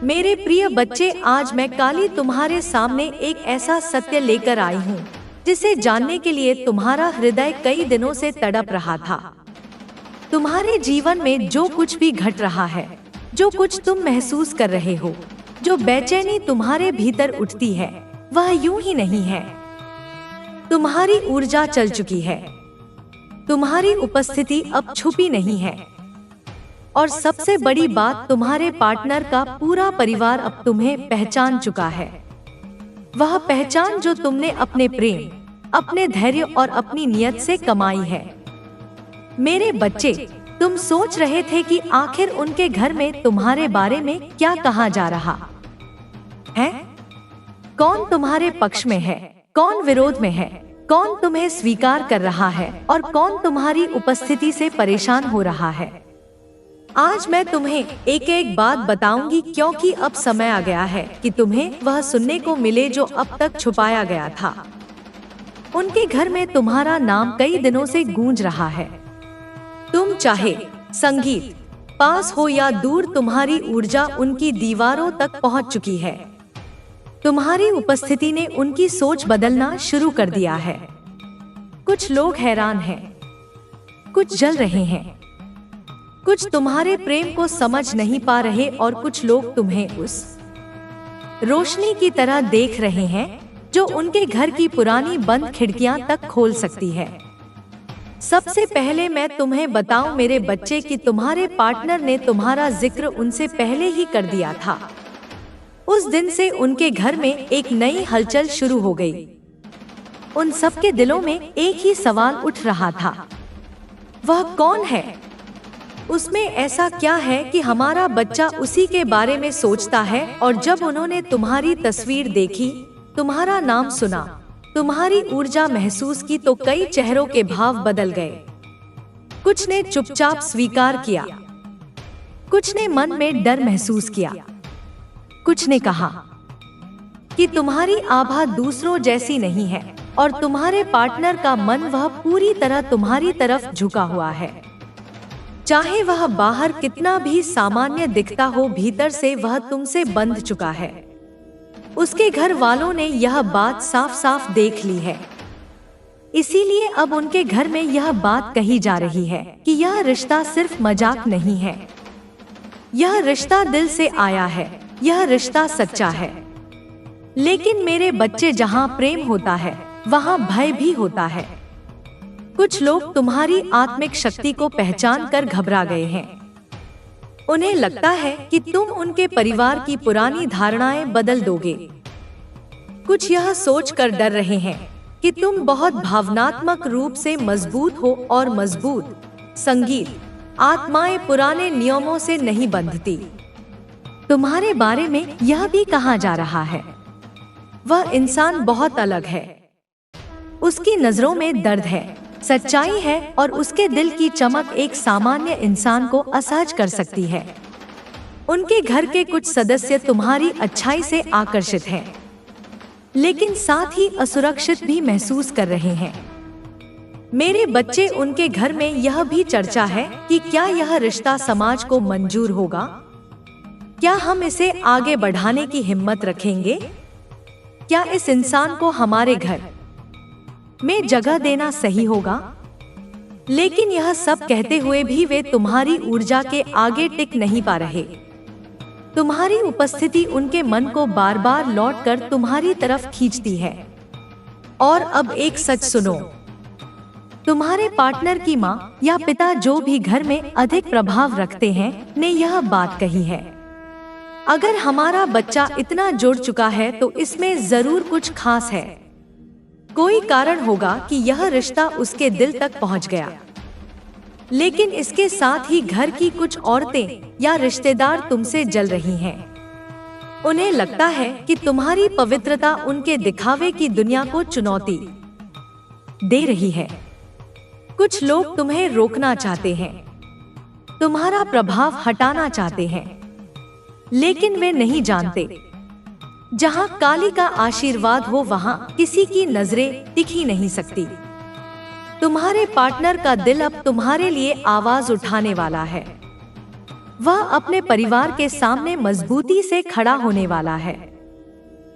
मेरे प्रिय बच्चे, आज मैं काली तुम्हारे सामने एक ऐसा सत्य लेकर आई हूँ जिसे जानने के लिए तुम्हारा हृदय कई दिनों से तड़प रहा था। तुम्हारे जीवन में जो कुछ भी घट रहा है, जो कुछ तुम महसूस कर रहे हो, जो बेचैनी तुम्हारे भीतर उठती है, वह यूं ही नहीं है। तुम्हारी ऊर्जा चल चुकी है, तुम्हारी उपस्थिति अब छुपी नहीं है, और सबसे बड़ी बात, तुम्हारे पार्टनर का पूरा परिवार अब तुम्हें पहचान चुका है। वह पहचान जो तुमने अपने प्रेम, अपने धैर्य और अपनी नियत से कमाई है। मेरे बच्चे, तुम सोच रहे थे कि आखिर उनके घर में तुम्हारे बारे में क्या कहा जा रहा है। कौन तुम्हारे पक्ष में है, कौन विरोध में है, कौन तुम्हें स्वीकार कर रहा है और कौन तुम्हारी उपस्थिति से परेशान हो रहा है। आज मैं तुम्हें एक एक बात बताऊंगी, क्योंकि अब समय आ गया है कि तुम्हें वह सुनने को मिले जो अब तक छुपाया गया था। उनके घर में तुम्हारा नाम कई दिनों से गूंज रहा है। तुम चाहे संगीत पास हो या दूर, तुम्हारी ऊर्जा उनकी दीवारों तक पहुंच चुकी है। तुम्हारी उपस्थिति ने उनकी सोच बदलना शुरू कर दिया है। कुछ लोग हैरान हैं, कुछ जल रहे हैं, कुछ तुम्हारे प्रेम को समझ नहीं पा रहे और कुछ लोग तुम्हें उस रोशनी की तरह देख रहे हैं जो उनके घर की पुरानी बंद खिड़कियां तक खोल सकती है। सबसे पहले मैं तुम्हें बताऊं मेरे बच्चे कि तुम्हारे पार्टनर ने तुम्हारा जिक्र उनसे पहले ही कर दिया था। उस दिन से उनके घर में एक नई हलचल शुरू हो गई। उन सबके दिलों में एक ही सवाल उठ रहा था, वह कौन है? उसमें ऐसा क्या है कि हमारा बच्चा उसी के बारे में सोचता है? और जब उन्होंने तुम्हारी तस्वीर देखी, तुम्हारा नाम सुना, तुम्हारी ऊर्जा महसूस की, तो कई चेहरों के भाव बदल गए। कुछ ने चुपचाप स्वीकार किया, कुछ ने मन में डर महसूस किया, कुछ ने कहा कि तुम्हारी आभा दूसरों जैसी नहीं है और तुम्हारे पार्टनर का मन वह पूरी तरह तुम्हारी तरफ झुका हुआ है। चाहे वह बाहर कितना भी सामान्य दिखता हो, भीतर से वह तुमसे बंध चुका है। उसके घर वालों ने यह बात साफ साफ देख ली है। इसीलिए अब उनके घर में यह बात कही जा रही है कि यह रिश्ता सिर्फ मजाक नहीं है, यह रिश्ता दिल से आया है, यह रिश्ता सच्चा है। लेकिन मेरे बच्चे, जहाँ प्रेम होता है वहाँ भय भी होता है। कुछ लोग तुम्हारी आत्मिक शक्ति को पहचान कर घबरा गए हैं। उन्हें लगता है कि तुम उनके परिवार की पुरानी धारणाएं बदल दोगे। कुछ यह सोचकर डर रहे हैं कि तुम बहुत भावनात्मक रूप से मजबूत हो और मजबूत संगीत आत्माएं पुराने नियमों से नहीं बंधती। तुम्हारे बारे में यह भी कहा जा रहा है, वह इंसान बहुत अलग है। उसकी नजरों में दर्द है, सच्चाई है और उसके दिल की चमक एक सामान्य इंसान को असहज कर सकती है। उनके घर के कुछ सदस्य तुम्हारी अच्छाई से आकर्षित हैं, लेकिन साथ ही असुरक्षित भी महसूस कर रहे हैं। मेरे बच्चे, उनके घर में यह भी चर्चा है कि क्या यह रिश्ता समाज को मंजूर होगा? क्या हम इसे आगे बढ़ाने की हिम्मत रखेंगे? क्या इस इंसान को हमारे घर में जगह देना सही होगा? लेकिन यह सब कहते हुए भी वे तुम्हारी ऊर्जा के आगे टिक नहीं पा रहे। तुम्हारी उपस्थिति उनके मन को बार बार लौटकर तुम्हारी तरफ खींचती है। और अब एक सच सुनो, तुम्हारे पार्टनर की माँ या पिता, जो भी घर में अधिक प्रभाव रखते हैं, ने यह बात कही है, अगर हमारा बच्चा इतना जुड़ चुका है तो इसमें जरूर कुछ खास है। कोई कारण होगा कि यह रिश्ता उसके दिल तक पहुंच गया। लेकिन इसके साथ ही घर की कुछ औरतें या रिश्तेदार तुमसे जल रही हैं। उन्हें लगता है कि तुम्हारी पवित्रता उनके दिखावे की दुनिया को चुनौती दे रही है। कुछ लोग तुम्हें रोकना चाहते हैं, तुम्हारा प्रभाव हटाना चाहते हैं, लेकिन वे नहीं जानते, जहाँ काली का आशीर्वाद हो वहाँ किसी की नजरें टिक ही नहीं सकती। तुम्हारे पार्टनर का दिल अब तुम्हारे लिए आवाज उठाने वाला है। वह अपने परिवार के सामने मजबूती से खड़ा होने वाला है।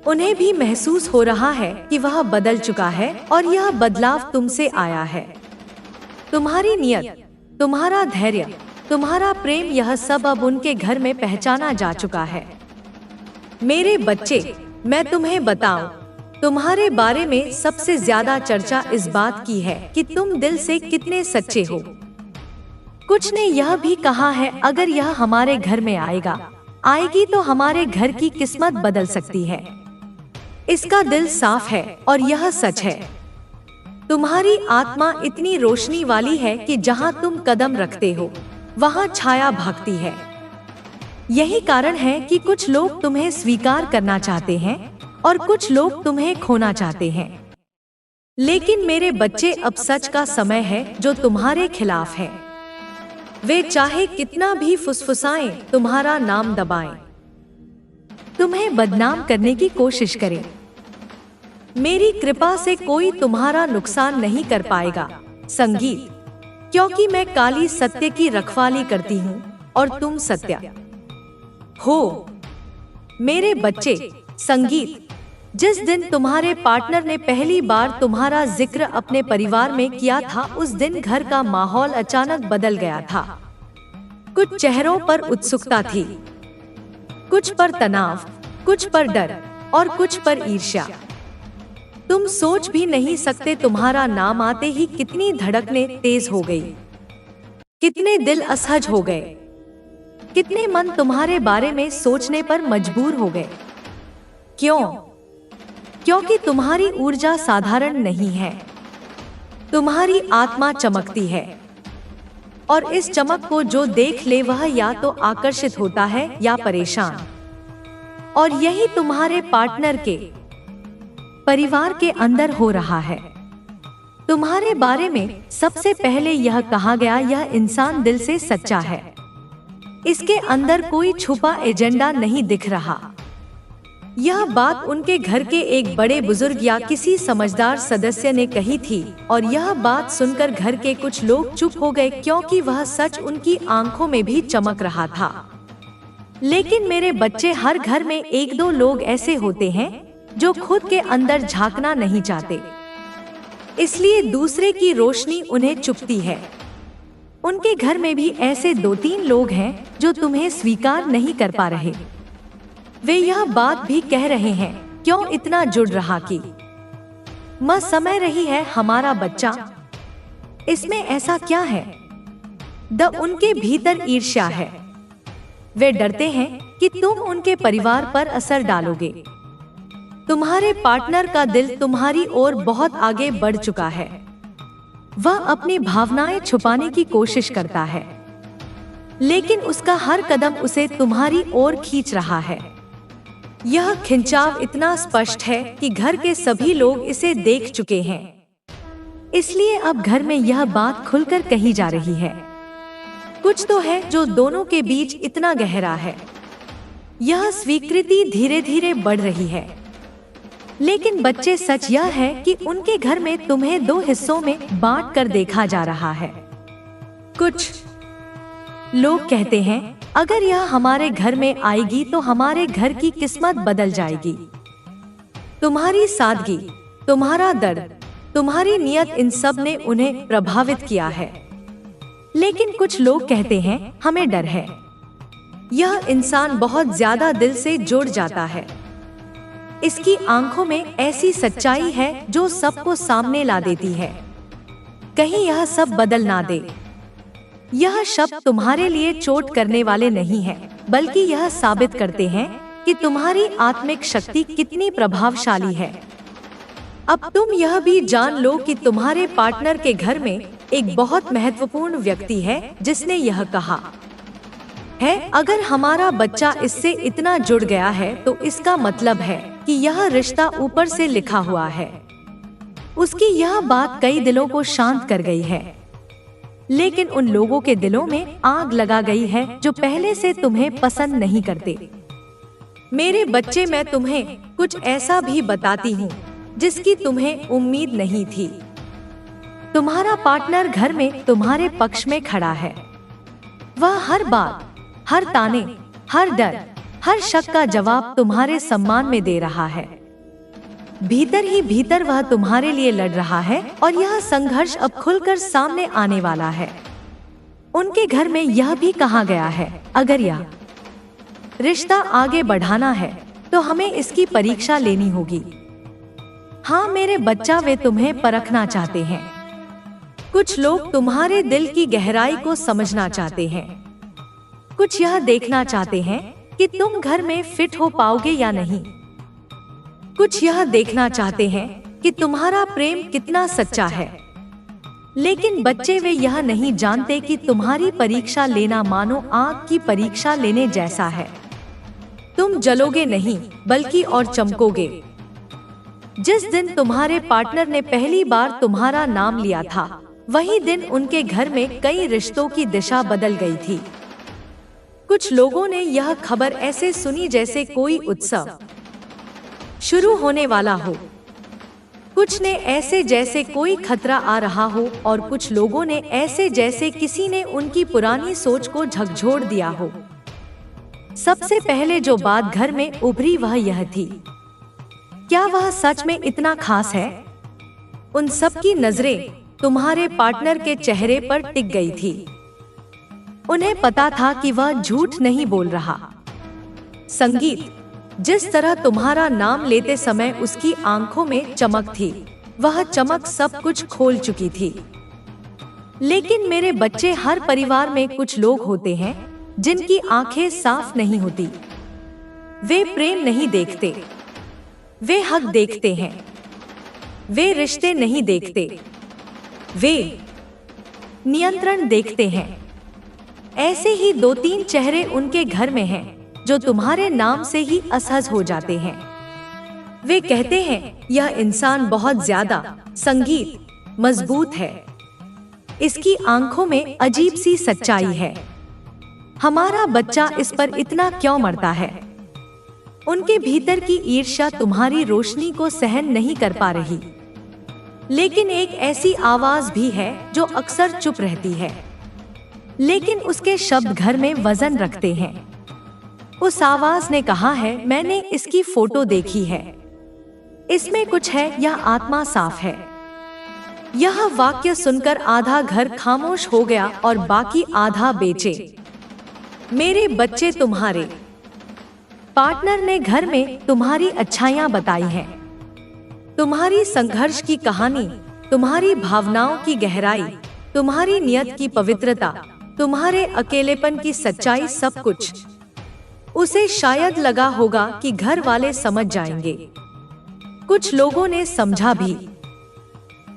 उन्हें भी महसूस हो रहा है कि वह बदल चुका है और यह बदलाव तुमसे आया है। तुम्हारी नियत, तुम्हारा धैर्य, तुम्हारा प्रेम, यह सब अब उनके घर में पहचाना जा चुका है। मेरे बच्चे, मैं तुम्हें बताऊं, तुम्हारे बारे में सबसे ज्यादा चर्चा इस बात की है कि तुम दिल से कितने सच्चे हो। कुछ ने यह भी कहा है, अगर यह हमारे घर में आएगी तो हमारे घर की किस्मत बदल सकती है। इसका दिल साफ है और यह सच है। तुम्हारी आत्मा इतनी रोशनी वाली है कि जहां तुम कदम रखते हो वहां छाया भागती है। यही कारण है कि कुछ लोग तुम्हें स्वीकार करना चाहते हैं और कुछ लोग तुम्हें खोना चाहते हैं। लेकिन मेरे बच्चे, अब सच का समय है जो तुम्हारे खिलाफ है। वे चाहे कितना भी फुसफुसाएं, तुम्हारा नाम दबाएं, तुम्हें बदनाम करने की कोशिश करें, मेरी कृपा से कोई तुम्हारा नुकसान नहीं कर पाएगा। संगीत, क्योंकि मैं काली सत्य की रखवाली करती हूँ और तुम सत्य हो। मेरे बच्चे, संगीत, जिस दिन तुम्हारे पार्टनर ने पहली बार तुम्हारा जिक्र अपने परिवार में किया था, उस दिन घर का माहौल अचानक बदल गया था। कुछ चेहरों पर उत्सुकता थी, कुछ पर तनाव, कुछ पर डर और कुछ पर ईर्ष्या। तुम सोच भी नहीं सकते तुम्हारा नाम आते ही कितनी धड़कनें तेज हो गई, कितने दिल असहज हो गए, कितने मन तुम्हारे बारे में सोचने पर मजबूर हो गए। क्यों? क्योंकि तुम्हारी ऊर्जा साधारण नहीं है। तुम्हारी आत्मा चमकती है और इस चमक को जो देख ले वह या तो आकर्षित होता है या परेशान। और यही तुम्हारे पार्टनर के परिवार के अंदर हो रहा है। तुम्हारे बारे में सबसे पहले यह कहा गया, यह इंसान दिल से सच्चा है, इसके अंदर कोई छुपा एजेंडा नहीं दिख रहा। यह बात उनके घर के एक बड़े बुजुर्ग या किसी समझदार सदस्य ने कही थी और यह बात सुनकर घर के कुछ लोग चुप हो गए, क्योंकि वह सच उनकी आंखों में भी चमक रहा था। लेकिन मेरे बच्चे, हर घर में एक दो लोग ऐसे होते हैं जो खुद के अंदर झांकना नहीं चाहते, इसलिए दूसरे की रोशनी उन्हें चुभती है। उनके घर में भी ऐसे 2-3 लोग हैं जो तुम्हें स्वीकार नहीं कर पा रहे। वे यह बात भी कह रहे हैं, क्यों इतना जुड़ रहा कि समय रही है हमारा बच्चा, इसमें ऐसा क्या है? उनके भीतर ईर्ष्या है। वे डरते हैं कि तुम उनके परिवार पर असर डालोगे। तुम्हारे पार्टनर का दिल तुम्हारी ओर बहुत आगे बढ़ चुका है। वह अपनी भावनाएं छुपाने की कोशिश करता है, लेकिन उसका हर कदम उसे तुम्हारी ओर खींच रहा है। यह खिंचाव इतना स्पष्ट है कि घर के सभी लोग इसे देख चुके हैं, इसलिए अब घर में यह बात खुलकर कही जा रही है। कुछ तो है जो दोनों के बीच इतना गहरा है। यह स्वीकृति धीरे धीरे बढ़ रही है। लेकिन बच्चे, सच यह है कि उनके घर में तुम्हें 2 हिस्सों में बांट कर देखा जा रहा है। कुछ लोग कहते हैं, अगर यह हमारे घर में आएगी तो हमारे घर की किस्मत बदल जाएगी। तुम्हारी सादगी, तुम्हारा दर्द, तुम्हारी नियत, इन सब ने उन्हें प्रभावित किया है। लेकिन कुछ लोग कहते हैं, हमें डर है। यह इंसान बहुत ज्यादा दिल से जुड़ जाता है। इसकी आंखों में ऐसी सच्चाई है जो सबको सामने ला देती है। कहीं यह सब बदल ना दे। यह शब्द तुम्हारे लिए चोट करने वाले नहीं हैं, बल्कि यह साबित करते हैं कि तुम्हारी आत्मिक शक्ति कितनी प्रभावशाली है। अब तुम यह भी जान लो कि तुम्हारे पार्टनर के घर में एक बहुत महत्वपूर्ण व्यक्ति है जिसने यह कहा है, अगर हमारा बच्चा इससे इतना जुड़ गया है तो इसका मतलब है कि यह रिश्ता ऊपर से लिखा हुआ है। उसकी यह बात कई दिलों को शांत कर गई है, लेकिन उन लोगों के दिलों में आग लगा गई है जो पहले से तुम्हें पसंद नहीं करते। मेरे बच्चे, मैं तुम्हें कुछ ऐसा भी बताती हूँ जिसकी तुम्हें उम्मीद नहीं थी। तुम्हारा पार्टनर घर में तुम्हारे पक्ष में खड़ा है। वह हर बात हर ताने, हर डर, हर शक का जवाब तुम्हारे सम्मान में दे रहा है। भीतर ही भीतर वह तुम्हारे लिए लड़ रहा है और यह संघर्ष अब खुलकर सामने आने वाला है। उनके घर में यह भी कहा गया है, अगर यह रिश्ता आगे बढ़ाना है तो हमें इसकी परीक्षा लेनी होगी। हाँ मेरे बच्चा, वे तुम्हें परखना चाहते हैं। कुछ लोग तुम्हारे दिल की गहराई को समझना चाहते हैं। कुछ यह देखना चाहते हैं कि तुम घर में फिट हो पाओगे या नहीं। कुछ यह देखना चाहते हैं कि तुम्हारा प्रेम कितना सच्चा है। लेकिन बच्चे, वे यह नहीं जानते कि तुम्हारी परीक्षा लेना मानो आग की परीक्षा लेने जैसा है। तुम जलोगे नहीं बल्कि और चमकोगे। जिस दिन तुम्हारे पार्टनर ने पहली बार तुम्हारा नाम लिया था, वही दिन उनके घर में कई रिश्तों की दिशा बदल गई थी। कुछ लोगों ने यह खबर ऐसे सुनी जैसे कोई उत्सव शुरू होने वाला हो। कुछ ने ऐसे जैसे कोई खतरा आ रहा हो और कुछ लोगों ने ऐसे जैसे किसी ने उनकी पुरानी सोच को झकझोर दिया हो। सबसे पहले जो बात घर में उभरी वह यह थी, क्या वह सच में इतना खास है? उन सब की नजरें तुम्हारे पार्टनर के चेहरे पर टिक गई थी। उन्हें पता था कि वह झूठ नहीं बोल रहा। संगीत, जिस तरह तुम्हारा नाम लेते समय उसकी आंखों में चमक थी, वह चमक सब कुछ खोल चुकी थी। लेकिन मेरे बच्चे, हर परिवार में कुछ लोग होते हैं जिनकी आंखें साफ नहीं होती। वे प्रेम नहीं देखते, वे हक देखते हैं। वे रिश्ते नहीं देखते, वे नियंत्रण देखते हैं। ऐसे ही 2-3 चेहरे उनके घर में हैं जो तुम्हारे नाम से ही असहज हो जाते हैं। वे कहते हैं, यह इंसान बहुत ज्यादा संगीत मजबूत है। इसकी आंखों में अजीब सी सच्चाई है। हमारा बच्चा इस पर इतना क्यों मरता है? उनके भीतर की ईर्ष्या तुम्हारी रोशनी को सहन नहीं कर पा रही। लेकिन एक ऐसी आवाज भी है जो अक्सर चुप रहती है, लेकिन उसके शब्द घर में वजन रखते हैं। उस आवाज ने कहा है, मैंने इसकी फोटो देखी है, इसमें कुछ है, यह आत्मा साफ है। यह वाक्य सुनकर आधा घर खामोश हो गया और बाकी आधा बेचे। मेरे बच्चे, तुम्हारे पार्टनर ने घर में तुम्हारी अच्छाइयां बताई हैं। तुम्हारी संघर्ष की कहानी, तुम्हारी भावनाओं की गहराई, तुम्हारी नियत की पवित्रता, तुम्हारे अकेलेपन की सच्चाई, सब कुछ। उसे शायद लगा होगा कि घर वाले समझ जाएंगे। कुछ लोगों ने समझा भी।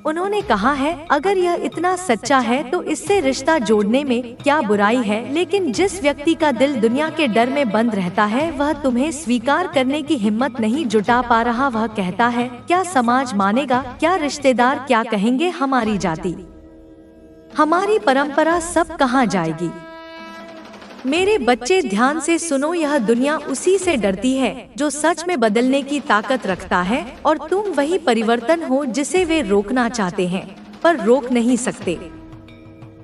उन्होंने कहा है, अगर यह इतना सच्चा है तो इससे रिश्ता जोड़ने में क्या बुराई है? लेकिन जिस व्यक्ति का दिल दुनिया के डर में बंद रहता है, वह तुम्हें स्वीकार करने की हिम्मत नहीं जुटा पा रहा। वह कहता है, क्या समाज मानेगा? क्या रिश्तेदार क्या कहेंगे? हमारी जाति, हमारी परंपरा सब कहाँ जाएगी? मेरे बच्चे, ध्यान से सुनो, यह दुनिया उसी से डरती है जो सच में बदलने की ताकत रखता है, और तुम वही परिवर्तन हो जिसे वे रोकना चाहते हैं पर रोक नहीं सकते।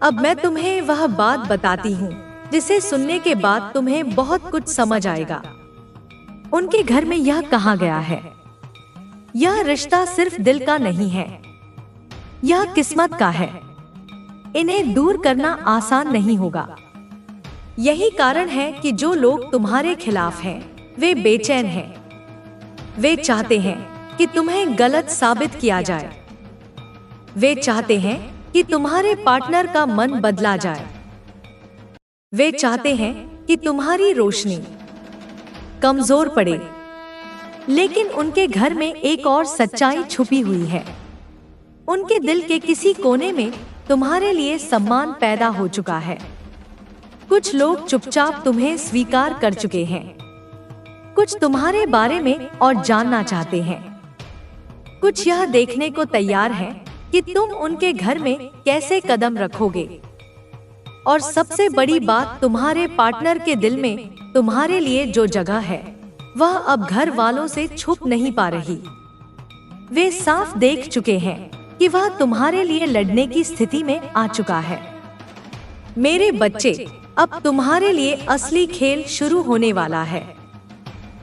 अब मैं तुम्हें वह बात बताती हूँ जिसे सुनने के बाद तुम्हें बहुत कुछ समझ आएगा। उनके घर में यह कहा गया है, यह रिश्ता सिर्फ दिल का नहीं है, यह किस्मत का है। इन्हें दूर करना आसान नहीं होगा। यही कारण है कि जो लोग तुम्हारे खिलाफ हैं, वे बेचैन हैं। वे चाहते हैं कि तुम्हें गलत साबित किया जाए। वे चाहते हैं कि तुम्हारे पार्टनर का मन बदला जाए। वे चाहते हैं कि तुम्हारी रोशनी कमजोर पड़े। लेकिन उनके घर में एक और सच्चाई छुपी हुई है। उनके दिल के किसी कोने में तुम्हारे लिए सम्मान पैदा हो चुका है। कुछ लोग चुपचाप तुम्हें स्वीकार कर चुके हैं। कुछ तुम्हारे बारे में और जानना चाहते हैं। कुछ यह देखने को तैयार हैं कि तुम उनके घर में कैसे कदम रखोगे। और सबसे बड़ी बात, तुम्हारे पार्टनर के दिल में तुम्हारे लिए जो जगह है, वह अब घर वालों से छुप नहीं पा रही। वे साफ देख चुके हैं कि वह तुम्हारे लिए लड़ने की स्थिति में आ चुका है। मेरे बच्चे, अब तुम्हारे लिए असली खेल शुरू होने वाला है।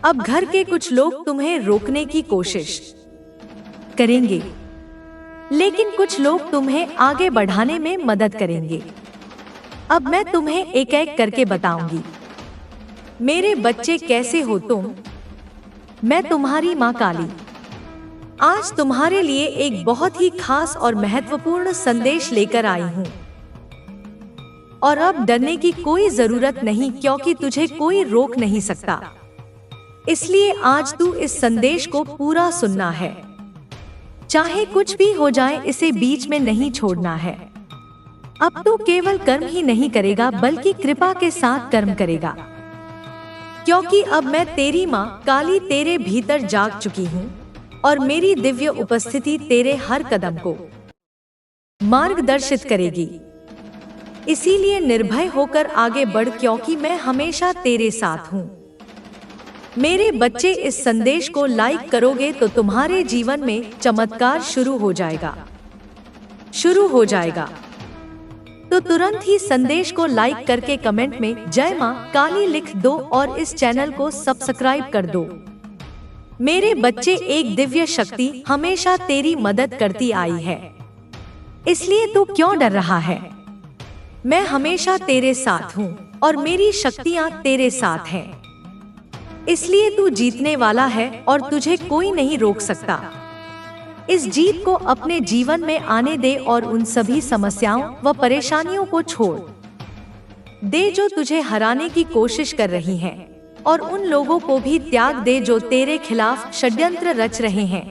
अब घर के कुछ लोग तुम्हें रोकने की कोशिश करेंगे, लेकिन कुछ लोग तुम्हें आगे बढ़ाने में मदद करेंगे। अब मैं तुम्हें एक एक करके बताऊंगी। मेरे बच्चे, कैसे हो तुम? मैं तुम्हारी माँ काली आज तुम्हारे लिए एक बहुत ही खास और महत्वपूर्ण संदेश लेकर आई हूँ। और अब डरने की कोई जरूरत नहीं, क्योंकि तुझे कोई रोक नहीं सकता। इसलिए आज तू इस संदेश को पूरा सुनना है। चाहे कुछ भी हो जाए, इसे बीच में नहीं छोड़ना है। अब तू केवल कर्म ही नहीं करेगा, बल्कि कृपा के साथ कर्म करेगा, क्योंकि अब मैं तेरी माँ काली तेरे भीतर जाग चुकी हूँ और मेरी दिव्य उपस्थिति तेरे हर कदम को मार्गदर्शित करेगी। इसीलिए निर्भय होकर आगे बढ़, क्योंकि मैं हमेशा तेरे साथ हूँ। मेरे बच्चे, इस संदेश को लाइक करोगे तो तुम्हारे जीवन में चमत्कार शुरू हो जाएगा। तो तुरंत ही संदेश को लाइक करके कमेंट में जय मां काली लिख दो और इस चैनल को सब्सक्राइब कर दो। मेरे बच्चे, एक दिव्य शक्ति हमेशा तेरी मदद करती आई है, इसलिए तू क्यों डर रहा है? मैं हमेशा तेरे साथ हूँ और मेरी शक्तियाँ तेरे साथ हैं। इसलिए तू जीतने वाला है और तुझे कोई नहीं रोक सकता। इस जीत को अपने जीवन में आने दे और उन सभी समस्याओं व परेशानियों को छोड़ दे जो तुझे हराने की कोशिश कर रही हैं, और उन लोगों को भी त्याग दे जो तेरे खिलाफ षड्यंत्र रच रहे हैं,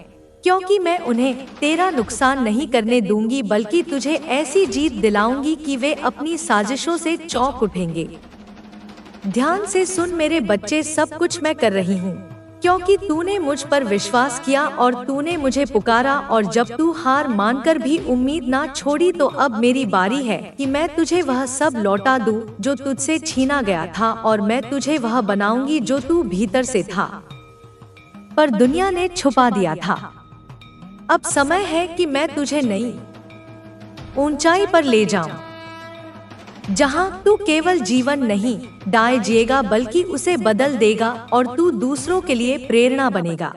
क्योंकि मैं उन्हें तेरा नुकसान नहीं करने दूंगी, बल्कि तुझे ऐसी जीत दिलाऊंगी कि वे अपनी साजिशों से चौंक उठेंगे। ध्यान से सुन मेरे बच्चे, सब कुछ मैं कर रही हूँ, क्योंकि तूने मुझ पर विश्वास किया और तूने मुझे पुकारा, और जब तू हार मानकर भी उम्मीद ना छोड़ी, तो अब मेरी बारी है कि मैं तुझे वह सब लौटा दूं जो तुझसे छीना गया था, और मैं तुझे वह बनाऊंगी जो तू भीतर से था पर दुनिया ने छुपा दिया था। अब समय है कि मैं तुझे नई ऊंचाई पर ले जाऊं, जहां तू केवल जीवन नहीं दाए जिएगा, बल्कि उसे बदल देगा और तू दूसरों के लिए प्रेरणा बनेगा।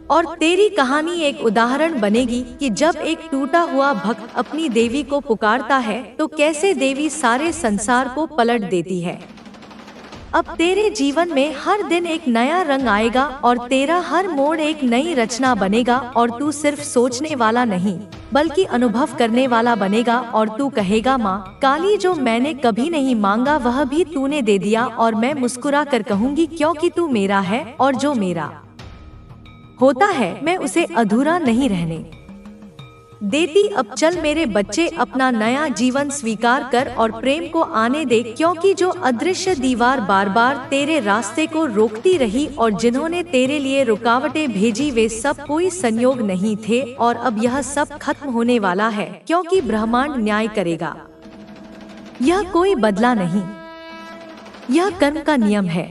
और तेरी कहानी एक उदाहरण बनेगी कि जब एक टूटा हुआ भक्त अपनी देवी को पुकारता है तो कैसे देवी सारे संसार को पलट देती है। अब तेरे जीवन में हर दिन एक नया रंग आएगा और तेरा हर मोड़ एक नई रचना बनेगा, और तू सिर्फ सोचने वाला नहीं बल्कि अनुभव करने वाला बनेगा। और तू कहेगा, माँ काली, जो मैंने कभी नहीं मांगा वह भी तूने दे दिया। और मैं मुस्कुरा कर कहूँगी, क्योंकि तू मेरा है और जो मेरा होता है मैं उसे अधूरा नहीं रहने देती। अब चल मेरे बच्चे, अपना नया जीवन स्वीकार कर और प्रेम को आने दे, क्योंकि जो अदृश्य दीवार बार बार तेरे रास्ते को रोकती रही और जिन्होंने तेरे लिए रुकावटें भेजी, वे सब कोई संयोग नहीं थे। और अब यह सब खत्म होने वाला है, क्योंकि ब्रह्मांड न्याय करेगा। यह कोई बदला नहीं, यह कर्म का नियम है।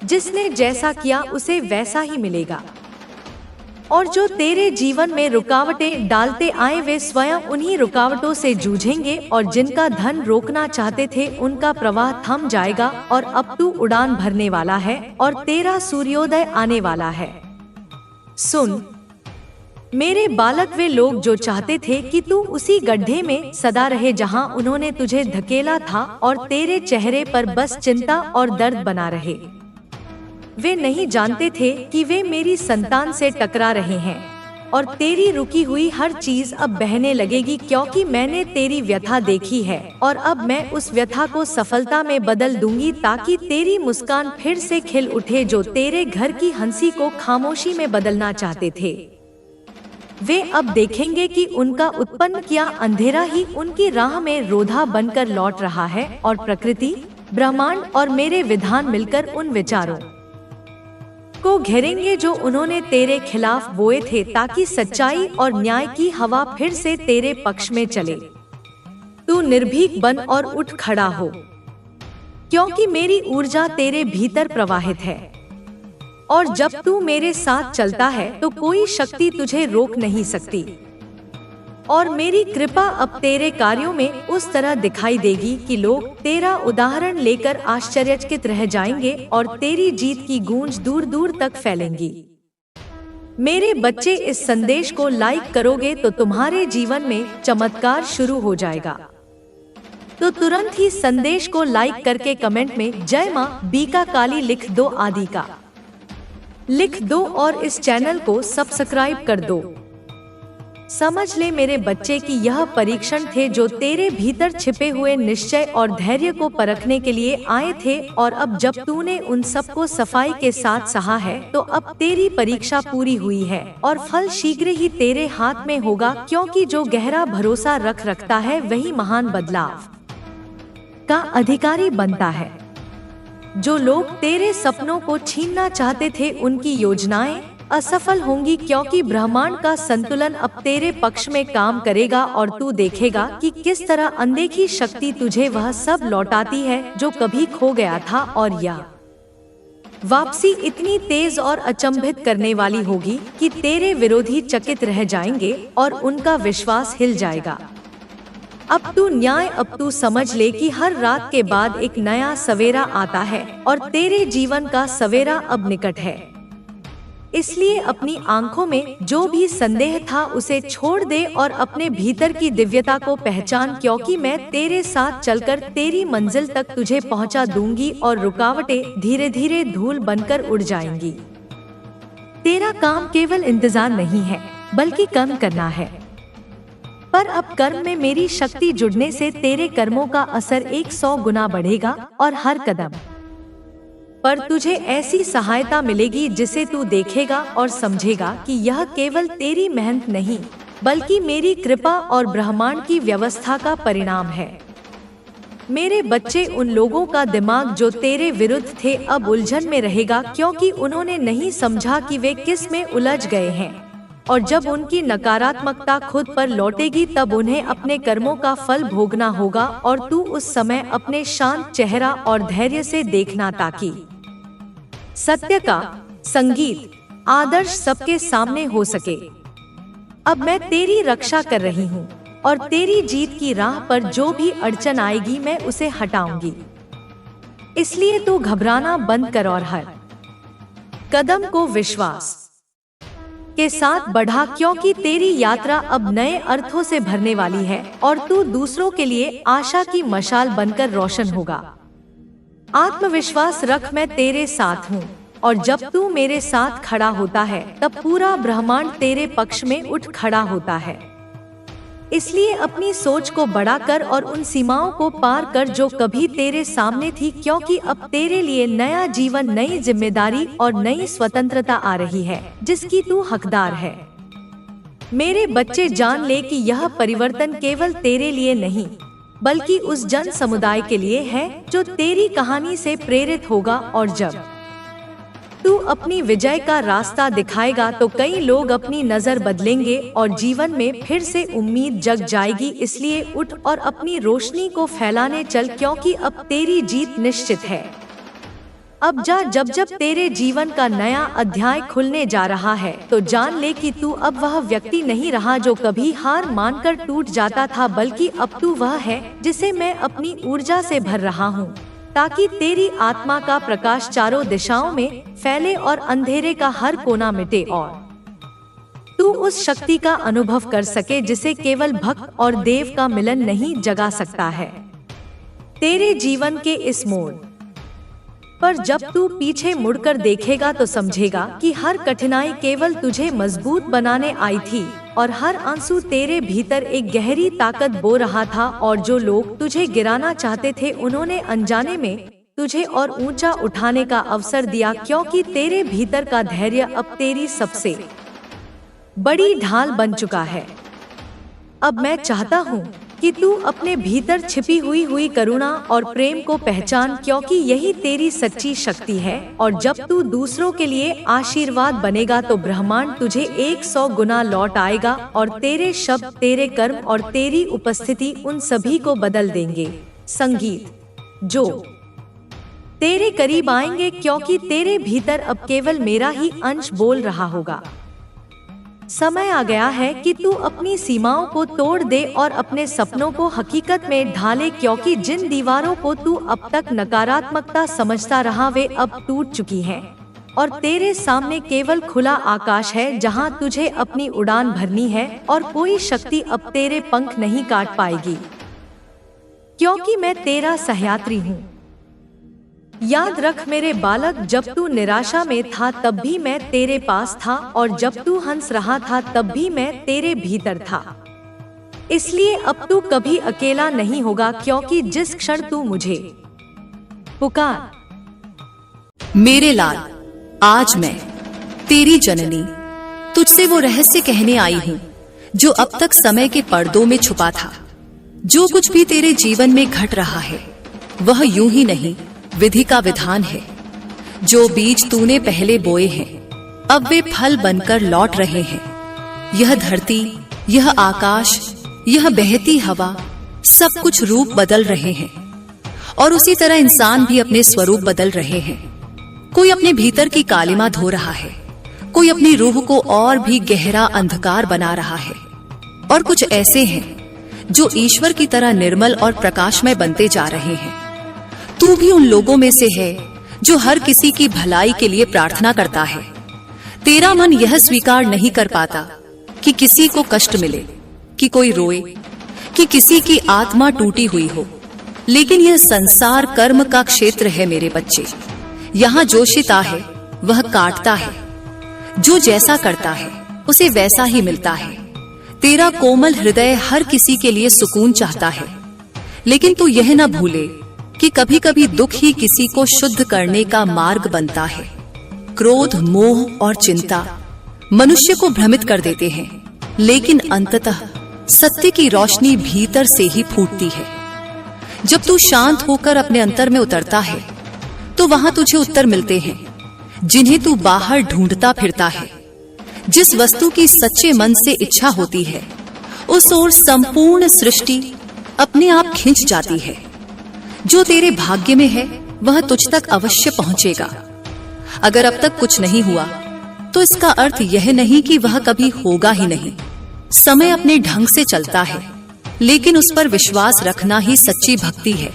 जिसने जैसा किया उसे वैसा ही मिलेगा। और जो तेरे जीवन में रुकावटें डालते आए, वे स्वयं उन्हीं रुकावटों से जूझेंगे, और जिनका धन रोकना चाहते थे उनका प्रवाह थम जाएगा। और अब तू उड़ान भरने वाला है और तेरा सूर्योदय आने वाला है। सुन मेरे बालक, वे लोग जो चाहते थे कि तू उसी गड्ढे में सदा रहे जहां उन्होंने तुझे धकेला था, और तेरे चेहरे पर बस चिंता और दर्द बना रहे, वे नहीं जानते थे कि वे मेरी संतान से टकरा रहे हैं। और तेरी रुकी हुई हर चीज अब बहने लगेगी, क्योंकि मैंने तेरी व्यथा देखी है, और अब मैं उस व्यथा को सफलता में बदल दूंगी, ताकि तेरी मुस्कान फिर से खिल उठे। जो तेरे घर की हंसी को खामोशी में बदलना चाहते थे, वे अब देखेंगे कि उनका उत्पन्न किया अंधेरा ही उनकी राह में रोधा बनकर लौट रहा है। और प्रकृति, ब्रह्मांड और मेरे विधान मिलकर उन विचारों को घेरेंगे जो उन्होंने तेरे खिलाफ बोए थे, ताकि सच्चाई और न्याय की हवा फिर से तेरे पक्ष में चले। तू निर्भीक बन और उठ खड़ा हो, क्योंकि मेरी ऊर्जा तेरे भीतर प्रवाहित है। और जब तू मेरे साथ चलता है तो कोई शक्ति तुझे रोक नहीं सकती। और मेरी कृपा अब तेरे कार्यों में उस तरह दिखाई देगी कि लोग तेरा उदाहरण लेकर आश्चर्यचकित रह जाएंगे और तेरी जीत की गूंज दूर दूर तक फैलेंगी। मेरे बच्चे, इस संदेश को लाइक करोगे तो तुम्हारे जीवन में चमत्कार शुरू हो जाएगा। तो तुरंत ही संदेश को लाइक करके कमेंट में जय मां बीका काली लिख दो, आदि का लिख दो और इस चैनल को सब्सक्राइब कर दो। समझ ले मेरे बच्चे कि यह परीक्षण थे जो तेरे भीतर छिपे हुए निश्चय और धैर्य को परखने के लिए आए थे, और अब जब तूने उन सबको सफाई के साथ सहा है तो अब तेरी परीक्षा पूरी हुई है और फल शीघ्र ही तेरे हाथ में होगा, क्योंकि जो गहरा भरोसा रखता है वही महान बदलाव का अधिकारी बनता है। जो लोग तेरे सपनों को छीनना चाहते थे उनकी योजनाएं असफल होंगी, क्योंकि ब्रह्मांड का संतुलन अब तेरे पक्ष में काम करेगा और तू देखेगा कि किस तरह अनदेखी शक्ति तुझे वह सब लौटाती है जो कभी खो गया था, और यह वापसी इतनी तेज और अचंभित करने वाली होगी कि तेरे विरोधी चकित रह जाएंगे और उनका विश्वास हिल जाएगा। अब तू समझ ले कि हर रात के बाद एक नया सवेरा आता है और तेरे जीवन का सवेरा अब निकट है। इसलिए अपनी आंखों में जो भी संदेह था उसे छोड़ दे और अपने भीतर की दिव्यता को पहचान, क्योंकि मैं तेरे साथ चलकर तेरी मंजिल तक तुझे पहुंचा दूंगी और रुकावटें धीरे धीरे धूल बनकर उड़ जाएंगी। तेरा काम केवल इंतजार नहीं है बल्कि कर्म करना है। पर अब कर्म में मेरी शक्ति जुड़ने से तेरे कर्मों का असर 100 गुना बढ़ेगा और हर कदम पर तुझे ऐसी सहायता मिलेगी जिसे तू देखेगा और समझेगा कि यह केवल तेरी मेहनत नहीं बल्कि मेरी कृपा और ब्रह्मांड की व्यवस्था का परिणाम है। मेरे बच्चे, उन लोगों का दिमाग जो तेरे विरुद्ध थे अब उलझन में रहेगा, क्योंकि उन्होंने नहीं समझा कि वे किस में उलझ गए हैं, और जब उनकी नकारात्मकता खुद पर लौटेगी तब उन्हें अपने कर्मों का फल भोगना होगा, और तू उस समय अपने शांत चेहरा और धैर्य से देखना ताकि सत्य का संगीत आदर्श सबके सामने हो सके। अब मैं तेरी रक्षा कर रही हूँ और तेरी जीत की राह पर जो भी अड़चन आएगी मैं उसे हटाऊंगी। इसलिए तू घबराना बंद कर और हर कदम को विश्वास के साथ बढ़ा, क्योंकि तेरी यात्रा अब नए अर्थों से भरने वाली है और तू दूसरों के लिए आशा की मशाल बनकर रोशन होगा। आत्मविश्वास रख, मैं तेरे साथ हूँ, और जब तू मेरे साथ खड़ा होता है तब पूरा ब्रह्मांड तेरे पक्ष में उठ खड़ा होता है। इसलिए अपनी सोच को बड़ा कर और उन सीमाओं को पार कर जो कभी तेरे सामने थी, क्योंकि अब तेरे लिए नया जीवन, नई जिम्मेदारी और नई स्वतंत्रता आ रही है जिसकी तू हकदार है। मेरे बच्चे, जान ले कि यह परिवर्तन केवल तेरे लिए नहीं बल्कि उस जन समुदाय के लिए है जो तेरी कहानी से प्रेरित होगा, और जब तू अपनी विजय का रास्ता दिखाएगा तो कई लोग अपनी नजर बदलेंगे और जीवन में फिर से उम्मीद जग जाएगी। इसलिए उठ और अपनी रोशनी को फैलाने चल, क्योंकि अब तेरी जीत निश्चित है। अब जब तेरे जीवन का नया अध्याय खुलने जा रहा है तो जान ले कि तू अब वह व्यक्ति नहीं रहा जो कभी हार मानकर टूट जाता था, बल्कि अब तू वह है जिसे मैं अपनी ऊर्जा से भर रहा हूँ, ताकि तेरी आत्मा का प्रकाश चारों दिशाओं में फैले और अंधेरे का हर कोना मिटे और तू उस शक्ति का अनुभव कर सके जिसे केवल भक्त और देव का मिलन नहीं जगा सकता है। तेरे जीवन के इस मोड़ पर जब तू पीछे मुड़कर देखेगा तो समझेगा कि हर कठिनाई केवल तुझे मजबूत बनाने आई थी और हर आंसू तेरे भीतर एक गहरी ताकत बो रहा था, और जो लोग तुझे गिराना चाहते थे उन्होंने अनजाने में तुझे और ऊंचा उठाने का अवसर दिया, क्योंकि तेरे भीतर का धैर्य अब तेरी सबसे बड़ी ढाल बन चुका है। अब मैं चाहता हूँ कि तू अपने भीतर छिपी हुई करुणा और प्रेम को पहचान, क्योंकि यही तेरी सच्ची शक्ति है, और जब तू दूसरों के लिए आशीर्वाद बनेगा तो ब्रह्मांड तुझे 100 गुना लौट आएगा, और तेरे शब्द, तेरे कर्म और तेरी उपस्थिति उन सभी को बदल देंगे। संगीत जो तेरे करीब आएंगे, क्योंकि तेरे भीतर अब केवल मेरा ही अंश बोल रहा होगा। समय आ गया है कि तू अपनी सीमाओं को तोड़ दे और अपने सपनों को हकीकत में ढाले, क्योंकि जिन दीवारों को तू अब तक नकारात्मकता समझता रहा वे अब टूट चुकी हैं और तेरे सामने केवल खुला आकाश है जहां तुझे अपनी उड़ान भरनी है और कोई शक्ति अब तेरे पंख नहीं काट पाएगी, क्योंकि मैं तेरा सहयात्री हूँ। याद रख मेरे बालक, जब तू निराशा में था तब भी मैं तेरे पास था और जब तू हंस रहा था तब भी मैं तेरे भीतर था। इसलिए अब तू कभी अकेला नहीं होगा, क्योंकि जिस क्षण तू मुझे पुकार। मेरे लाल, आज मैं तेरी जननी तुझसे वो रहस्य कहने आई हूँ जो अब तक समय के पर्दों में छुपा था। जो कुछ भी तेरे जीवन में घट रहा है वह यूं ही नहीं, विधि का विधान है। जो बीज तूने पहले बोए हैं अब वे फल बनकर लौट रहे हैं। यह धरती, यह आकाश, यह बहती हवा, सब कुछ रूप बदल रहे हैं और उसी तरह इंसान भी अपने स्वरूप बदल रहे हैं। कोई अपने भीतर की कालिमा धो रहा है, कोई अपनी रूह को और भी गहरा अंधकार बना रहा है और कुछ ऐसे हैं जो ईश्वर की तरह निर्मल और प्रकाशमय बनते जा रहे हैं। तू भी उन लोगों में से है जो हर किसी की भलाई के लिए प्रार्थना करता है। तेरा मन यह स्वीकार नहीं कर पाता कि किसी को कष्ट मिले, कि कोई रोए, कि किसी की आत्मा टूटी हुई हो। लेकिन यह संसार कर्म का क्षेत्र है मेरे बच्चे। यहाँ जो शिता है वह काटता है, जो जैसा करता है उसे वैसा ही मिलता है। तेरा कोमल हृदय हर किसी के लिए सुकून चाहता है, लेकिन तू यह न भूले कि कभी कभी दुख ही किसी को शुद्ध करने का मार्ग बनता है। क्रोध, मोह और चिंता मनुष्य को भ्रमित कर देते हैं, लेकिन अंततः सत्य की रोशनी भीतर से ही फूटती है। जब तू शांत होकर अपने अंतर में उतरता है तो वहां तुझे उत्तर मिलते हैं जिन्हें तू बाहर ढूंढता फिरता है। जिस वस्तु की सच्चे मन से इच्छा होती है उस ओर संपूर्ण सृष्टि अपने आप खिंच जाती है। जो तेरे भाग्य में है वह तुझ तक अवश्य पहुंचेगा। अगर अब तक कुछ नहीं हुआ तो इसका अर्थ यह नहीं कि वह कभी होगा ही नहीं। समय अपने ढंग से चलता है, लेकिन उस पर विश्वास रखना ही सच्ची भक्ति है।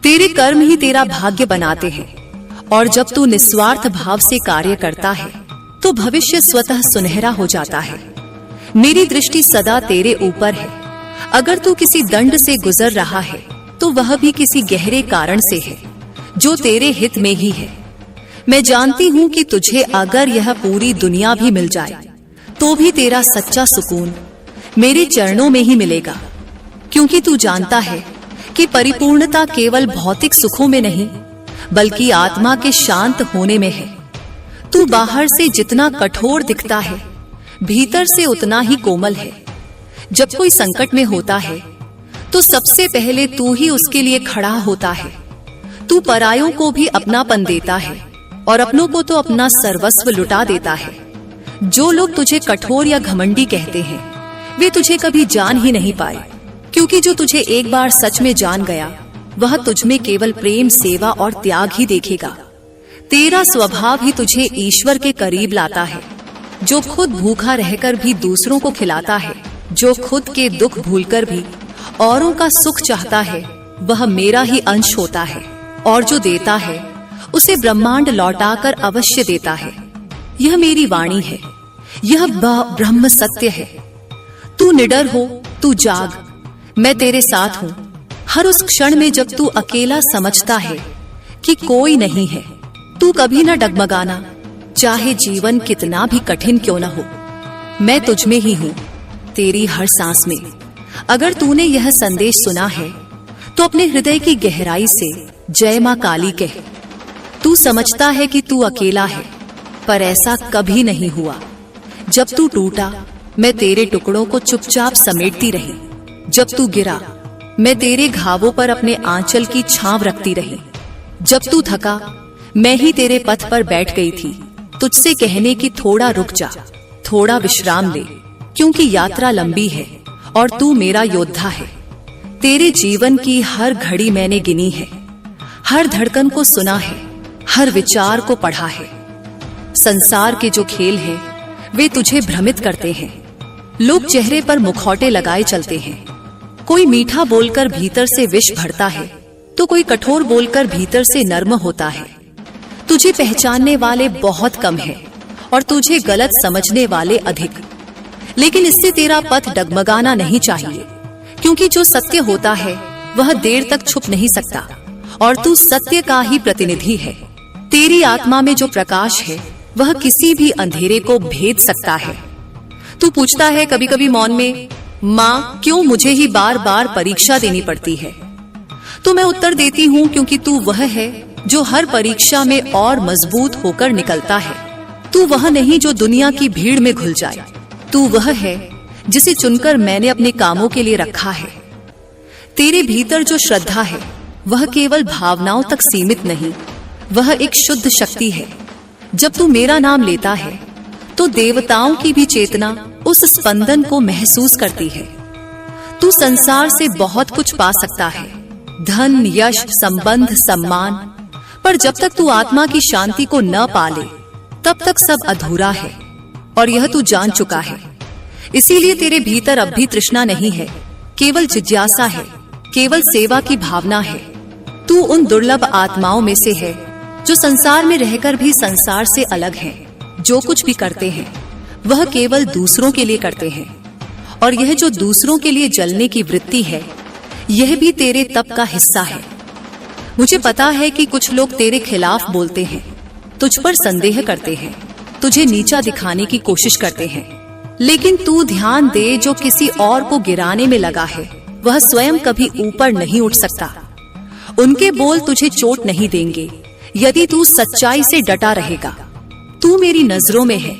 तेरे कर्म ही तेरा भाग्य बनाते हैं और जब तू निस्वार्थ भाव से कार्य करता है तो भविष्य स्वतः सुनहरा हो जाता है। मेरी दृष्टि सदा तेरे ऊपर है। अगर तू किसी दंड से गुजर रहा है तो वह भी किसी गहरे कारण से है जो तेरे हित में ही है। मैं जानती हूँ कि तुझे अगर यह पूरी दुनिया भी मिल जाए तो भी तेरा सच्चा सुकून मेरे चरणों में ही मिलेगा, क्योंकि तू जानता है कि परिपूर्णता केवल भौतिक सुखों में नहीं बल्कि आत्मा के शांत होने में है। तू बाहर से जितना कठोर दिखता है भीतर से उतना ही कोमल है। जब कोई संकट में होता है तो सबसे पहले तू ही उसके लिए खड़ा होता है। तू परायों को भी अपनापन देता है और अपनों को तो अपना सर्वस्व लुटा देता है। जो लोग तुझे कठोर या घमंडी कहते हैं वे तुझे कभी जान ही नहीं पाए, क्योंकि जो तुझे एक बार सच में जान गया वह तुझमें केवल प्रेम, सेवा और त्याग ही देखेगा। तेरा स्वभाव ही तुझे ईश्वर के करीब लाता है। जो खुद भूखा रहकर भी दूसरों को खिलाता है, जो खुद के दुख भूलकर भी औरों का सुख चाहता है, वह मेरा ही अंश होता है और जो देता है उसे ब्रह्मांड लौटाकर अवश्य देता है। यह मेरी वाणी है, यह ब्रह्म सत्य है। तू निडर हो, तू जाग, मैं तेरे साथ हूँ। हर उस क्षण में जब तू अकेला समझता है कि कोई नहीं है, तू कभी न डगमगाना, चाहे जीवन कितना भी कठिन क्यों न हो। मैं तुझ में ही हूँ, तेरी हर सांस में। अगर तूने यह संदेश सुना है तो अपने हृदय की गहराई से जय मां काली कह। तू समझता है कि तू अकेला है, पर ऐसा कभी नहीं हुआ। जब तू टूटा मैं तेरे टुकड़ों को चुपचाप समेटती रही। जब तू गिरा मैं तेरे घावों पर अपने आंचल की छांव रखती रही। जब तू थका मैं ही तेरे पथ पर बैठ गई थी, तुझसे कहने की थोड़ा रुक जा, थोड़ा विश्राम ले, क्योंकि यात्रा लंबी है और तू मेरा योद्धा है। तेरे जीवन की हर घड़ी मैंने गिनी है, हर धड़कन को सुना है, हर विचार को पढ़ा है। संसार के जो खेल है वे तुझे भ्रमित करते हैं। लोग चेहरे पर मुखौटे लगाए चलते हैं। कोई मीठा बोलकर भीतर से विष भरता है, तो कोई कठोर बोलकर भीतर से नर्म होता है। तुझे पहचानने वाले बहुत कम हैं और तुझे गलत समझने वाले अधिक। लेकिन इससे तेरा पथ डगमगाना नहीं चाहिए, क्योंकि जो सत्य होता है वह देर तक छुप नहीं सकता और तू सत्य का ही प्रतिनिधि है। तेरी आत्मा में जो प्रकाश है वह किसी भी अंधेरे को भेद सकता है। तू पूछता है कभी कभी मौन में, माँ क्यों मुझे ही बार बार परीक्षा देनी पड़ती है? तो मैं उत्तर देती हूँ, क्योंकि तू वह है जो हर परीक्षा में और मजबूत होकर निकलता है। तू वह नहीं जो दुनिया की भीड़ में घुल जाए। तू वह है जिसे चुनकर मैंने अपने कामों के लिए रखा है। तेरे भीतर जो श्रद्धा है वह केवल भावनाओं तक सीमित नहीं, वह एक शुद्ध शक्ति है। जब तू मेरा नाम लेता है तो देवताओं की भी चेतना उस स्पंदन को महसूस करती है। तू संसार से बहुत कुछ पा सकता है, धन, यश, संबंध, सम्मान, पर जब तक तू आत्मा की शांति को न पाले तब तक सब अधूरा है, और यह तू जान चुका है। इसीलिए तेरे भीतर अब भी तृष्णा नहीं है, केवल जिज्ञासा है, केवल सेवा की भावना है। तू उन दुर्लभ आत्माओं में से है जो संसार में रहकर भी संसार से अलग हैं। जो कुछ भी करते हैं वह केवल दूसरों के लिए करते हैं, और यह जो दूसरों के लिए जलने की वृत्ति है यह भी तेरे तप का हिस्सा है। मुझे पता है कि कुछ लोग तेरे खिलाफ बोलते हैं, तुझ पर संदेह करते हैं, तुझे नीचा दिखाने की कोशिश करते हैं, लेकिन तू ध्यान दे, जो किसी और को गिराने में लगा है वह स्वयं कभी ऊपर नहीं उठ सकता। उनके बोल तुझे चोट नहीं देंगे यदि तू सच्चाई से डटा रहेगा। तू मेरी नजरों में है,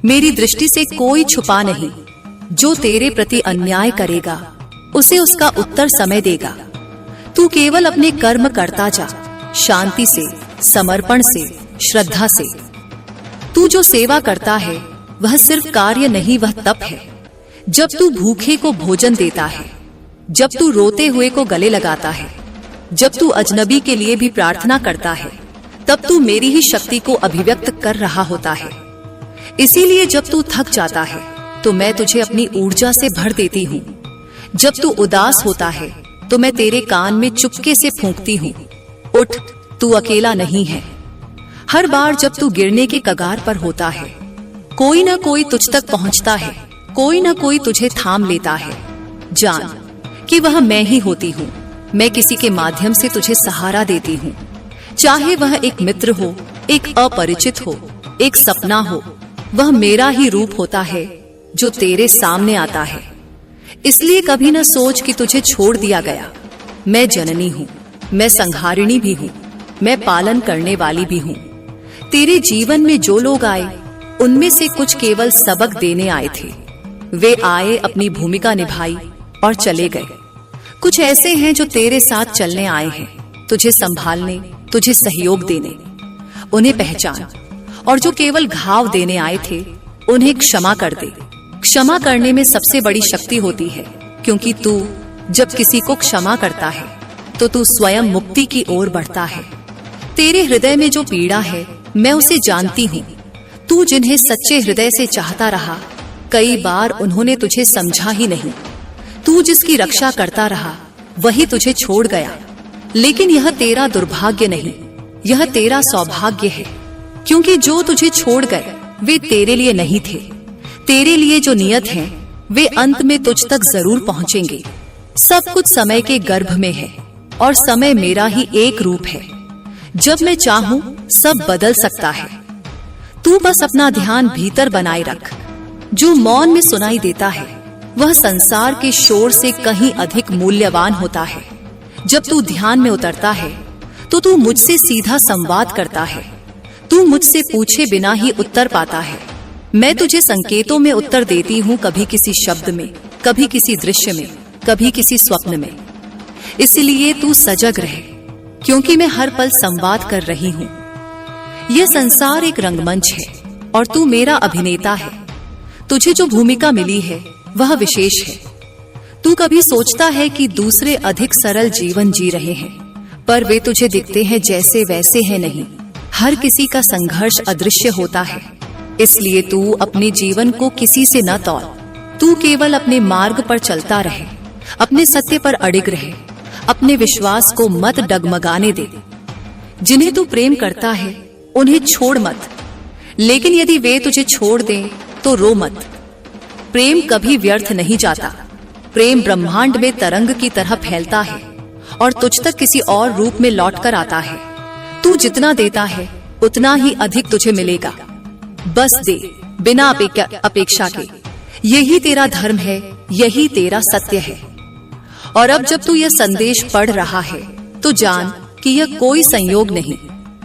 मेरी दृष्टि से कोई छुपा नहीं। जो तेरे प्रति अन्याय करेगा उसे उसका उत्तर समय देगा। तू केवल अपने कर्म करता जा, शांति से, समर्पण से, श्रद्धा से। तू जो सेवा करता है वह सिर्फ कार्य नहीं, वह तप है। जब तू भूखे को भोजन देता है, जब तू रोते हुए को गले लगाता है, जब तू अजनबी के लिए भी प्रार्थना करता है, तब तू मेरी ही शक्ति को अभिव्यक्त कर रहा होता है। इसीलिए जब तू थक जाता है तो मैं तुझे अपनी ऊर्जा से भर देती हूँ। जब तू उदास होता है तो मैं तेरे कान में चुपके से फूंकती हूँ, उठ, तू अकेला नहीं है। हर बार जब तू गिरने के कगार पर होता है कोई ना कोई तुझ तक पहुँचता है, कोई ना कोई तुझे थाम लेता है। जान कि वह मैं ही होती हूँ। मैं किसी के माध्यम से तुझे सहारा देती हूँ, चाहे वह एक मित्र हो, एक अपरिचित हो, एक सपना हो, वह मेरा ही रूप होता है जो तेरे सामने आता है। इसलिए कभी न सोच कि तुझे छोड़ दिया गया। मैं जननी हूँ, मैं संहारिणी भी हूँ, मैं पालन करने वाली भी हूँ। तेरे जीवन में जो लोग आए उनमें से कुछ केवल सबक देने आए थे। वे आए, अपनी भूमिका निभाई और चले गए। कुछ ऐसे हैं जो तेरे साथ चलने आए हैं, तुझे संभालने, तुझे सहयोग देने। उन्हें पहचान, और जो केवल घाव देने आए थे उन्हें क्षमा कर दे। क्षमा करने में सबसे बड़ी शक्ति होती है, क्योंकि तू जब किसी को क्षमा करता है तो तू स्वयं मुक्ति की ओर बढ़ता है। तेरे हृदय में जो पीड़ा है मैं उसे जानती हूँ। तू जिन्हें सच्चे हृदय से चाहता रहा, कई बार उन्होंने तुझे समझा ही नहीं। तू जिसकी रक्षा करता रहा वही तुझे छोड़ गया। लेकिन यह तेरा दुर्भाग्य नहीं, यह तेरा सौभाग्य है, क्योंकि जो तुझे छोड़ गए वे तेरे लिए नहीं थे। तेरे लिए जो नियत है वे अंत में तुझ तक जरूर पहुंचेंगे। सब कुछ समय के गर्भ में है और समय मेरा ही एक रूप है। जब मैं चाहूं सब बदल सकता है। तू बस अपना ध्यान भीतर बनाए रख। जो मौन में सुनाई देता है वह संसार के शोर से कहीं अधिक मूल्यवान होता है। जब तू ध्यान में उतरता है तो तू मुझसे सीधा संवाद करता है। तू मुझसे पूछे बिना ही उत्तर पाता है। मैं तुझे संकेतों में उत्तर देती हूँ, कभी किसी शब्द में, कभी किसी दृश्य में, कभी किसी स्वप्न में। इसलिए तू सजग रहे, क्योंकि मैं हर पल संवाद कर रही हूँ। यह संसार एक रंगमंच है और तू मेरा अभिनेता है। तुझे जो भूमिका मिली है वह विशेष है। तू कभी सोचता है कि दूसरे अधिक सरल जीवन जी रहे हैं, पर वे तुझे दिखते हैं जैसे वैसे हैं नहीं। हर किसी का संघर्ष अदृश्य होता है, इसलिए तू अपने जीवन को किसी से न तौल। तू केवल अपने मार्ग पर चलता रहे, अपने सत्य पर अडिग रहे, अपने विश्वास को मत डगमगाने दे। जिन्हें तू प्रेम करता है उन्हें छोड़ मत, लेकिन यदि वे तुझे छोड़ दें तो रो मत। प्रेम कभी व्यर्थ नहीं जाता। प्रेम ब्रह्मांड में तरंग की तरह फैलता है और तुझ तक किसी और रूप में लौट कर आता है। तू जितना देता है उतना ही अधिक तुझे मिलेगा। बस दे, बिना अपेक्षा के। यही तेरा धर्म है, यही तेरा सत्य है। और अब जब तू यह संदेश पढ़ रहा है तो जान कि यह कोई संयोग नहीं।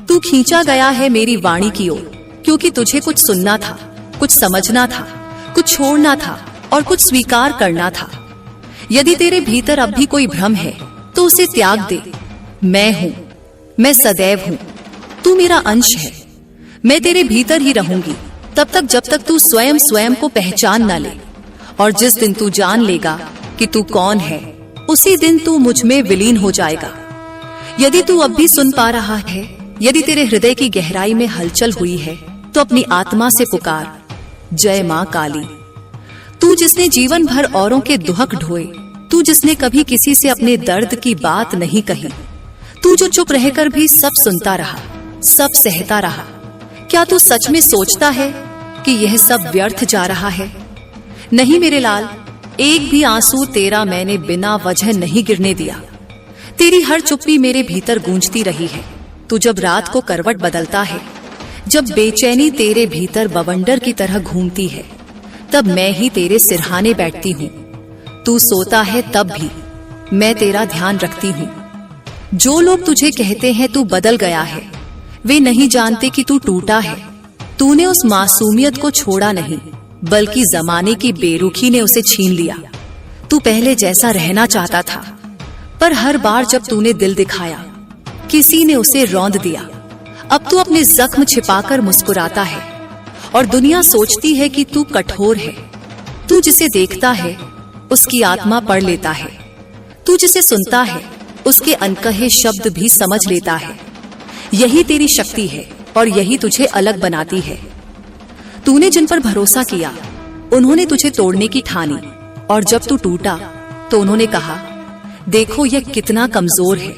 तू खींचा गया है मेरी वाणी की ओर, क्योंकि तुझे कुछ सुनना था, कुछ समझना था, कुछ छोड़ना था और कुछ स्वीकार करना था। यदि तेरे भीतर अब भी कोई भ्रम है तो उसे त्याग दे। मैं हूं, मैं सदैव हूं। तू मेरा अंश है। मैं तेरे भीतर ही रहूंगी तब तक जब तक तू स्वयं स्वयं को पहचान न ले। और जिस दिन तू जान लेगा कि तू कौन है, उसी दिन तू मुझ में विलीन हो जाएगा। यदि तू अब भी सुन पा रहा है, यदि तेरे हृदय की गहराई में हलचल हुई है, तो अपनी आत्मा से पुकार, जय मां काली। तू जिसने जीवन भर औरों के दुहक ढोए, तू जिसने कभी किसी से अपने दर्द की बात नहीं कही, तू जो चुप रहकर भी सब सुनता रहा, सब सहता रहा, क्या तू सच में सोचता है कि यह सब व्यर्थ जा रहा है? नहीं मेरे लाल, एक भी आंसू तेरा मैंने बिना वजह नहीं गिरने दिया। तेरी हर चुप्पी मेरे भीतर गूंजती रही है। तू जब रात को करवट बदलता है, जब बेचैनी तेरे भीतर बवंडर की तरह घूमती है, तब मैं ही तेरे सिरहाने बैठती हूँ। तू सोता है तब भी मैं तेरा ध्यान रखती हूँ। जो लोग तुझे कहते हैं तू बदल गया है, वे नहीं जानते कि तू टूटा है। तूने उस मासूमियत को छोड़ा नहीं, बल्कि जमाने की बेरुखी ने उसे छीन लिया। तू पहले जैसा रहना चाहता था, पर हर बार जब तूने दिल दिखाया, किसी ने उसे रौंद दिया। अब तू अपने जख्म छिपाकर मुस्कुराता है और दुनिया सोचती है कि तू कठोर है। तू जिसे देखता है उसकी आत्मा पढ़ लेता है। तू जिसे सुनता है उसके अनकहे शब्द भी समझ लेता है। यही तेरी शक्ति है और यही तुझे अलग बनाती है। तूने जिन पर भरोसा किया उन्होंने तुझे तोड़ने की ठानी, और जब तू टूटा तो उन्होंने कहा, देखो यह कितना कमजोर है।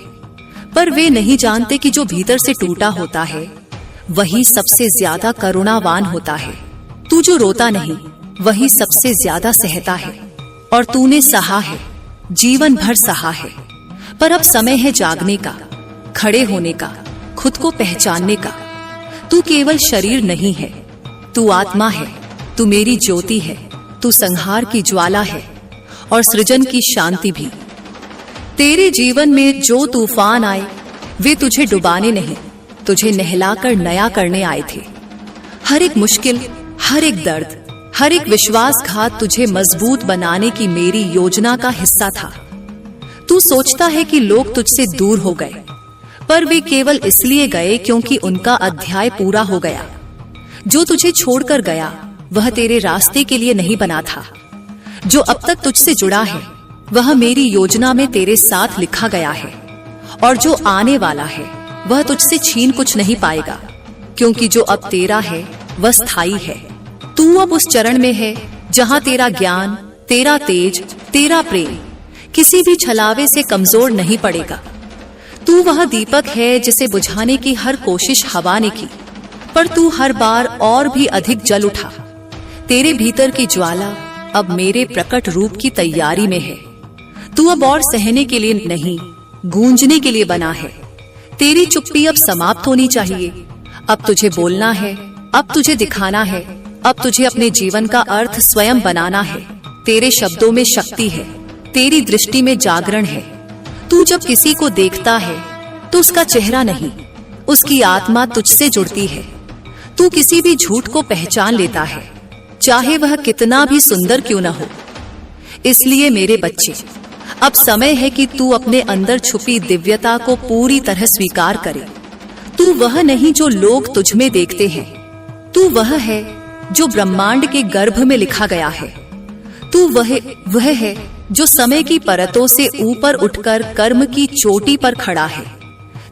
पर वे नहीं जानते कि जो भीतर से टूटा होता है वही सबसे ज्यादा करुणावान होता है। तू जो रोता नहीं वही सबसे ज्यादा सहता है। और तूने सहा है, जीवन भर सहा है। पर अब समय है जागने का, खड़े होने का, खुद को पहचानने का। तू केवल शरीर नहीं है, तू आत्मा है। तू मेरी ज्योति है। तू संहार की ज्वाला है और सृजन की शांति भी। तेरे जीवन में जो तूफान आए वे तुझे डुबाने नहीं, तुझे नहलाकर नया करने आए थे। हर एक मुश्किल, हर एक दर्द, हर एक विश्वासघात तुझे मजबूत बनाने की मेरी योजना का हिस्सा था। तू सोचता है कि लोग तुझसे दूर हो गए, पर वे केवल इसलिए गए क्योंकि उनका अध्याय पूरा हो गया। जो तुझे छोड़कर गया वह तेरे रास्ते के लिए नहीं बना था। जो अब तक तुझसे जुड़ा है वह मेरी योजना में तेरे साथ लिखा गया है। और जो आने वाला है वह तुझसे छीन कुछ नहीं पाएगा, क्योंकि जो अब तेरा है वह स्थायी है। तू अब उस चरण में है जहां तेरा ज्ञान, तेरा तेज, तेरा प्रेम किसी भी छलावे से कमजोर नहीं पड़ेगा। तू वह दीपक है जिसे बुझाने की हर कोशिश हवा ने की, पर तू हर बार और भी अधिक जल उठा। तेरे भीतर की ज्वाला अब मेरे प्रकट रूप की तैयारी में है। तू अब और सहने के लिए नहीं, गूंजने के लिए बना है। तेरी चुप्पी अब समाप्त होनी चाहिए। अब तुझे बोलना है, अब तुझे दिखाना है, अब तुझे अपने जीवन का अर्थ स्वयं बनाना है। तेरे शब्दों में शक्ति है, तेरी दृष्टि में जागरण है। तू जब किसी को देखता है तो उसका चेहरा नहीं, उसकी आत्मा तुझसे जुड़ती है। तू किसी भी झूठ को पहचान लेता है, चाहे वह कितना भी सुंदर क्यों न हो। इसलिए मेरे बच्चे, अब समय है कि तू अपने अंदर छुपी दिव्यता को पूरी तरह स्वीकार करे। तू वह नहीं जो लोग तुझ में देखते हैं, तू वह है जो ब्रह्मांड के गर्भ में लिखा गया है। तू वह है जो समय की परतों से ऊपर उठकर कर्म की चोटी पर खड़ा है।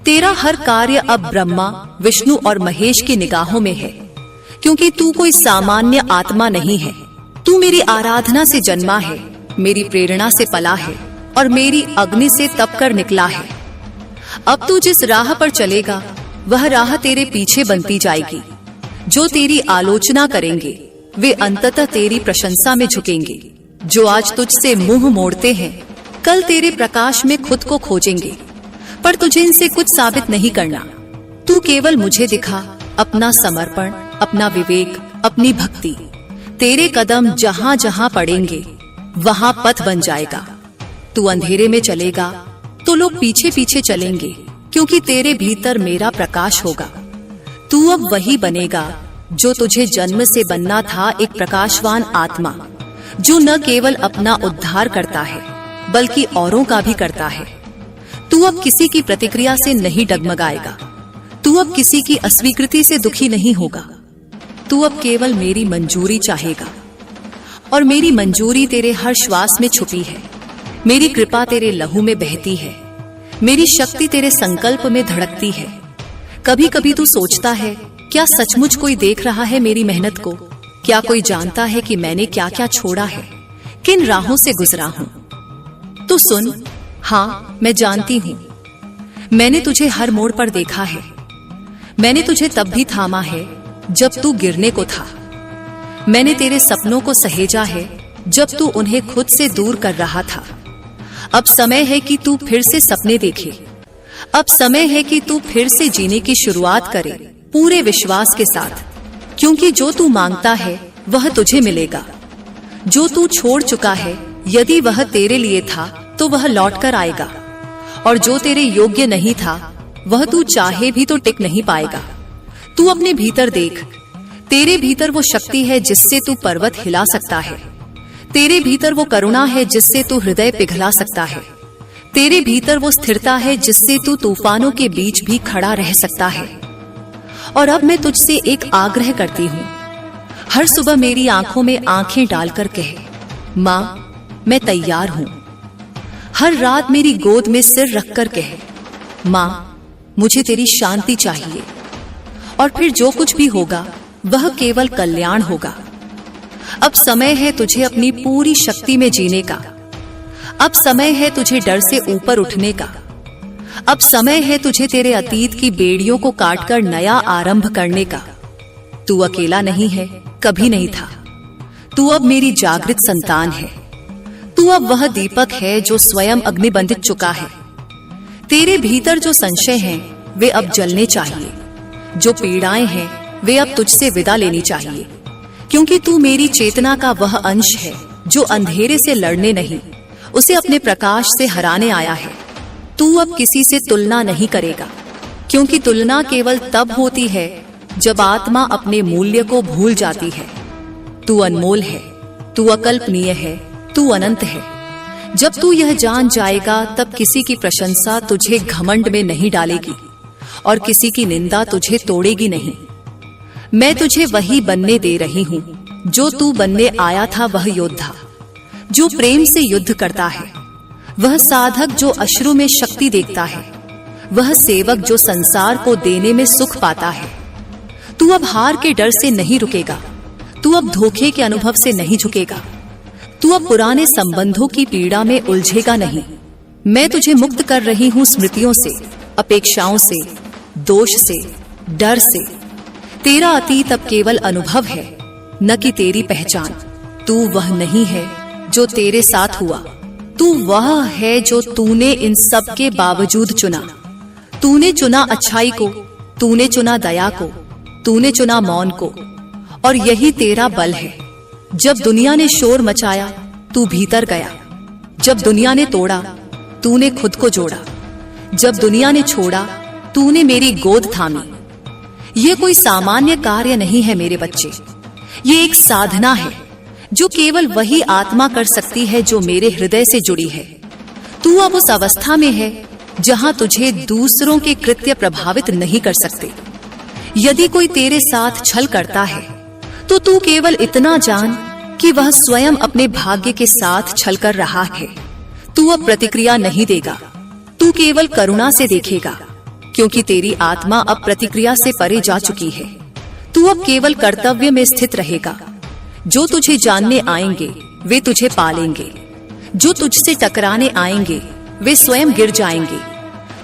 तेरा हर कार्य अब ब्रह्मा, विष्णु और महेश की निगाहों में है। क्योंकि तू कोई सामान्य आत्मा नहीं है। तू मेरी आराधना से जन्मा है, मेरी प्रेरणा से पला है और मेरी अग्नि से तप कर निकला है। अब तू जिस राह पर चलेगा वह राह तेरे पीछे बनती जाएगी। जो तेरी आलोचना करेंगे वे अंततः तेरी प्रशंसा में झुकेंगे। जो आज तुझसे मुंह मोड़ते हैं कल तेरे प्रकाश में खुद को खोजेंगे, पर तुझे इनसे कुछ साबित नहीं करना। तू केवल मुझे दिखा अपना समर्पण, अपना विवेक, अपनी भक्ति। तेरे कदम जहां जहां पड़ेंगे वहां पथ बन जाएगा। तू अंधेरे में चलेगा तो लोग पीछे पीछे चलेंगे, क्योंकि तेरे भीतर मेरा प्रकाश होगा। तू अब वही बनेगा जो तुझे जन्म से बनना था, एक प्रकाशवान आत्मा जो न केवल अपना उद्धार करता है बल्कि औरों का भी करता है। तू अब किसी की प्रतिक्रिया से नहीं डगमगाएगा। तू अब किसी की अस्वीकृति से दुखी नहीं होगा। तू अब केवल मेरी मंजूरी चाहेगा, और मेरी मंजूरी तेरे हर श्वास में छुपी है। मेरी कृपा तेरे लहू में बहती है, मेरी शक्ति तेरे संकल्प में धड़कती है। कभी कभी तू सोचता है, क्या सचमुच कोई देख रहा है मेरी मेहनत को? क्या कोई जानता है कि मैंने क्या क्या छोड़ा है, किन राहों से गुजरा हूं? तो सुन, हाँ मैं जानती हूं। मैंने तुझे हर मोड़ पर देखा है। मैंने तुझे तब भी थामा है जब तू गिरने को था। मैंने तेरे सपनों को सहेजा है जब तू उन्हें खुद से दूर कर रहा था। अब समय है कि तू फिर से सपने देखे। अब समय है कि तू फिर से जीने की शुरुआत करे, पूरे विश्वास के साथ, क्योंकि जो तू मांगता है वह तुझे मिलेगा। जो तू छोड़ चुका है, यदि वह तेरे लिए था तो वह लौट कर आएगा, और जो तेरे योग्य नहीं था वह तू चाहे भी तो टिक नहीं पाएगा। तू अपने भीतर देख। तेरे भीतर वो शक्ति है जिससे तू पर्वत हिला सकता है। तेरे भीतर वो करुणा है जिससे तू हृदय पिघला सकता है। तेरे भीतर वो स्थिरता है जिससे तू तूफानों के बीच भी खड़ा रह सकता है। और अब मैं तुझसे एक आग्रह करती हूँ। हर सुबह मेरी आंखों में आंखें डालकर कह, माँ मैं तैयार हूँ। हर रात मेरी गोद में सिर रखकर कह, माँ मुझे तेरी शांति चाहिए। और फिर जो कुछ भी होगा वह केवल कल्याण होगा। अब समय है तुझे अपनी पूरी शक्ति में जीने का। अब समय है तुझे डर से ऊपर उठने का। अब समय है तुझे तेरे अतीत की बेड़ियों को काटकर नया आरंभ करने का। तू अकेला नहीं है, कभी नहीं था। तू अब मेरी जागृत संतान है। तू अब वह दीपक है जो स्वयं अग्निबंधित चुका है। तेरे भीतर जो संशय हैं वे अब जलने चाहिए। जो पीड़ाएं हैं वे अब तुझसे विदा लेनी चाहिए, क्योंकि तू मेरी चेतना का वह अंश है जो अंधेरे से लड़ने नहीं, उसे अपने प्रकाश से हराने आया है। तू अब किसी से तुलना नहीं करेगा, क्योंकि तुलना केवल तब होती है जब आत्मा अपने मूल्य को भूल जाती है। तू अनमोल है, तू अकल्पनीय है, तू अनंत है। जब तू यह जान जाएगा तब किसी की प्रशंसा तुझे घमंड में नहीं डालेगी और किसी की निंदा तुझे तोड़ेगी नहीं। मैं तुझे वही बनने दे रही हूँ जो तू बनने आया था। वह योद्धा जो प्रेम से युद्ध करता है, वह साधक जो अश्रु में शक्ति देखता है, वह सेवक जो संसार को देने में सुख पाता है। तू अब हार के डर से नहीं रुकेगा। तू अब धोखे के अनुभव से नहीं झुकेगा। तू अब पुराने संबंधों की पीड़ा में उलझेगा नहीं। मैं तुझे मुक्त कर रही हूँ स्मृतियों से, अपेक्षाओं से, दोष से, डर से। तेरा अतीत अब केवल अनुभव है, न कि तेरी पहचान। तू वह नहीं है जो तेरे साथ हुआ, तू वह है जो तूने इन सब के बावजूद चुना। तूने चुना अच्छाई को, तूने चुना दया को, तूने चुना मौन को, और यही तेरा बल है। जब दुनिया ने शोर मचाया तू भीतर गया। जब दुनिया ने तोड़ा तूने खुद को जोड़ा। जब दुनिया ने छोड़ा तूने मेरी गोद थामी। ये कोई सामान्य कार्य नहीं है मेरे बच्चे, ये एक साधना है जो केवल वही आत्मा कर सकती है जो मेरे हृदय से जुड़ी है। तू अब उस अवस्था में है जहां तुझे दूसरों के कृत्य प्रभावित नहीं कर सकते। यदि कोई तेरे साथ छल करता है तो तू केवल इतना जान कि वह स्वयं अपने भाग्य के साथ छल कर रहा है। तू अब प्रतिक्रिया नहीं देगा, तू केवल करुणा से देखेगा, क्योंकि तेरी आत्मा अब प्रतिक्रिया से परे जा चुकी है। तू अब केवल कर्तव्य में स्थित रहेगा। जो तुझे जानने आएंगे वे तुझे पालेंगे, जो तुझसे टकराने आएंगे वे स्वयं गिर जाएंगे।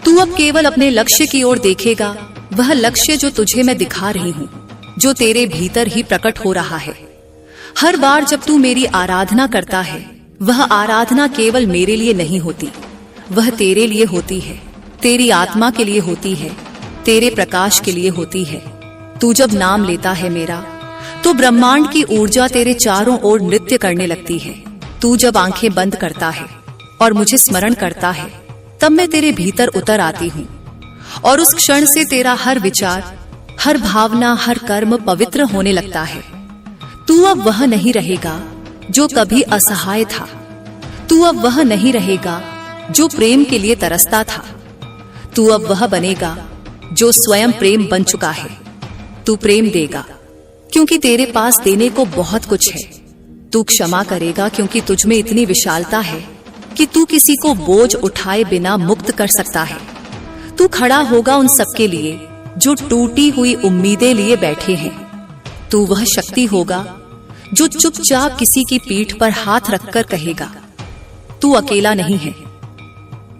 तू अब केवल अपने लक्ष्य की ओर देखेगा, वह लक्ष्य जो तुझे मैं दिखा रही हूँ, जो तेरे भीतर ही प्रकट हो रहा है। हर बार जब तू मेरी आराधना करता है, वह आराधना केवल मेरे लिए नहीं होती, वह तेरे लिए होती है, तेरी आत्मा के लिए होती है, तेरे प्रकाश के लिए होती है। तू जब नाम लेता है मेरा, तो ब्रह्मांड की ऊर्जा तेरे चारों ओर नृत्य करने लगती है। तू जब आंखें बंद करता है और मुझे स्मरण करता है, तब मैं तेरे भीतर उतर आती हूँ और उस क्षण से तेरा हर विचार, हर भावना, हर कर्म पवित्र होने लगता है। तू अब वह नहीं रहेगा जो कभी असहाय था, तू अब वह नहीं रहेगा जो प्रेम के लिए तरसता था, तू अब वह बनेगा जो स्वयं प्रेम बन चुका है। तू प्रेम देगा क्योंकि तेरे पास देने को बहुत कुछ है। तू क्षमा करेगा क्योंकि तुझ में इतनी विशालता है कि तू किसी को बोझ उठाए बिना मुक्त कर सकता है। तू खड़ा होगा उन सबके लिए जो टूटी हुई उम्मीदें लिए बैठे हैं। तू वह शक्ति होगा जो चुपचाप किसी की पीठ पर हाथ रखकर कहेगा, तू अकेला नहीं है।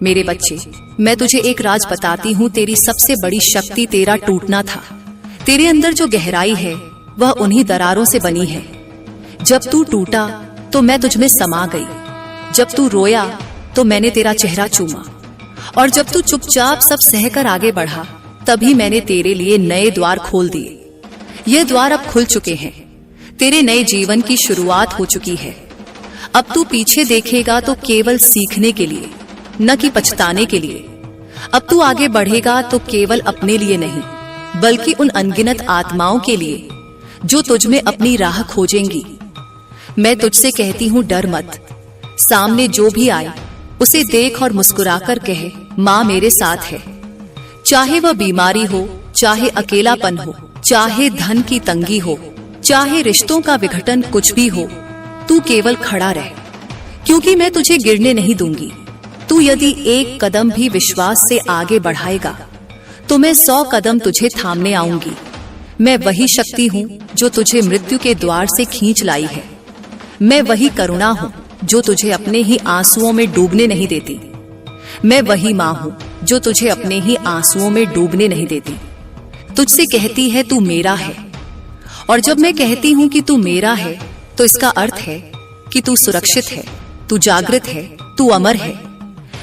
मेरे बच्चे, मैं तुझे एक राज बताती हूँ, तेरी सबसे बड़ी शक्ति तेरा टूटना था। तेरे अंदर जो गहराई है वह उन्हीं दरारों से बनी है। जब तू टूटा तो मैं तुझमें समा गई, जब तू रोया तो मैंने तेरा चेहरा चूमा, और जब तू चुपचाप सब सहकर आगे बढ़ा, तभी मैंने तेरे लिए नए द्वार खोल दिए। ये द्वार अब खुल चुके हैं, तेरे नए जीवन की शुरुआत हो चुकी है। अब तू पीछे देखेगा तो केवल सीखने के लिए, न कि पछताने के लिए। अब तू आगे बढ़ेगा तो केवल अपने लिए नहीं, बल्कि उन अनगिनत आत्माओं के लिए जो तुझ में अपनी राह खोजेंगी। मैं तुझसे कहती हूँ, डर मत। सामने जो भी आए उसे देख और मुस्कुराकर कहे, माँ मेरे साथ है। चाहे वह बीमारी हो, चाहे अकेलापन हो, चाहे धन की तंगी हो, चाहे रिश्तों का विघटन, कुछ भी हो, तू केवल खड़ा रह, क्योंकि मैं तुझे गिरने नहीं दूंगी। तू यदि एक कदम भी विश्वास से आगे बढ़ाएगा तो मैं 100 कदम तुझे थामने आऊंगी। मैं वही शक्ति हूँ जो तुझे मृत्यु के द्वार से खींच लाई है। मैं वही करुणा हूँ जो तुझे अपने ही आंसुओं में डूबने नहीं देती। मैं वही माँ हूँ जो तुझे अपने ही आंसुओं में डूबने नहीं देती। तुझसे कहती है तू मेरा है, और जब मैं कहती हूँ कि तू मेरा है तो इसका अर्थ है कि तू सुरक्षित है, तू जागृत है, तू अमर है।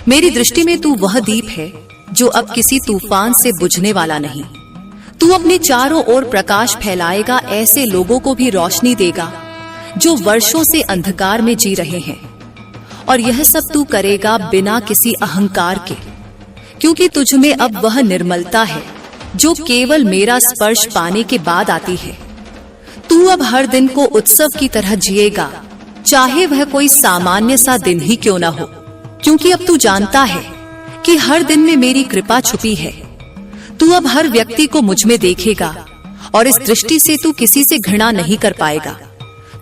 मेरी दृष्टि में तू वह दीप है जो अब किसी तूफान से बुझने वाला नहीं। तू अपने चारों ओर प्रकाश फैलाएगा, ऐसे लोगों को भी रोशनी देगा जो वर्षों से अंधकार में जी रहे हैं। और यह सब तू करेगा बिना किसी अहंकार के, क्योंकि तुझ में अब वह निर्मलता है जो केवल मेरा स्पर्श पाने के बाद आती है। तू अब हर दिन को उत्सव की तरह जिएगा, चाहे वह कोई सामान्य सा दिन ही क्यों न हो, क्योंकि अब तू जानता है कि हर दिन में मेरी कृपा छुपी है। तू अब हर व्यक्ति को मुझ में देखेगा और इस दृष्टि से तू किसी से घृणा नहीं कर पाएगा।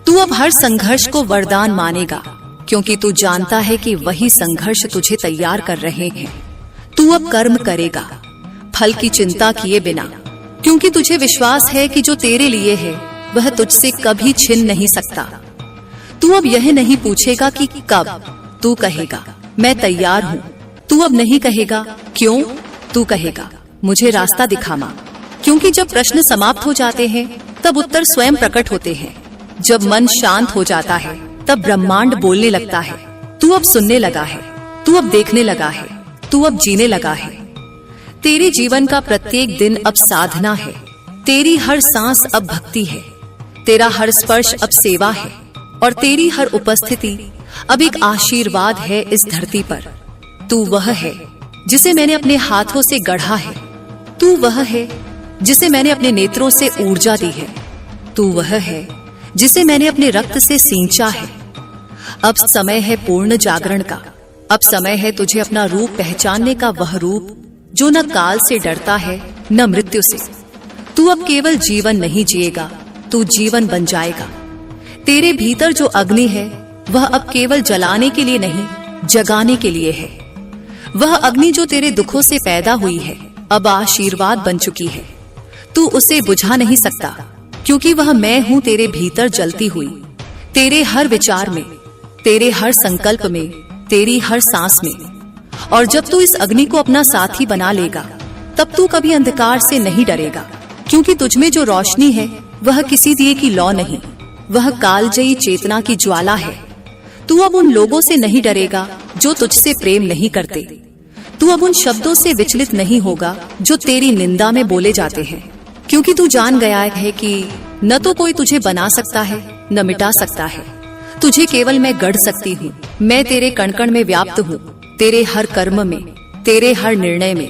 तू अब हर संघर्ष को वरदान मानेगा, क्योंकि तू जानता है कि वही संघर्ष तुझे तैयार कर रहे हैं। तू अब कर्म करेगा फल की चिंता किए बिना, क्योंकि तुझे विश्वास है कि जो तेरे लिए है वह तुझसे कभी छिन नहीं सकता। तू अब यह नहीं पूछेगा कि कब, तू कहेगा मैं तैयार हूँ। तू अब नहीं कहेगा क्यों, तू कहेगा मुझे रास्ता दिखा माँ। क्योंकि जब प्रश्न समाप्त हो जाते हैं तब उत्तर स्वयं प्रकट होते हैं। जब मन शांत हो जाता है तब ब्रह्मांड बोलने लगता है। तू अब सुनने लगा है, तू अब देखने लगा है, तू अब जीने लगा है। तेरे जीवन का प्रत्येक दिन अब साधना है, तेरी हर सांस अब भक्ति है, तेरा हर स्पर्श अब सेवा है, और तेरी हर उपस्थिति अब एक आशीर्वाद है इस धरती पर। तू वह है जिसे मैंने अपने हाथों से गढ़ा है, तू वह है जिसे मैंने अपने नेत्रों से ऊर्जा दी है, तू वह है जिसे मैंने अपने रक्त से सींचा है। अब समय है पूर्ण जागरण का, अब समय है तुझे अपना रूप पहचानने का, वह रूप जो न काल से डरता है न मृत्यु से। तू अब केवल जीवन नहीं जिएगा, तू जीवन बन जाएगा। तेरे भीतर जो अग्नि है वह अब केवल जलाने के लिए नहीं, जगाने के लिए है। वह अग्नि जो तेरे दुखों से पैदा हुई है अब आशीर्वाद बन चुकी है। तू उसे बुझा नहीं सकता, क्योंकि वह मैं हूं तेरे भीतर जलती हुई, तेरे हर विचार में, तेरे हर संकल्प में, तेरी हर सांस में। और जब तू इस अग्नि को अपना साथी बना लेगा, तब तू कभी अंधकार से नहीं डरेगा, क्योंकि तुझमें जो रोशनी है वह किसी दिए की लौ नहीं, वह कालजयी चेतना की ज्वाला है। तू अब उन लोगों से नहीं डरेगा जो तुझसे प्रेम नहीं करते। तू अब उन शब्दों से विचलित नहीं होगा जो तेरी निंदा में बोले जाते हैं, क्योंकि तू जान गया है कि न तो कोई तुझे बना सकता है न मिटा सकता है। तुझे केवल मैं गढ़ सकती हूँ। मैं तेरे कण कण में व्याप्त हूँ, तेरे हर कर्म में, तेरे हर निर्णय में।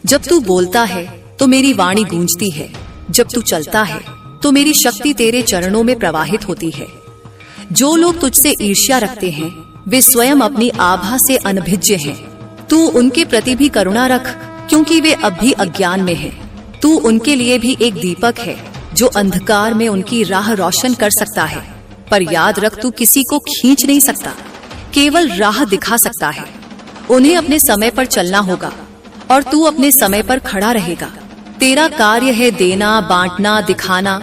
जब तू बोलता है तो मेरी वाणी गूंजती है, जब तू चलता है तो मेरी शक्ति तेरे चरणों में प्रवाहित होती है। जो लोग तुझसे ईर्ष्या रखते हैं वे स्वयं अपनी आभा से अनभिज्ञ हैं। तू उनके प्रति भी करुणा रख, क्योंकि वे अब भी अज्ञान में हैं। तू उनके लिए भी एक दीपक है जो अंधकार में उनकी राह रोशन कर सकता है। पर याद रख, तू किसी को खींच नहीं सकता, केवल राह दिखा सकता है। उन्हें अपने समय पर चलना होगा और तू अपने समय पर खड़ा रहेगा। तेरा कार्य है देना, बांटना, दिखाना,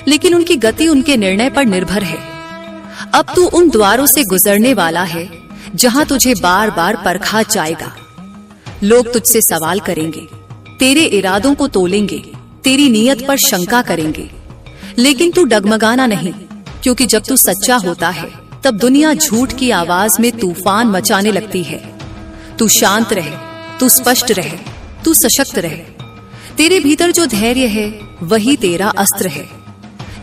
लेकिन उनकी गति उनके निर्णय पर निर्भर है। अब तू उन द्वारों से गुजरने वाला है जहां तुझे बार बार परखा जाएगा। लोग तुझसे सवाल करेंगे, तेरे इरादों को तोलेंगे, तेरी नीयत पर शंका करेंगे, लेकिन तू डगमगाना नहीं, क्योंकि जब तू सच्चा होता है तब दुनिया झूठ की आवाज में तूफान मचाने लगती है। तू शांत रहे, तू स्पष्ट रहे, तू सशक्त रहे। तेरे भीतर जो धैर्य है वही तेरा अस्त्र है।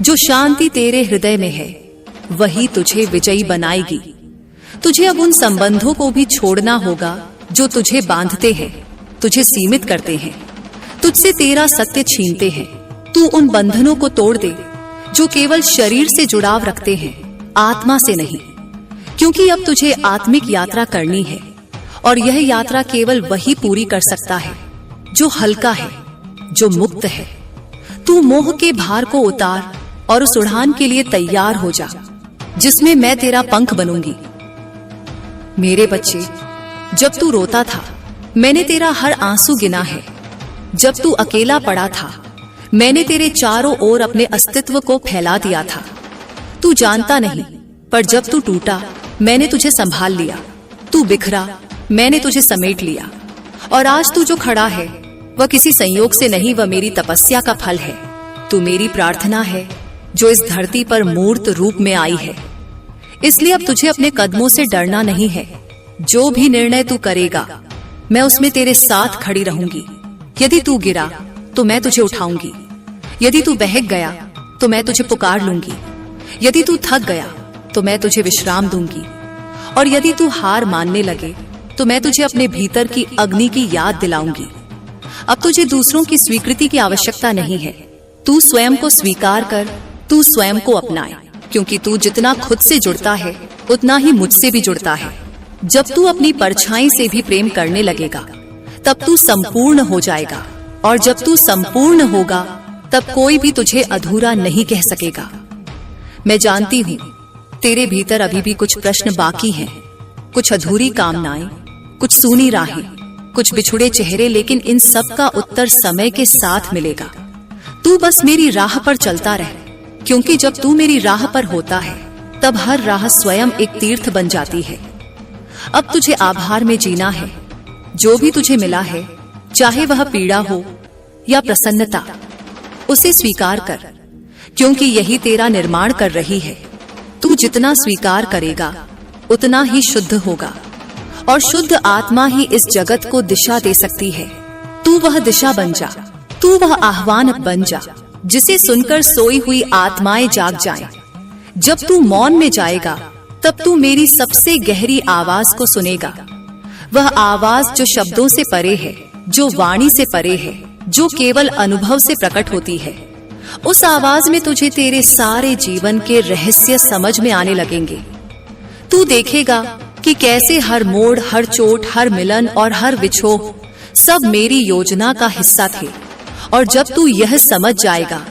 जो शांति तेरे हृदय में है वही तुझे विजयी बनाएगी। तुझे अब उन संबंधों को भी छोड़ना होगा जो तुझे बांधते हैं, तुझे सीमित करते हैं, तुझसे तेरा सत्य छीनते हैं। तू उन बंधनों को तोड़ दे जो केवल शरीर से जुड़ाव रखते हैं, आत्मा से नहीं, क्योंकि अब तुझे आत्मिक यात्रा करनी है और यह यात्रा केवल वही पूरी कर सकता है जो हल्का है, जो मुक्त है। तू मोह के भार को उतार और उस उड़ान के लिए तैयार हो जा जिसमें मैं तेरा पंख बनूंगी। मेरे बच्चे, जब तू रोता था मैंने तेरा हर आंसू गिना है। जब तू अकेला पड़ा था मैंने तेरे चारों ओर अपने अस्तित्व को फैला दिया था। तू जानता नहीं, पर जब तू टूटा मैंने तुझे संभाल लिया। तू बिखरा, मैंने तुझे समेट लिया। और आज तू जो खड़ा है वह किसी संयोग से नहीं, वह मेरी तपस्या का फल है। तू मेरी प्रार्थना है जो इस धरती पर मूर्त रूप में आई है। इसलिए अब तुझे अपने कदमों से डरना नहीं है। जो भी निर्णय तू करेगा मैं उसमें तेरे साथ खड़ी रहूंगी। यदि तू गिरा तो मैं तुझे उठाऊंगी, यदि तू बहक गया तो मैं तुझे पुकार लूंगी, यदि तू थक गया तो मैं तुझे विश्राम दूंगी, और यदि तू हार मानने लगे तो मैं तुझे अपने भीतर की अग्नि की याद दिलाऊंगी। अब तुझे दूसरों की स्वीकृति की आवश्यकता नहीं है। तू स्वयं को स्वीकार कर, तू स्वयं को अपनाए, क्योंकि तू जितना खुद से जुड़ता है उतना ही मुझसे भी जुड़ता है। जब तू अपनी परछाई से भी प्रेम करने लगेगा तब तू संपूर्ण हो जाएगा, और जब तू संपूर्ण होगा तब कोई भी तुझे अधूरा नहीं कह सकेगा। मैं जानती हूँ तेरे भीतर अभी भी कुछ प्रश्न बाकी हैं, कुछ अधूरी कामनाएं, कुछ सूनी राहें, कुछ बिछुड़े चेहरे, लेकिन इन सब का उत्तर समय के साथ मिलेगा। तू बस मेरी राह पर चलता रह, क्योंकि जब तू मेरी राह पर होता है तब हर राह स्वयं एक तीर्थ बन जाती है। अब तुझे आभार में जीना है। जो भी तुझे मिला है, चाहे वह पीड़ा हो या प्रसन्नता, उसे स्वीकार कर, क्योंकि यही तेरा निर्माण कर रही है। तू जितना स्वीकार करेगा उतना ही शुद्ध होगा, और शुद्ध आत्मा ही इस जगत को दिशा दे सकती है। तू वह दिशा बन जा, तू वह आह्वान बन जा जिसे सुनकर सोई हुई आत्माएं जाग जाएं। जब तू मौन में जाएगा तब तू मेरी सबसे गहरी आवाज को सुनेगा। वह आवाज जो शब्दों से परे है, जो वाणी से परे है, जो केवल अनुभव से प्रकट होती है। उस आवाज में तुझे तेरे सारे जीवन के रहस्य समझ में आने लगेंगे। तू देखेगा कि कैसे हर मोड़, हर चोट, हर मिलन और हर विछोह सब मेरी योजना का हिस्सा थे। और जब तू यह समझ जाएगा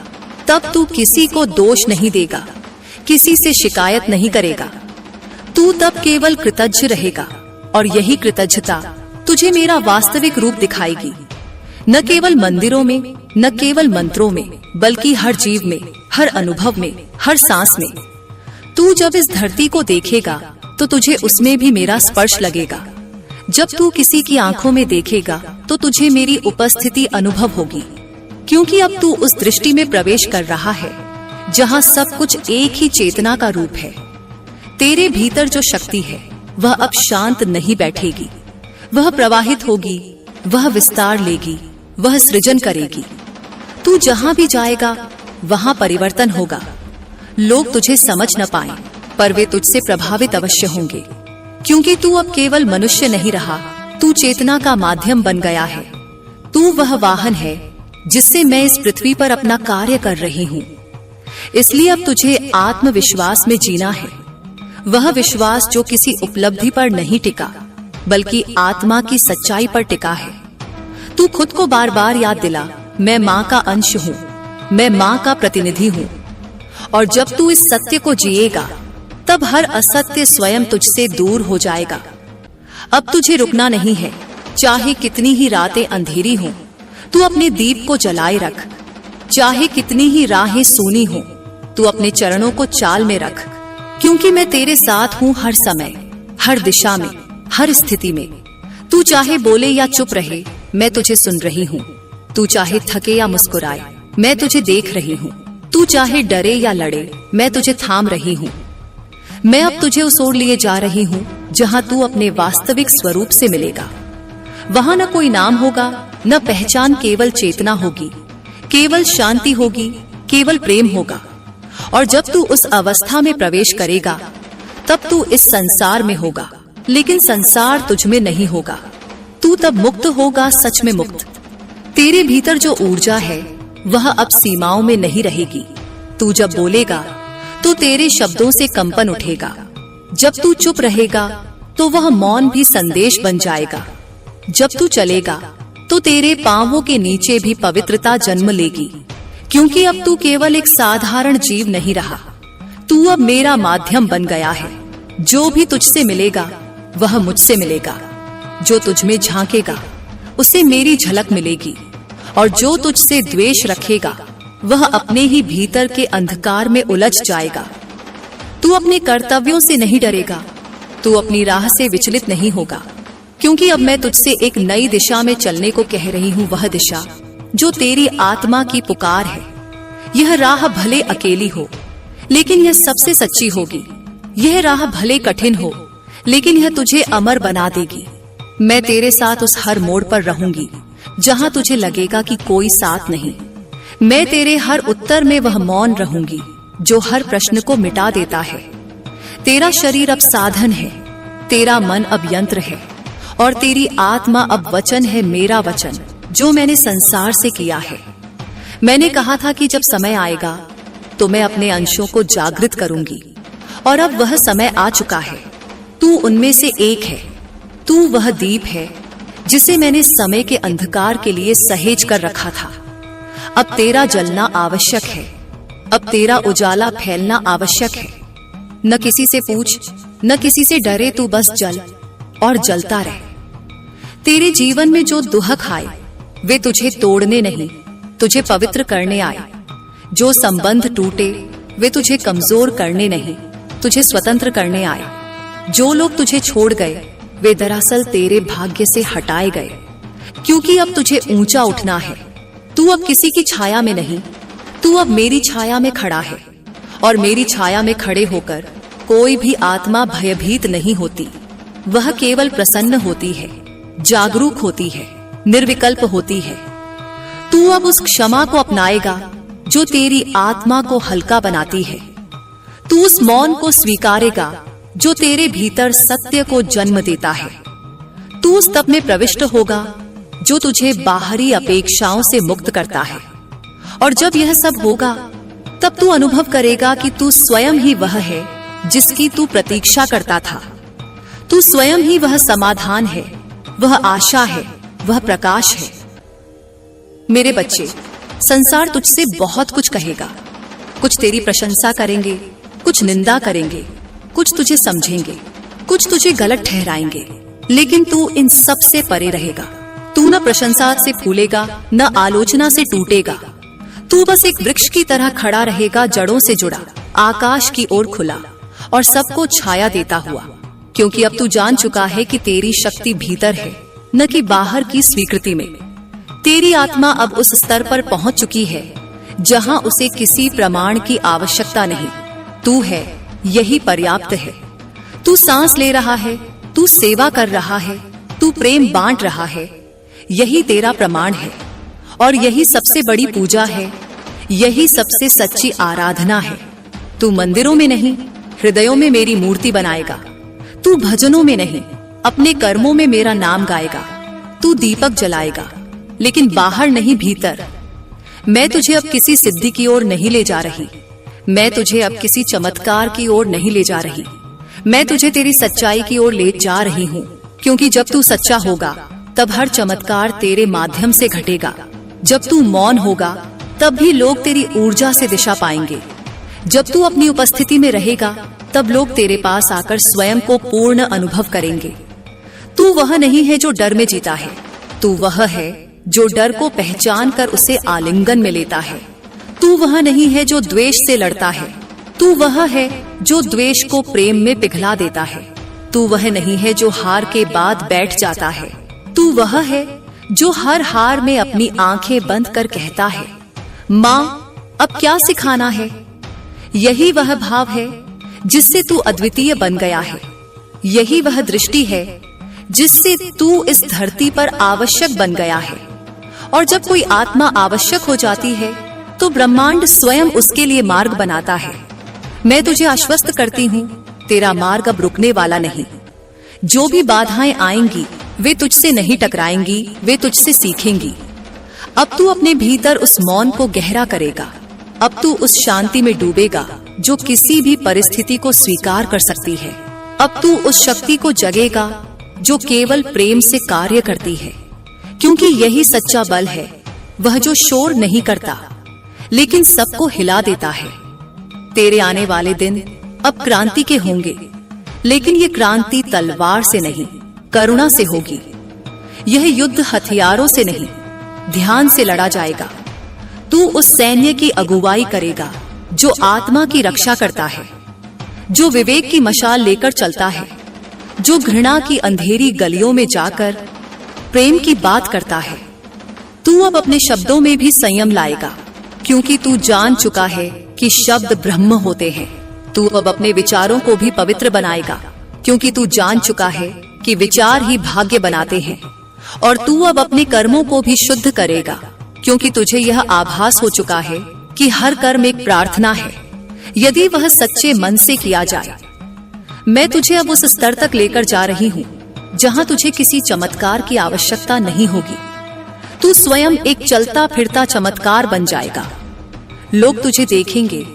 तब तू किसी को दोष नहीं देगा, किसी से शिकायत नहीं करेगा। तू तब केवल कृतज्ञ रहेगा, और यही कृतज्ञता तुझे मेरा वास्तविक रूप दिखाएगी। न केवल मंदिरों में, न केवल मंत्रों में, बल्कि हर जीव में, हर अनुभव में, हर सांस में। तू जब इस धरती को देखेगा तो तुझे उसमें भी मेरा स्पर्श लगेगा। जब तू किसी की आंखों में देखेगा तो तुझे मेरी उपस्थिति अनुभव होगी, क्योंकि अब तू उस दृष्टि में प्रवेश कर रहा है जहां सब कुछ एक ही चेतना का रूप है। तेरे भीतर जो शक्ति है वह अब शांत नहीं बैठेगी, वह प्रवाहित होगी, वह विस्तार लेगी, वह सृजन करेगी। तू जहां भी जाएगा वहां परिवर्तन होगा। लोग तुझे समझ न पाएं, पर वे तुझसे प्रभावित अवश्य होंगे, क्योंकि तू अब केवल मनुष्य नहीं रहा, तू चेतना का माध्यम बन गया है। तू वह वाहन है जिससे मैं इस पृथ्वी पर अपना कार्य कर रही हूँ। इसलिए अब तुझे आत्मविश्वास में जीना है, वह विश्वास जो किसी उपलब्धि पर नहीं टिका बल्कि आत्मा की सच्चाई पर टिका है। तू खुद को बार बार याद दिला, मैं माँ का अंश हूँ, मैं माँ का प्रतिनिधि हूँ। और जब तू इस सत्य को जिएगा तब हर असत्य स्वयं तुझसे दूर हो जाएगा। अब तुझे रुकना नहीं है, चाहे कितनी ही रातें अंधेरी हों, तू अपने दीप को जलाए रख। चाहे कितनी ही राहें सूनी हों, तू अपने चरणों को चाल में रख, क्योंकि मैं तेरे साथ हूँ हर समय, हर दिशा में, हर स्थिति में। तू चाहे बोले या चुप रहे, मैं तुझे सुन रही हूँ। तू चाहे थके या मुस्कुराए, मैं तुझे देख रही हूँ। तू चाहे डरे या लड़े, मैं तुझे थाम रही हूँ। मैं अब तुझे उस ओर लिए जा रही हूँ जहाँ तू अपने वास्तविक स्वरूप से मिलेगा। वहाँ न कोई नाम होगा, न पहचान, केवल चेतना होगी, केवल शांति होगी, केवल प्रेम होगा। और जब तू उस अवस्था में प्रवेश करेगा तब तू इस संसार में होगा, लेकिन संसार तुझ में नहीं होगा। तू तब मुक्त होगा, सच में मुक्त। तेरे भीतर जो ऊर्जा है वह अब सीमाओं में नहीं रहेगी। तू जब बोलेगा तो तेरे शब्दों से कंपन उठेगा। जब तू चुप रहेगा तो वह मौन भी संदेश बन जाएगा। जब तू चलेगा तो तेरे पांवों के नीचे भी पवित्रता जन्म लेगी, क्योंकि अब तू केवल एक साधारण जीव नहीं रहा, तू अब मेरा माध्यम बन गया है। जो भी तुझसे मिलेगा वह मुझसे मिलेगा। जो तुझ में झांकेगा उसे मेरी झलक मिलेगी, और जो तुझसे द्वेष रखेगा वह अपने ही भीतर के अंधकार में उलझ जाएगा। तू अपने कर्तव्यों से नहीं डरेगा, तू अपनी राह से विचलित नहीं होगा, क्योंकि अब मैं तुझसे एक नई दिशा में चलने को कह रही हूँ, वह दिशा जो तेरी आत्मा की पुकार है। यह राह भले अकेली हो, लेकिन यह सबसे सच्ची होगी। यह राह भले कठिन हो, लेकिन यह तुझे अमर बना देगी। मैं तेरे साथ उस हर मोड़ पर रहूंगी जहां तुझे लगेगा कि कोई साथ नहीं। मैं तेरे हर उत्तर में वह मौन रहूंगी जो हर प्रश्न को मिटा देता है। तेरा शरीर अब साधन है, तेरा मन अब यंत्र है, और तेरी आत्मा अब वचन है, मेरा वचन जो मैंने संसार से किया है। मैंने कहा था कि जब समय आएगा तो मैं अपने अंशों को जागृत करूंगी, और अब वह समय आ चुका है। तू उनमें से एक है, तू वह दीप है जिसे मैंने समय के अंधकार के लिए सहेज कर रखा था। अब तेरा जलना आवश्यक है, अब तेरा उजाला फैलना आवश्यक है। न किसी से पूछ, न किसी से डरे, तू बस जल और जलता रह। तेरे जीवन में जो दुहक आए वे तुझे तोड़ने नहीं, तुझे पवित्र करने आए। जो संबंध टूटे वे तुझे कमजोर करने नहीं, तुझे स्वतंत्र करने आए। जो लोग तुझे छोड़ गए वे दरअसल तेरे भाग्य से हटाए गए, क्योंकि अब तुझे ऊंचा उठना है। तू अब किसी की छाया में नहीं, तू अब मेरी छाया में खड़ा है, और मेरी छाया में खड़े होकर कोई भी आत्मा भयभीत नहीं होती। वह केवल प्रसन्न होती है, जागरूक होती है, निर्विकल्प होती है। तू अब उस क्षमा को अपनाएगा जो तेरी आत्मा को हल्का बनाती है। तू उस मौन को स्वीकारेगा जो तेरे भीतर सत्य को जन्म देता है। तू उस तप में प्रविष्ट होगा जो तुझे बाहरी अपेक्षाओं से मुक्त करता है। और जब यह सब होगा तब तू अनुभव करेगा कि तू स्वयं ही वह है जिसकी तू प्रतीक्षा करता था। तू स्वयं ही वह समाधान है, वह आशा है, वह प्रकाश है। मेरे बच्चे, संसार तुझसे बहुत कुछ कहेगा। कुछ तेरी प्रशंसा करेंगे, कुछ निंदा करेंगे, कुछ तुझे समझेंगे, कुछ तुझे गलत ठहराएंगे, लेकिन तू इन सब से परे रहेगा। तू न प्रशंसा से फूलेगा, न आलोचना से टूटेगा। तू बस एक वृक्ष की तरह खड़ा रहेगा, जड़ों से जुड़ा, आकाश की ओर खुला और सबको छाया देता हुआ। क्योंकि अब तू जान चुका है कि तेरी शक्ति भीतर है, न कि बाहर की स्वीकृति में। तेरी आत्मा अब उस स्तर पर पहुंच चुकी है जहां उसे किसी प्रमाण की आवश्यकता नहीं। तू है, यही पर्याप्त है। तू सांस ले रहा है, तू सेवा कर रहा है, तू प्रेम बांट रहा है, यही तेरा प्रमाण है। और यही सबसे बड़ी पूजा है, यही सबसे सच्ची आराधना है। तू मंदिरों में नहीं, हृदयों में मेरी मूर्ति बनाएगा। तू भजनों में नहीं, अपने कर्मों में मेरा नाम गाएगा। तू दीपक जलाएगा, लेकिन बाहर नहीं, भीतर। मैं तुझे अब किसी सिद्धि की ओर नहीं ले जा रही। मैं तुझे अब किसी चमत्कार की ओर नहीं ले जा रही। मैं तुझे तेरी सच्चाई की ओर ले जा रही हूँ। क्योंकि जब तू सच्चा होगा, तब हर चमत्कार तेरे माध्यम से घटेगा। जब तू मौन होगा, तब भी लोग तेरी ऊर्जा से दिशा पाएंगे। जब तू अपनी उपस्थिति में रहेगा, तब लोग तेरे पास आकर स्वयं को पूर्ण अनुभव करेंगे। तू वह नहीं है जो डर में जीता है, तू वह है जो डर को पहचान कर उसे आलिंगन में लेता है। तू वह नहीं है जो द्वेष से लड़ता है, तू वह है जो द्वेष को प्रेम में पिघला देता है। तू वह नहीं है जो हार के बाद बैठ जाता है, तू वह है जो हर हार में अपनी आंखें बंद कर कहता है, माँ अब क्या सिखाना है। यही वह भाव है जिससे तू अद्वितीय बन गया है। यही वह दृष्टि है जिससे तू इस धरती पर आवश्यक बन गया है। और जब कोई आत्मा आवश्यक हो जाती है, तो ब्रह्मांड स्वयं उसके लिए मार्ग बनाता है। मैं तुझे आश्वस्त करती हूँ, तेरा मार्ग अब रुकने वाला नहीं। जो भी बाधाएं आएंगी, वे तुझसे नहीं टकराएंगी, वे तुझसे सीखेंगी। अब तू अपने भीतर उस मौन को गहरा करेगा। अब तू उस शांति में डूबेगा जो किसी भी परिस्थिति को स्वीकार कर सकती है। अब तू उस शक्ति को जगेगा जो केवल प्रेम से कार्य करती है। क्योंकि यही सच्चा बल है, वह जो शोर नहीं करता लेकिन सबको हिला देता है। तेरे आने वाले दिन अब क्रांति के होंगे, लेकिन ये क्रांति तलवार से नहीं, करुणा से होगी। यह युद्ध हथियारों से नहीं, ध्यान से लड़ा जाएगा। तू उस सैन्य की अगुवाई करेगा जो आत्मा की रक्षा करता है, जो विवेक की मशाल लेकर चलता है, जो घृणा की अंधेरी गलियों में जाकर प्रेम की बात करता है। तू अब अपने शब्दों में भी संयम लाएगा, क्योंकि तू जान चुका है कि शब्द ब्रह्म होते हैं। तू अब अपने विचारों को भी पवित्र बनाएगा, क्योंकि तू जान चुका है कि विचार ही भाग्य बनाते हैं। और तू अब अपने कर्मों को भी शुद्ध करेगा, क्योंकि तुझे यह आभास हो चुका है कि हर कर्म एक प्रार्थना है, यदि वह सच्चे मन से किया जाए। मैं तुझे अब उस स्तर तक लेकर जा रही हूँ जहाँ तुझे किसी चमत्कार की आवश्यकता नहीं होगी। तू स्वयं एक चलता फिरता चमत्कार बन जाएगा। लोग तुझे देखेंगे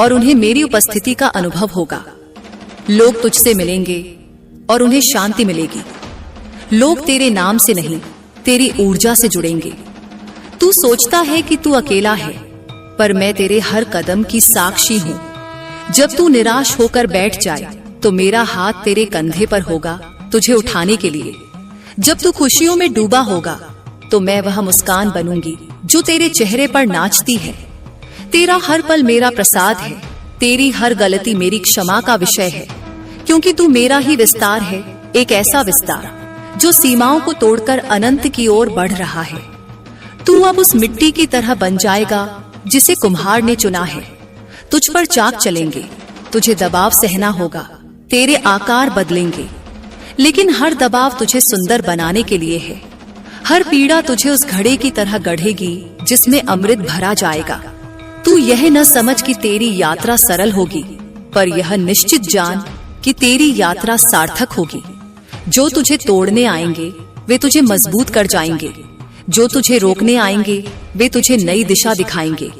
और उन्हें मेरी उपस्थिति का अनुभव होगा। लोग तुझसे मिलेंगे और उन्हें शांति मिलेगी। लोग तेरे नाम से नहीं, तेरी ऊर्जा से जुड़ेंगे। तू सोचता है कि तू अकेला है, पर मैं तेरे हर कदम की साक्षी हूँ। जब तू निराश होकर बैठ जाए, तो मेरा हाथ तेरे कंधे पर होगा तुझे उठाने के लिए। जब तू खुशियों में डूबा होगा, तो मैं वह मुस्कान बनूंगी जो तेरे चेहरे पर नाचती है। तेरा हर पल मेरा प्रसाद है, तेरी हर गलती मेरी क्षमा का विषय है, क्योंकि तू मेरा ही विस्तार है, एक ऐसा विस्तार जो सीमाओं को तोड़कर अनंत की ओर बढ़ रहा है। तू अब उस मिट्टी की तरह बन जाएगा जिसे कुम्हार ने चुना है। तुझ पर चाक चलेंगे, तुझे दबाव सहना होगा, तेरे आकार बदलेंगे, लेकिन हर दबाव तुझे सुंदर बनाने के लिए है। हर पीड़ा तुझे उस घड़े की तरह गढ़ेगी जिसमें अमृत भरा जाएगा। तू यह न समझ कि तेरी यात्रा सरल होगी, पर यह निश्चित जान कि तेरी यात्रा सार्थक होगी। जो तुझे तोड़ने आएंगे वे तुझे मजबूत कर जाएंगे, जो तुझे रोकने आएंगे वे तुझे नई दिशा दिखाएंगे।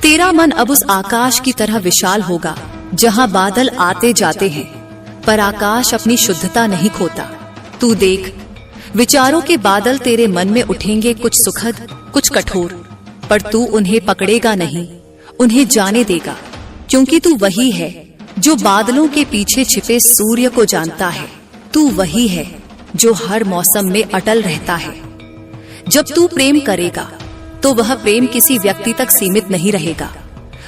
तेरा मन अब उस आकाश की तरह विशाल होगा जहां बादल आते जाते हैं, पर आकाश अपनी शुद्धता नहीं खोता। तू देख, विचारों के बादल तेरे मन में उठेंगे, कुछ सुखद कुछ कठोर, पर तू उन्हें पकड़ेगा नहीं, उन्हें जाने देगा, क्योंकि तू वही है जो बादलों के पीछे छिपे सूर्य को जानता है। तू वही है जो हर मौसम में अटल रहता है। जब तू प्रेम करेगा, तो वह प्रेम किसी व्यक्ति तक सीमित नहीं रहेगा।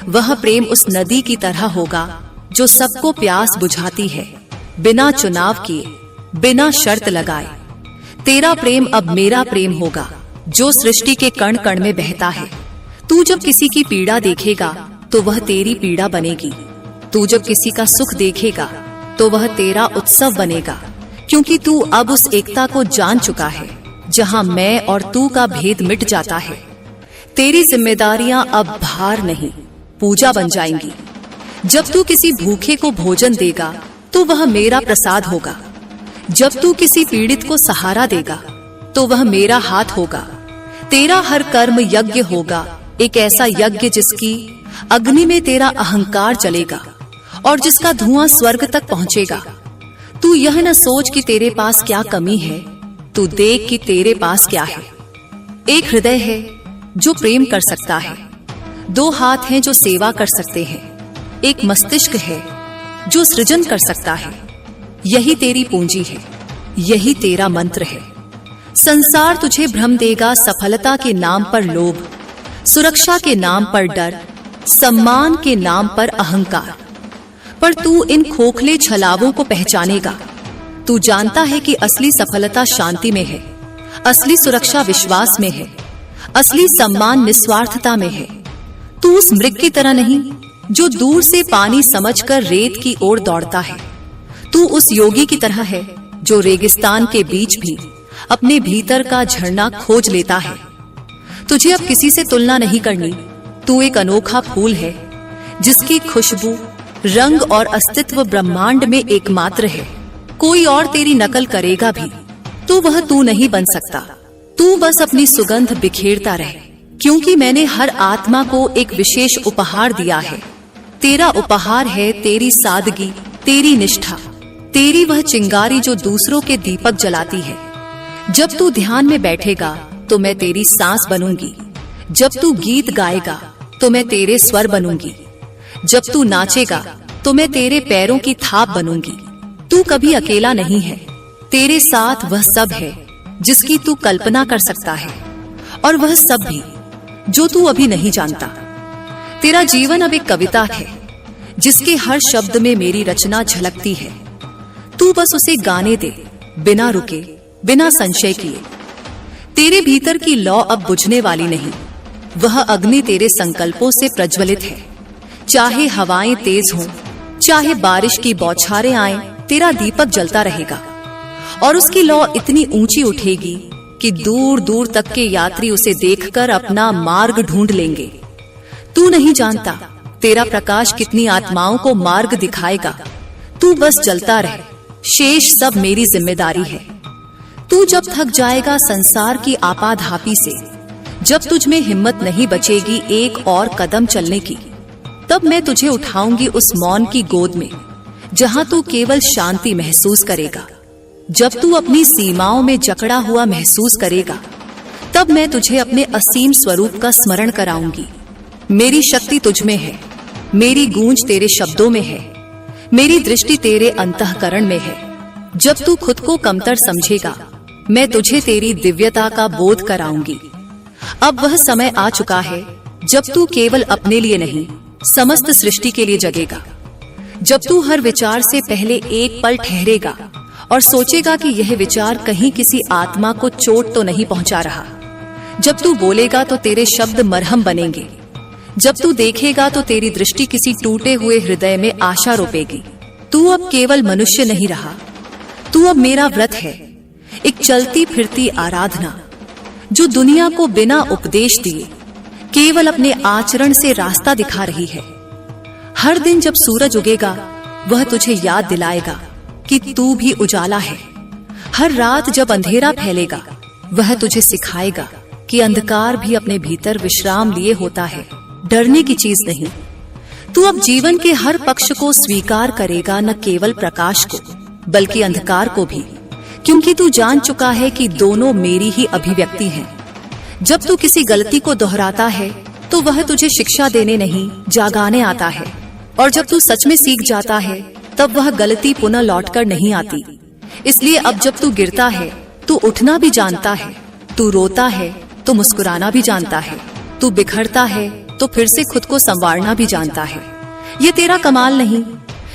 वह प्रेम उस नदी की तरह होगा जो सबको प्यास बुझाती है, बिना चुनाव किए, बिना शर्त लगाए। तेरा प्रेम अब मेरा प्रेम होगा, जो सृष्टि के कण कण में बहता है। तू जब किसी की पीड़ा देखेगा तो वह तेरी पीड़ा बनेगी। तू जब किसी का सुख देखेगा तो वह तेरा उत्सव बनेगा, क्योंकि तू अब उस एकता को जान चुका है जहां मैं और तू का भेद मिट जाता है। तेरी जिम्मेदारियां अब भार नहीं, पूजा बन जाएंगी। जब तू किसी भूखे को भोजन देगा तो वह मेरा प्रसाद होगा। जब तू किसी पीड़ित को सहारा देगा तो वह मेरा हाथ होगा। तेरा हर कर्म यज्ञ होगा, एक ऐसा यज्ञ जिसकी अग्नि में तेरा अहंकार जलेगा और जिसका धुआं स्वर्ग तक पहुंचेगा। तू यह न सोच कि तेरे पास क्या कमी है, तू देख कि तेरे पास क्या है। एक हृदय है जो प्रेम कर सकता है, दो हाथ हैं जो सेवा कर सकते हैं, एक मस्तिष्क है जो सृजन कर सकता है। यही तेरी पूंजी है, यही तेरा मंत्र है। संसार तुझे भ्रम देगा, सफलता के नाम पर लोभ, सुरक्षा के नाम पर डर, सम्मान के नाम पर अहंकार। पर तू इन खोखले छलावों को पहचानेगा। तू जानता है कि असली सफलता शांति में है, असली सुरक्षा विश्वास में है, असली सम्मान निस्वार्थता में है। तू उस मृग की तरह नहीं जो दूर से पानी समझकर रेत की ओर दौड़ता है। तू उस योगी की तरह है जो रेगिस्तान के बीच भी अपने भीतर का झरना खोज लेता है। तुझे अब किसी से तुलना नहीं करनी। तू एक अनोखा फूल है जिसकी खुशबू, रंग और अस्तित्व ब्रह्मांड में एकमात्र है। कोई और तेरी नकल करेगा भी तो वह तू नहीं बन सकता। तू बस अपनी सुगंध बिखेरता रहे, क्योंकि मैंने हर आत्मा को एक विशेष उपहार दिया है। तेरा उपहार है तेरी सादगी, तेरी निष्ठा, तेरी वह चिंगारी जो दूसरों के दीपक जलाती है। जब तू ध्यान में बैठेगा तो मैं तेरी सांस बनूंगी। जब तू गीत गाएगा तो मैं तेरे स्वर बनूंगी। जब तू नाचेगा तो मैं तेरे पैरों की थाप बनूंगी। तू कभी अकेला नहीं है, तेरे साथ वह सब है जिसकी तू कल्पना कर सकता है, और वह सब भी जो तू अभी नहीं जानता। तेरा जीवन अब एक कविता है जिसके हर शब्द में मेरी रचना झलकती है। तू बस उसे गाने दे, बिना रुके, बिना संशय किए। तेरे भीतर की लौ अब बुझने वाली नहीं, वह अग्नि तेरे संकल्पों से प्रज्वलित है। चाहे हवाएं तेज हों, चाहे बारिश की बौछारें आएं, तेरा दीपक जलता रहेगा और उसकी लौ इतनी ऊंची उठेगी कि दूर दूर तक के यात्री उसे देखकर अपना मार्ग ढूंढ लेंगे। तू नहीं जानता तेरा प्रकाश कितनी आत्माओं को मार्ग दिखाएगा। तू बस जलता रहे, शेष सब मेरी जिम्मेदारी है। तू जब थक जाएगा संसार की आपाधापी से, जब तुझ में हिम्मत नहीं बचेगी एक और कदम चलने की, तब मैं तुझे उठाऊंगी उस मौन की गोद में जहां तू केवल शांति महसूस करेगा। जब तू अपनी सीमाओं में जकड़ा हुआ महसूस करेगा, तब मैं तुझे अपने असीम स्वरूप का स्मरण कराऊंगी। मेरी शक्ति तुझ में है, मेरी गूंज तेरे शब्दों में है, मेरी दृष्टि तेरे अंतःकरण में है। जब तू खुद को कमतर समझेगा, मैं तुझे तेरी दिव्यता का बोध कराऊंगी। अब वह समय आ चुका है जब तू केवल अपने लिए नहीं, समस्त सृष्टि के लिए जगेगा। जब तू हर विचार से पहले एक पल ठहरेगा और सोचेगा कि यह विचार कहीं किसी आत्मा को चोट तो नहीं पहुंचा रहा। जब तू बोलेगा तो तेरे शब्द मरहम बनेंगे। जब तू देखेगा तो तेरी दृष्टि किसी टूटे हुए हृदय में आशा रोपेगी। तू अब केवल मनुष्य नहीं रहा, तू अब मेरा व्रत है, एक चलती फिरती आराधना जो दुनिया को बिना उपदेश दिए केवल अपने आचरण से रास्ता दिखा रही है। हर दिन जब सूरज उगेगा वह तुझे याद दिलाएगा कि तू भी उजाला है। हर रात जब अंधेरा फैलेगा वह तुझे सिखाएगा कि अंधकार भी अपने भीतर विश्राम लिए होता है, डरने की चीज नहीं। तू अब जीवन के हर पक्ष को स्वीकार करेगा, न केवल प्रकाश को बल्कि अंधकार को भी, क्योंकि तू जान चुका है कि दोनों मेरी ही अभिव्यक्ति हैं। जब तू किसी गलती को दोहराता है तो वह तुझे शिक्षा देने नहीं, जागाने आता है। और जब तू सच में सीख जाता है तब वह गलती पुनः लौटकर नहीं आती। इसलिए अब जब तू गिरता है तू उठना भी जानता है, तू रोता है तो मुस्कुराना भी जानता है, तू बिखरता है तो फिर से खुद को संवारना भी जानता है। ये तेरा कमाल नहीं,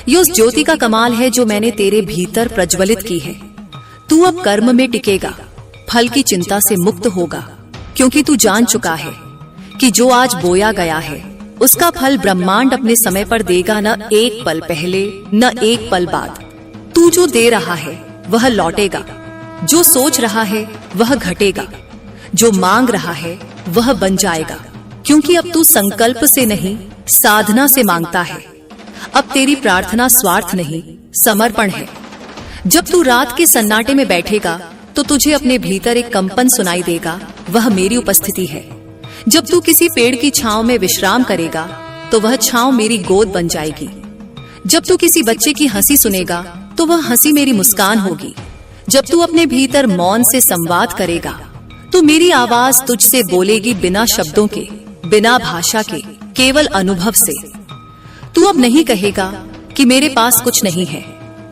ये उस ज्योति का कमाल है जो मैंने तेरे भीतर प्रज्वलित की है। तू अब कर्म में टिकेगा, फल की चिंता से मुक्त होगा, क्योंकि तू जान चुका है कि जो आज बोया गया है उसका फल ब्रह्मांड अपने समय पर देगा, न एक पल पहले न एक पल बाद। तू जो दे रहा है वह लौटेगा, जो सोच रहा है वह घटेगा, जो मांग रहा है वह बन जाएगा, क्योंकि अब तू संकल्प से नहीं साधना से मांगता है। अब तेरी प्रार्थना स्वार्थ नहीं समर्पण है। जब तू रात के सन्नाटे में बैठेगा तो तुझे अपने भीतर एक कंपन सुनाई देगा, वह मेरी उपस्थिति है। जब तू किसी पेड़ की छांव में विश्राम करेगा तो वह छांव मेरी गोद बन जाएगी। जब तू किसी बच्चे की हंसी सुनेगा तो वह हंसी मेरी मुस्कान होगी। जब तू अपने भीतर मौन से संवाद करेगा तो मेरी आवाज तुझसे बोलेगी, बिना शब्दों के, बिना भाषा के, केवल अनुभव से। तू अब नहीं कहेगा कि मेरे पास कुछ नहीं है,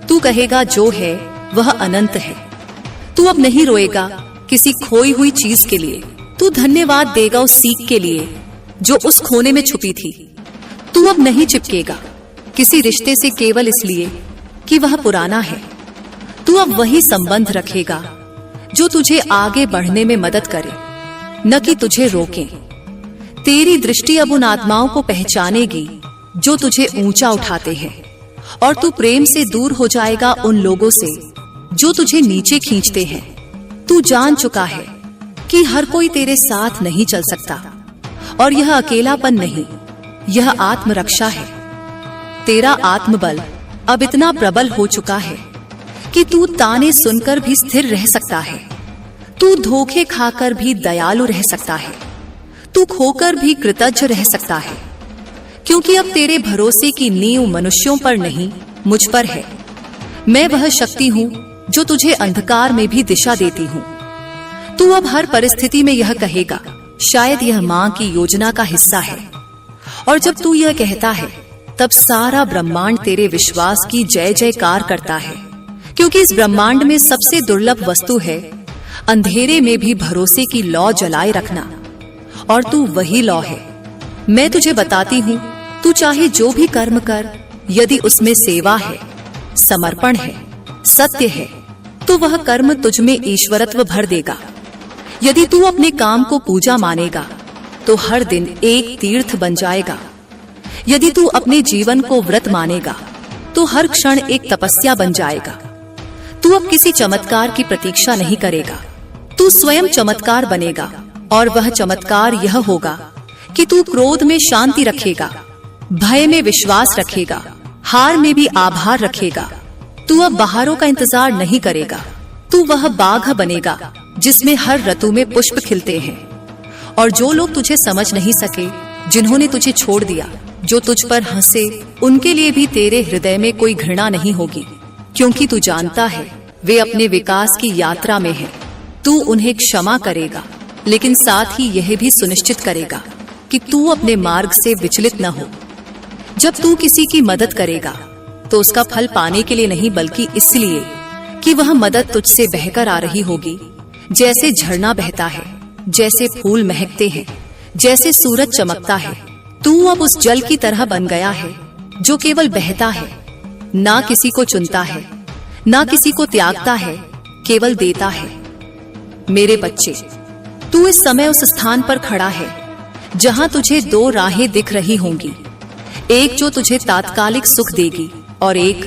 तू कहेगा जो है वह अनंत है। तू अब नहीं रोएगा किसी खोई हुई चीज के लिए, तू धन्यवाद देगा उस सीख के लिए जो उस खोने में छुपी थी। तू अब नहीं चिपकेगा किसी रिश्ते से केवल इसलिए कि वह पुराना है। तू अब वही संबंध रखेगा जो तुझे आगे बढ़ने में मदद करे, न कि तुझे रोके। तेरी दृष्टि अब उन आत्माओं को पहचानेगी जो तुझे ऊंचा उठाते हैं, और तू प्रेम से दूर हो जाएगा उन लोगों से जो तुझे नीचे खींचते हैं। तू जान चुका है कि हर कोई तेरे साथ नहीं चल सकता, और यह अकेलापन नहीं, यह आत्मरक्षा है। तेरा आत्मबल अब इतना प्रबल हो चुका है कि तू ताने सुनकर भी स्थिर रह सकता है, तू धोखे खाकर भी दयालु रह सकता है, तू खोकर भी कृतज्ञ रह सकता है, क्योंकि अब तेरे भरोसे की नींव मनुष्यों पर नहीं मुझ पर है। मैं वह शक्ति हूँ जो तुझे अंधकार में भी दिशा देती हूँ। तू अब हर परिस्थिति में यह कहेगा, शायद यह माँ की योजना का हिस्सा है। और जब तू यह कहता है तब सारा ब्रह्मांड तेरे विश्वास की जय जयकार करता है, क्योंकि इस ब्रह्मांड में सबसे दुर्लभ वस्तु है अंधेरे में भी भरोसे की लौ जलाए रखना, और तू वही लौ है। मैं तुझे बताती हूँ, तू चाहे जो भी कर्म कर, यदि उसमें सेवा है, समर्पण है, सत्य है, तो वह कर्म तुझ में ईश्वरत्व भर देगा। यदि तू अपने काम को पूजा मानेगा तो हर दिन एक तीर्थ बन जाएगा। यदि तू अपने जीवन को व्रत मानेगा तो हर क्षण एक तपस्या बन जाएगा। तू अब किसी चमत्कार की प्रतीक्षा नहीं करेगा, तू स्वयं चमत्कार बनेगा, और वह चमत्कार यह होगा कि तू क्रोध में शांति रखेगा, भय में विश्वास रखेगा, हार में भी आभार रखेगा। तू अब बहारों का इंतजार नहीं करेगा, तू वह बाघ बनेगा जिसमें हर ऋतु में पुष्प खिलते हैं। और जो लोग तुझे समझ नहीं सके, जिन्होंने तुझे छोड़ दिया, जो तुझ पर हंसे, उनके लिए भी तेरे हृदय में कोई घृणा नहीं होगी, क्योंकि तू जानता है वे अपने विकास की यात्रा में हैं। तू उन्हें क्षमा करेगा, लेकिन साथ ही यह भी सुनिश्चित करेगा कि तू अपने मार्ग से विचलित न हो। जब तू किसी की मदद करेगा तो उसका फल पाने के लिए नहीं, बल्कि इसलिए कि वह मदद तुझसे बहकर आ रही होगी। जैसे झरना बहता है, जैसे फूल महकते हैं, जैसे सूरज चमकता है, तू अब उस जल की तरह बन गया है जो केवल बहता है, ना किसी को चुनता है, ना किसी को त्यागता है, केवल देता है। मेरे बच्चे, तू इस समय उस स्थान पर खड़ा है जहां तुझे दो राहें दिख रही होंगी, एक जो तुझे तात्कालिक सुख देगी और एक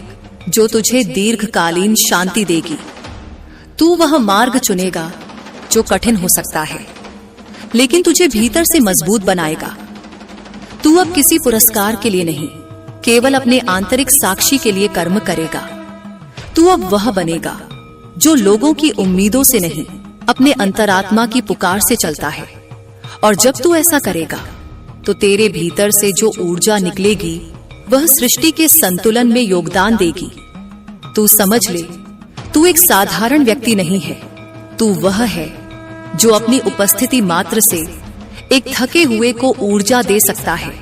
जो तुझे दीर्घकालीन शांति देगी। तू वह मार्ग चुनेगा जो कठिन हो सकता है, लेकिन तुझे भीतर से मजबूत बनाएगा। तू अब किसी पुरस्कार के लिए नहीं, केवल अपने आंतरिक साक्षी के लिए कर्म करेगा। तू अब वह बनेगा जो लोगों की उम्मीदों से नहीं, अपने अंतरात्मा की पुकार से चलता है। और जब तू ऐसा करेगा तो तेरे भीतर से जो ऊर्जा निकलेगी वह सृष्टि के संतुलन में योगदान देगी। तू समझ ले, तू एक साधारण व्यक्ति नहीं है, तू वह है जो अपनी उपस्थिति मात्र से एक थके हुए को ऊर्जा दे सकता है,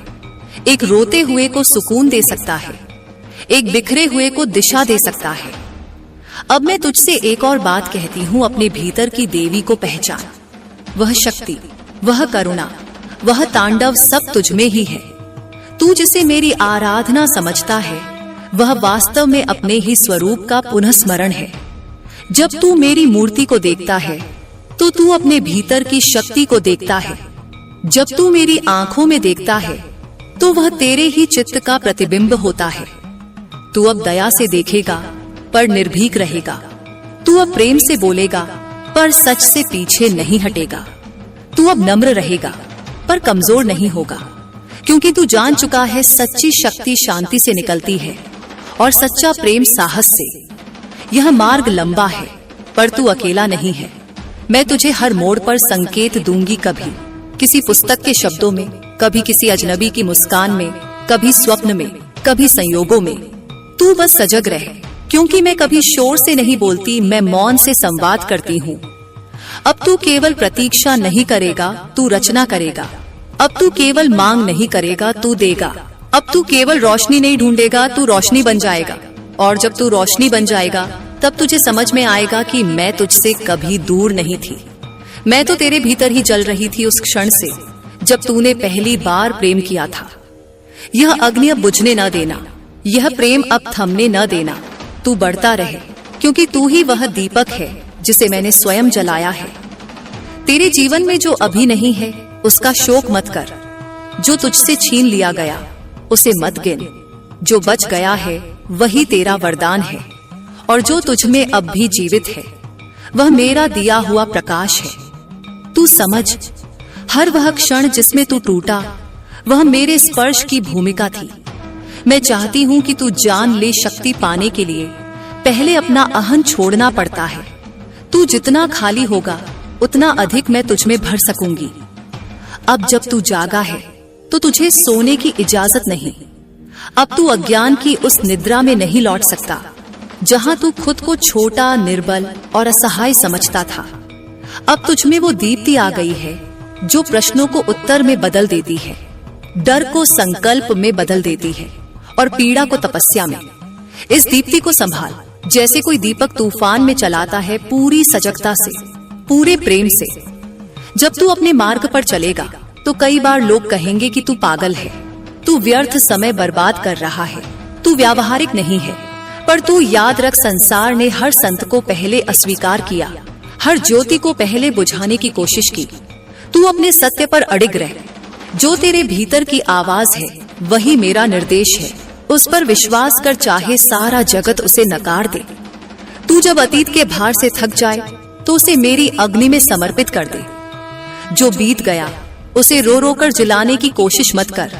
एक रोते हुए को सुकून दे सकता है, एक बिखरे हुए को दिशा दे सकता है। अब मैं तुझसे एक और बात कहती हूँ, अपने भीतर की देवी को पहचान। वह शक्ति, वह करुणा, वह तांडव सब तुझ में ही है। तू जिसे मेरी आराधना समझता है, वह वास्तव में अपने ही स्वरूप का पुनः स्मरण है। जब तू मेरी मूर्ति को देखता है तो तू अपने भीतर की शक्ति को देखता है। जब तू मेरी आंखों में देखता है तो वह तेरे ही चित्त का प्रतिबिंब होता है। तू अब दया से देखेगा पर निर्भीक रहेगा। तू अब प्रेम से बोलेगा पर सच से पीछे नहीं हटेगा। तू अब नम्र रहेगा पर कमजोर नहीं होगा, क्योंकि तू जान चुका है सच्ची शक्ति शांति से निकलती है और सच्चा प्रेम साहस से। यह मार्ग लंबा है पर तू अकेला नहीं है। मैं तुझे हर मोड़ पर संकेत दूंगी, कभी किसी पुस्तक के शब्दों में, कभी किसी अजनबी की मुस्कान में, कभी स्वप्न में, कभी संयोगों में। तू बस सजग रहे, क्योंकि मैं कभी शोर से नहीं बोलती, मैं मौन से संवाद करती हूँ। अब तू केवल प्रतीक्षा नहीं करेगा, तू रचना करेगा। अब तू केवल मांग नहीं करेगा, तू देगा। अब तू केवल रोशनी नहीं ढूंढेगा, तू रोशनी बन जाएगा। और जब तू रोशनी बन जाएगा तब तुझे समझ में आएगा कि मैं तुझसे कभी दूर नहीं थी। मैं तो तेरे भीतर ही जल रही थी उस क्षण से जब तूने पहली बार प्रेम किया था। यह अग्नि अब बुझने न देना, यह प्रेम अब थमने न देना। तू बढ़ता रहे, क्योंकि तू ही वह दीपक है जिसे मैंने स्वयं जलाया है। तेरे जीवन में जो अभी नहीं है उसका शोक मत कर। जो तुझसे छीन लिया गया उसे मत गिन। जो बच गया है वही तेरा वरदान है, और जो तुझ में अब भी जीवित है वह मेरा दिया हुआ प्रकाश है। तू समझ, हर वह क्षण जिसमें तू टूटा वह मेरे स्पर्श की भूमिका थी। मैं चाहती हूँ कि तू जान ले, शक्ति पाने के लिए पहले अपना अहं छोड़ना पड़ता है। तू जितना खाली होगा उतना अधिक मैं तुझ में भर सकूंगी। अब जब तू जागा है तो तुझे सोने की इजाजत नहीं। अब तू अज्ञान की उस निद्रा में नहीं लौट सकता जहां तू खुद को छोटा, निर्बल और असहाय समझता था। अब तुझ में वो दीप्ति आ गई है जो प्रश्नों को उत्तर में बदल देती है, डर को संकल्प में बदल देती है और पीड़ा को तपस्या में। इस दीप्ति को संभाल, जैसे कोई दीपक तूफान में चलाता है, पूरी सजगता से, पूरे प्रेम से। जब तू अपने मार्ग पर चलेगा तो कई बार लोग कहेंगे कि तू पागल है, तू व्यर्थ समय बर्बाद कर रहा है, तू व्यावहारिक नहीं है। पर तू याद रख, संसार ने हर संत को पहले अस्वीकार किया, हर ज्योति को पहले बुझाने की कोशिश की। तू अपने सत्य पर अडिग रह। जो तेरे भीतर की आवाज है वही मेरा निर्देश है। उस पर विश्वास कर, चाहे सारा जगत उसे नकार दे। तू जब अतीत के भार से थक जाए तो उसे मेरी अग्नि में समर्पित कर दे। जो बीत गया उसे रो रो कर जिलाने की कोशिश मत कर।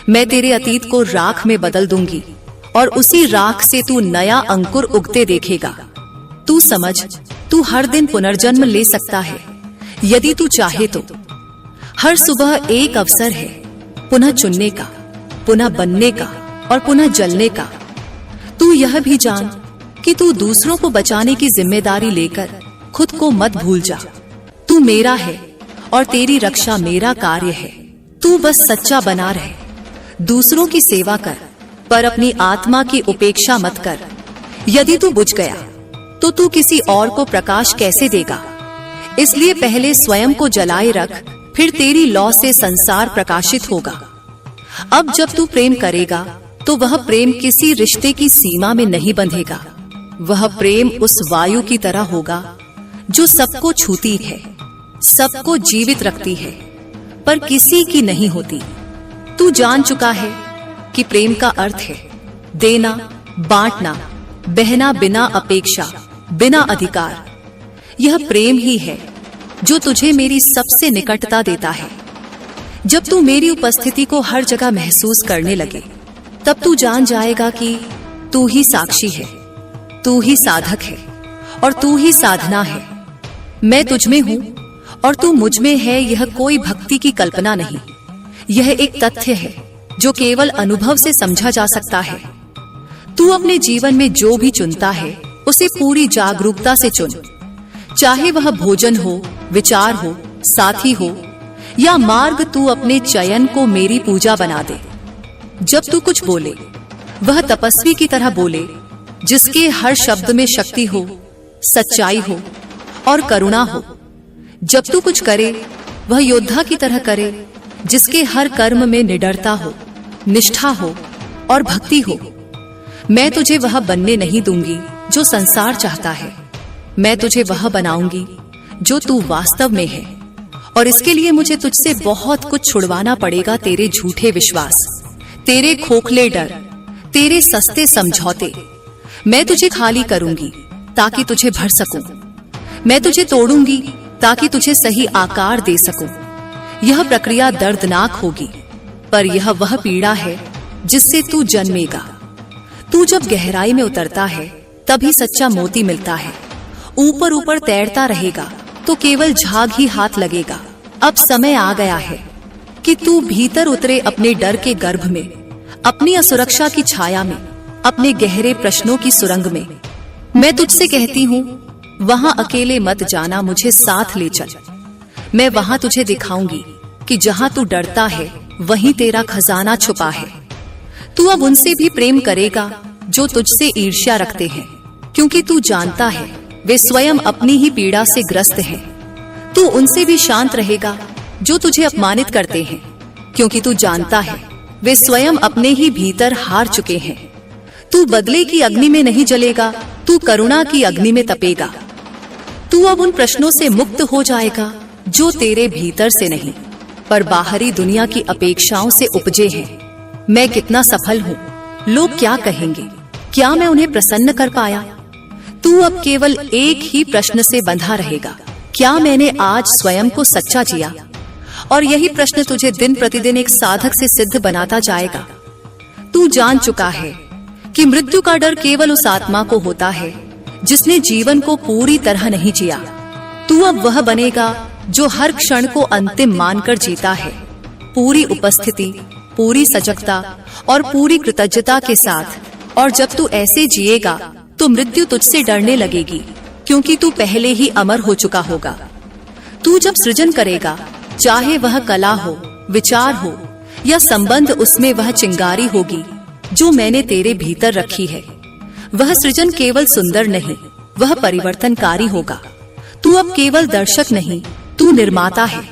मैं तेरे अतीत को राख में बदल दूंगी और उसी राख से तू नया अंकुर उगते देखेगा। तू समझ, तू हर दिन पुनर्जन्म ले सकता है यदि तू चाहे तो। हर सुबह एक अवसर है पुनः चुनने का, पुनः बनने का और पुनः जलने का। तू यह भी जान कि तू दूसरों को बचाने की जिम्मेदारी लेकर खुद को मत भूल जा। तू मेरा है और तेरी रक्षा मेरा कार्य है। तू बस सच्चा बना रहे, दूसरों की सेवा कर, पर अपनी आत्मा की उपेक्षा मत कर। यदि तू बुझ गया तो तू किसी और को प्रकाश कैसे देगा? इसलिए पहले स्वयं को जलाए रख, फिर तेरी लौ से संसार प्रकाशित होगा। अब जब तू प्रेम करेगा तो वह प्रेम किसी रिश्ते की सीमा में नहीं बंधेगा। वह प्रेम उस वायु की तरह होगा जो सबको छूती है, सबको जीवित रखती है, पर किसी की नहीं होती। तू जान चुका है कि प्रेम का अर्थ है देना, बांटना, बहना बिना अपेक्षा, बिना अधिकार। यह प्रेम ही है जो तुझे मेरी सबसे निकटता देता है। जब तू मेरी उपस्थिति को हर जगह महसूस करने लगे तब तू जान जाएगा कि तू ही साक्षी है, तू ही साधक है और तू ही साधना है। मैं तुझ में हूं और तू मुझ में है। यह कोई भक्ति की कल्पना नहीं, यह एक तथ्य है जो केवल अनुभव से समझा जा सकता है। तू अपने जीवन में जो भी चुनता है उसे पूरी जागरूकता से चुन, चाहे वह भोजन हो, विचार हो, साथी हो या मार्ग। तू अपने चयन को मेरी पूजा बना दे। जब तू कुछ बोले वह तपस्वी की तरह बोले, जिसके हर शब्द में शक्ति हो, सच्चाई हो और करुणा हो। जब तू कुछ करे वह योद्धा की तरह करे, जिसके हर कर्म में निडरता हो, निष्ठा हो और भक्ति हो। मैं तुझे वह बनने नहीं दूंगी जो संसार चाहता है। मैं तुझे वह बनाऊंगी जो तू वास्तव में है। और इसके लिए मुझे तुझसे बहुत कुछ छुड़वाना पड़ेगा। तेरे झूठे विश्वास, तेरे खोखले डर, तेरे सस्ते समझौते। मैं तुझे खाली करूंगी ताकि तुझे भर सकूं। मैं तुझे तोड़ूंगी ताकि तुझे सही आकार दे सकूं। यह प्रक्रिया दर्दनाक होगी, पर यह वह पीड़ा है जिससे तू जन्मेगा। तू जब गहराई में उतरता है तभी सच्चा मोती मिलता है। ऊपर ऊपर तैरता रहेगा तो केवल झाग ही हाथ लगेगा। अब समय आ गया है कि तू भीतर उतरे, अपने डर के गर्भ में, अपनी असुरक्षा की छाया में, अपने गहरे प्रश्नों की सुरंग में। मैं तुझसे कहती हूँ, वहां अकेले मत जाना, मुझे साथ ले चल। मैं वहां तुझे दिखाऊंगी कि जहां तू डरता है वहीं तेरा खजाना छुपा है। तू अब उनसे भी प्रेम करेगा जो तुझसे ईर्ष्या रखते हैं, क्योंकि तू जानता है वे स्वयं अपनी ही पीड़ा से ग्रस्त हैं। तू उनसे भी शांत रहेगा जो तुझे अपमानित करते हैं, क्योंकि तू जानता है वे स्वयं अपने ही भीतर हार चुके हैं। तू बदले की अग्नि में नहीं जलेगा, तू करुणा की अग्नि में तपेगा। तू अब उन प्रश्नों से मुक्त हो जाएगा जो तेरे भीतर से नहीं, पर बाहरी दुनिया की अपेक्षाओं से उपजे हैं। मैं कितना सफल हूँ, लोग क्या कहेंगे, क्या मैं उन्हें प्रसन्न कर पाया? तू अब केवल एक ही प्रश्न से बंधा रहेगा, क्या मैंने आज स्वयं को सच्चा जिया? और यही प्रश्न तुझे दिन प्रतिदिन एक साधक से सिद्ध बनाता जाएगा। तू जान चुका है कि मृत्यु का डर केवल उस आत्मा को होता है जिसने जीवन को पूरी तरह नहीं जिया। तू अब वह बनेगा जो हर क्षण को अंतिम मानकर जीता है, पूरी उपस्थिति, पूरी सजगता और पूरी कृतज्ञता के साथ। और जब तू ऐसे जिएगा तो मृत्यु तुझसे डरने लगेगी, क्योंकि तू पहले ही अमर हो चुका होगा। तू जब सृजन करेगा, चाहे वह कला हो, विचार हो या संबंध, उसमें वह चिंगारी होगी जो मैंने तेरे भीतर रखी है। वह सृजन केवल सुंदर नहीं, वह परिवर्तनकारी होगा। तू अब केवल दर्शक नहीं, तू निर्माता है।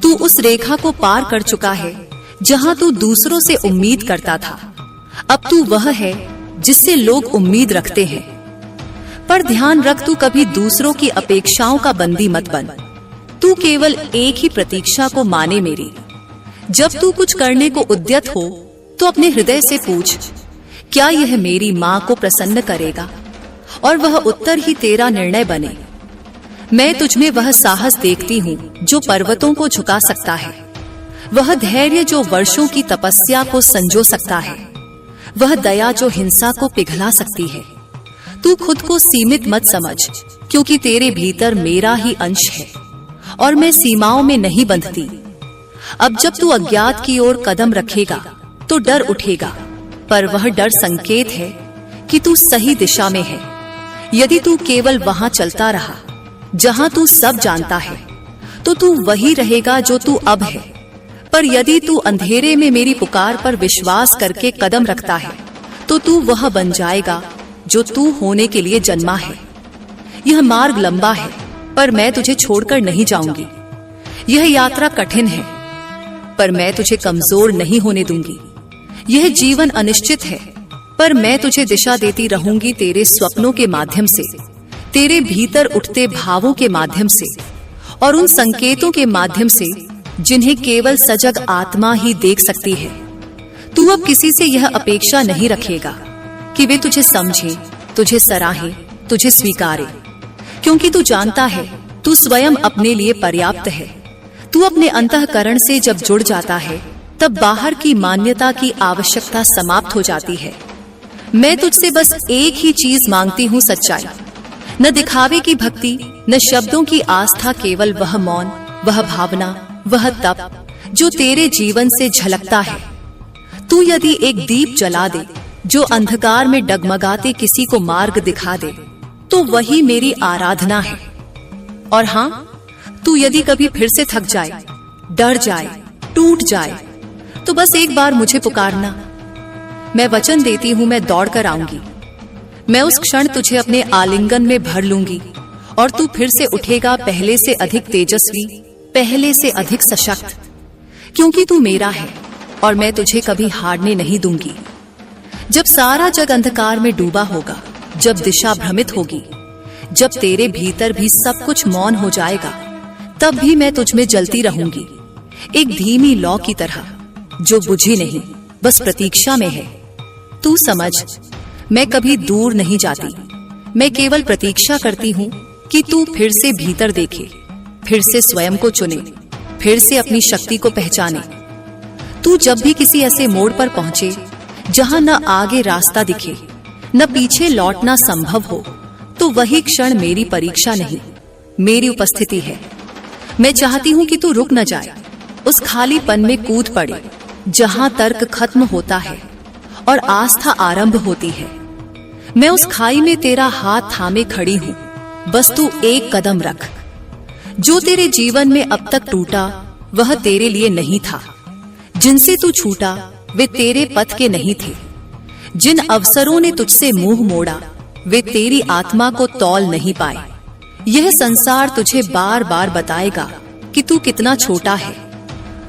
तू उस रेखा को पार कर चुका है जहां तू दूसरों से उम्मीद करता था। अब तू वह है जिससे लोग उम्मीद रखते हैं। पर ध्यान रख, तू कभी दूसरों की अपेक्षाओं का बंदी मत बन। तू केवल एक ही प्रतीक्षा को माने, मेरी। जब तू कुछ करने को उद्यत हो तो अपने हृदय से पूछ, क्या यह मेरी मां को प्रसन्न करेगा? और वह उत्तर ही तेरा निर्णय बने। मैं तुझमें वह साहस देखती हूँ जो पर्वतों को झुका सकता है, वह धैर्य जो वर्षों की तपस्या को संजो सकता है, वह दया जो हिंसा को पिघला सकती है। तू खुद को सीमित मत समझ, क्योंकि तेरे भीतर मेरा ही अंश है और मैं सीमाओं में नहीं बंधती। अब जब तू अज्ञात की ओर कदम रखेगा तो डर उठेगा, पर वह डर संकेत है कि तू सही दिशा में है। यदि तू केवल वहां चलता रहा जहां तू सब जानता है, तो तू वही रहेगा जो तू अब है। पर यदि तू अंधेरे में मेरी पुकार पर विश्वास करके कदम रखता है, तो तू वह बन जाएगा जो तू होने के लिए जन्मा है। यह मार्ग लंबा है, पर मैं तुझे छोड़कर नहीं जाऊंगी। यह यात्रा कठिन है, पर मैं तुझे कमजोर नहीं होने दूंगी। यह जीवन अनिश्चित है, पर मैं तुझे दिशा देती रहूंगी, तेरे स्वप्नों के माध्यम से, तेरे भीतर उठते भावों के माध्यम से और उन संकेतों के माध्यम से जिन्हें केवल सजग आत्मा ही देख सकती है। तू अब किसी से यह अपेक्षा नहीं रखेगा कि वे तुझे समझे, तुझे सराहे, तुझे स्वीकारे, क्योंकि तू जानता है तू स्वयं अपने लिए पर्याप्त है। तू अपने अंतःकरण से जब जुड़ जाता है, तब बाहर की मान्यता की आवश्यकता समाप्त हो जाती है। मैं तुझसे बस एक ही चीज मांगती हूँ, सच्चाई। न दिखावे की भक्ति, न शब्दों की आस्था, केवल वह मौन, वह भावना, वह तप जो तेरे जीवन से झलकता है। तू यदि एक दीप जला दे जो अंधकार में डगमगाते किसी को मार्ग दिखा दे, तो वही मेरी आराधना है। और हाँ, तू यदि कभी फिर से थक जाए, डर जाए, टूट जाए, तो बस एक बार मुझे पुकारना। मैं वचन देती हूँ, मैं दौड़ कर आऊंगी। मैं उस क्षण तुझे अपने आलिंगन में भर लूंगी और तू फिर से उठेगा पहले से अधिक तेजस्वी, पहले से अधिक सशक्त, क्योंकि तू मेरा है और मैं तुझे कभी हारने नहीं दूंगी। जब सारा जग अंधकार में डूबा होगा, जब दिशा भ्रमित होगी, जब तेरे भीतर भी सब कुछ मौन हो जाएगा, तब भी मैं तुझ में जलती रहूंगी, एक धीमी लौ की तरह जो बुझी नहीं, बस प्रतीक्षा में है। तू समझ, मैं कभी दूर नहीं जाती, मैं केवल प्रतीक्षा करती हूँ कि तू फिर से भीतर देखे, फिर से स्वयं को चुने, फिर से अपनी शक्ति को पहचाने। तू जब भी किसी ऐसे मोड़ पर पहुंचे जहां न आगे रास्ता दिखे, न पीछे लौटना संभव हो, तो वही क्षण मेरी परीक्षा नहीं, मेरी उपस्थिति है। मैं चाहती हूं कि तू रुक न जाए, उस खालीपन में कूद पड़े जहां तर्क खत्म होता है और आस्था आरंभ होती है। मैं उस खाई में तेरा हाथ थामे खड़ी हूं, बस तू एक कदम रख। जो तेरे जीवन में अब तक टूटा वह तेरे लिए नहीं था, जिनसे तू छूटा वे तेरे पथ के नहीं थे, जिन अवसरों ने तुझसे मुंह मोड़ा वे तेरी आत्मा को तौल नहीं पाए। यह संसार तुझे बार बार बताएगा कि तू कितना छोटा है,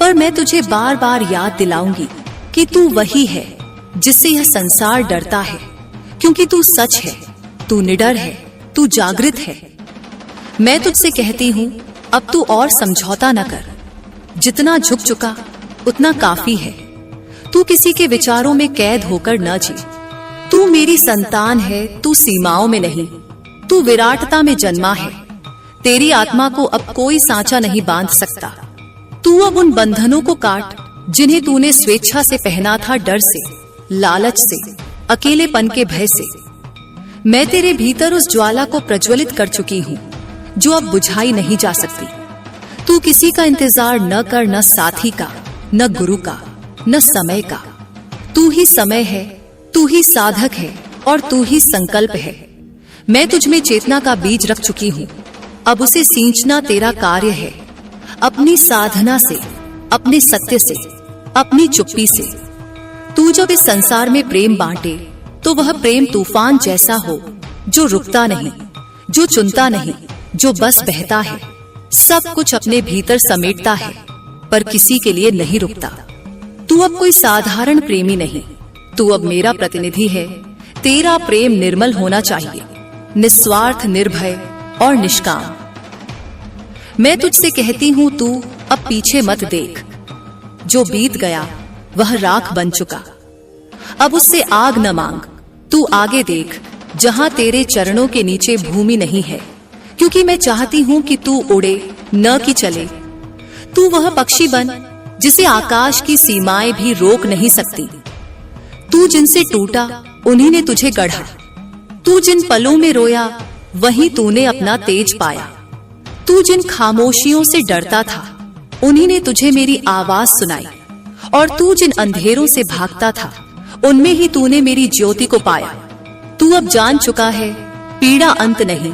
पर मैं तुझे बार बार याद दिलाऊंगी कि तू वही है जिससे यह संसार डरता है, क्योंकि तू सच है, तू निडर है, तू जागृत है। मैं तुझसे कहती हूँ, अब तू और समझौता न कर, जितना झुक चुका उतना काफी है। तू किसी के विचारों में कैद होकर न जी। तू मेरी संतान है, तू सीमाओं में नहीं, तू विराटता में जन्मा है। तेरी आत्मा को अब कोई सांचा नहीं बांध सकता। तू अब उन बंधनों को काट जिन्हें तूने स्वेच्छा से पहना था, डर से, लालच से, अकेलेपन के भय से। मैं तेरे भीतर उस ज्वाला को प्रज्वलित कर चुकी हूँ जो अब बुझाई नहीं जा सकती। तू किसी का इंतजार न कर, न साथी का, न गुरु का, न समय का। तू ही समय है, तू ही साधक है और तू ही संकल्प है। मैं तुझ में चेतना का बीज रख चुकी हूँ, अब उसे सींचना तेरा कार्य है। अपनी साधना से, अपने सत्य से, अपनी चुप्पी से। तू जब इस संसार में प्रेम बांटे तो वह प्रेम तूफान जैसा हो, जो रुकता नहीं, जो चुनता नहीं, जो बस बहता है, सब कुछ अपने भीतर समेटता है, पर किसी के लिए नहीं रुकता। तू अब कोई साधारण प्रेमी नहीं, तू अब मेरा प्रतिनिधि है। तेरा प्रेम निर्मल होना चाहिए, निस्वार्थ, निर्भय और निष्काम। मैं तुझसे कहती हूँ, तू अब पीछे मत देख। जो बीत गया वह राख बन चुका, अब उससे आग न मांग। तू आगे देख, जहां तेरे चरणों के नीचे भूमि नहीं है, क्योंकि मैं चाहती हूँ कि तू उड़े, न कि चले। तू वह पक्षी बन जिसे आकाश की सीमाएं भी रोक नहीं सकती। तू जिनसे टूटा उन्हीं ने तुझे गढ़ा। तू जिन पलों में रोया वहीं तूने अपना तेज पाया। तू जिन खामोशियों से डरता था उन्हीं ने तुझे मेरी आवाज सुनाई, और तू जिन अंधेरों से भागता था उनमें ही तूने मेरी ज्योति को पाया। तू अब जान चुका है, पीड़ा अंत नहीं,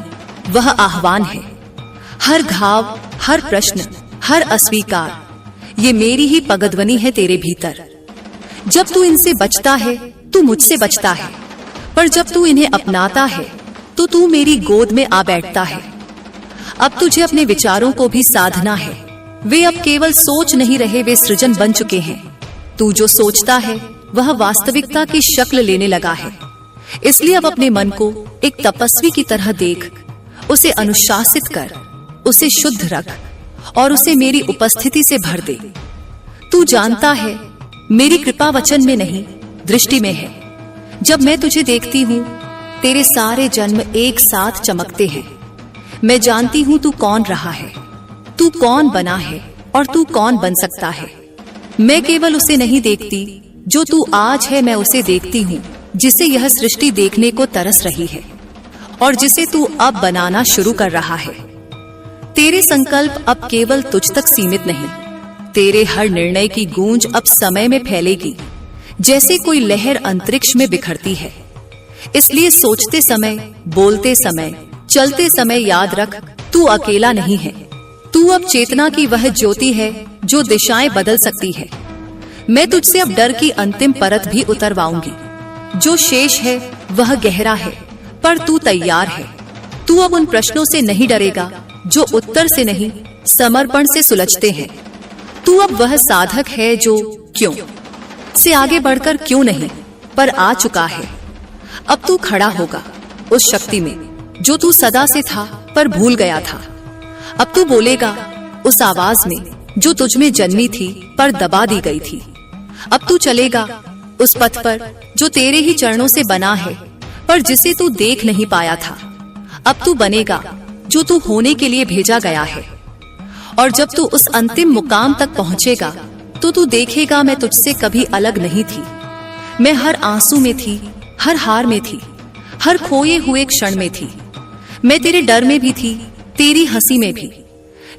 वह आह्वान है। हर घाव, हर प्रश्न, हर अस्वीकार, ये मेरी ही पगध्वनि है तेरे भीतर। जब तू इनसे बचता है तू मुझसे बचता है, पर जब तू इन्हें अपनाता है तो तू मेरी गोद में आ बैठता है। अब तुझे अपने विचारों को भी साधना है। वे अब केवल सोच नहीं रहे, वे सृजन बन चुके हैं। तू जो सोचता है वह वास्तविकता की शक्ल लेने लगा है। इसलिए अब अपने मन को एक तपस्वी की तरह देख, उसे अनुशासित कर, उसे शुद्ध रख और उसे मेरी उपस्थिति से भर दे। तू जानता है, मेरी कृपा वचन में नहीं, दृष्टि में है। जब मैं तुझे देखती हूँ तेरे सारे जन्म एक साथ चमकते हैं। मैं जानती हूँ तू कौन रहा है, तू कौन बना है और तू कौन बन सकता है। मैं केवल उसे नहीं देखती जो तू आज है, मैं उसे देखती हूँ जिसे यह सृष्टि देखने को तरस रही है और जिसे तू अब बनाना शुरू कर रहा है। तेरे संकल्प अब केवल तुझ तक सीमित नहीं, तेरे हर निर्णय की गूंज अब समय में फैलेगी, जैसे कोई लहर अंतरिक्ष में बिखरती है। इसलिए सोचते समय, बोलते समय, चलते समय याद रख, तू अकेला नहीं है। तू अब चेतना की वह ज्योति है जो दिशाएं बदल सकती है। मैं तुझसे अब डर की अंतिम परत भी उतरवाऊंगी। जो शेष है वह गहरा है, पर तू तैयार है। तू अब उन प्रश्नों से नहीं डरेगा जो उत्तर से नहीं समर्पण से सुलझते हैं। तू अब वह साधक है जो क्यों से आगे बढ़कर क्यों नहीं पर आ चुका है। अब तू खड़ा होगा उस शक्ति में जो तू सदा से था पर भूल गया था। अब तू बोलेगा उस आवाज में जो तुझ में जन्मी थी पर दबा दी गई थी। अब तू चलेगा उस पथ पर जो तेरे ही चरणों से बना है पर जिसे तू देख नहीं पाया था। अब तू बनेगा जो तू होने के लिए भेजा गया है। और जब तू उस अंतिम मुकाम तक पहुंचेगा तो तू देखेगा मैं तुझसे कभी अलग नहीं थी। मैं हर आंसू में थी, हर हार में थी, हर खोए हुए क्षण में थी। मैं तेरे डर में भी थी, तेरी हंसी में भी।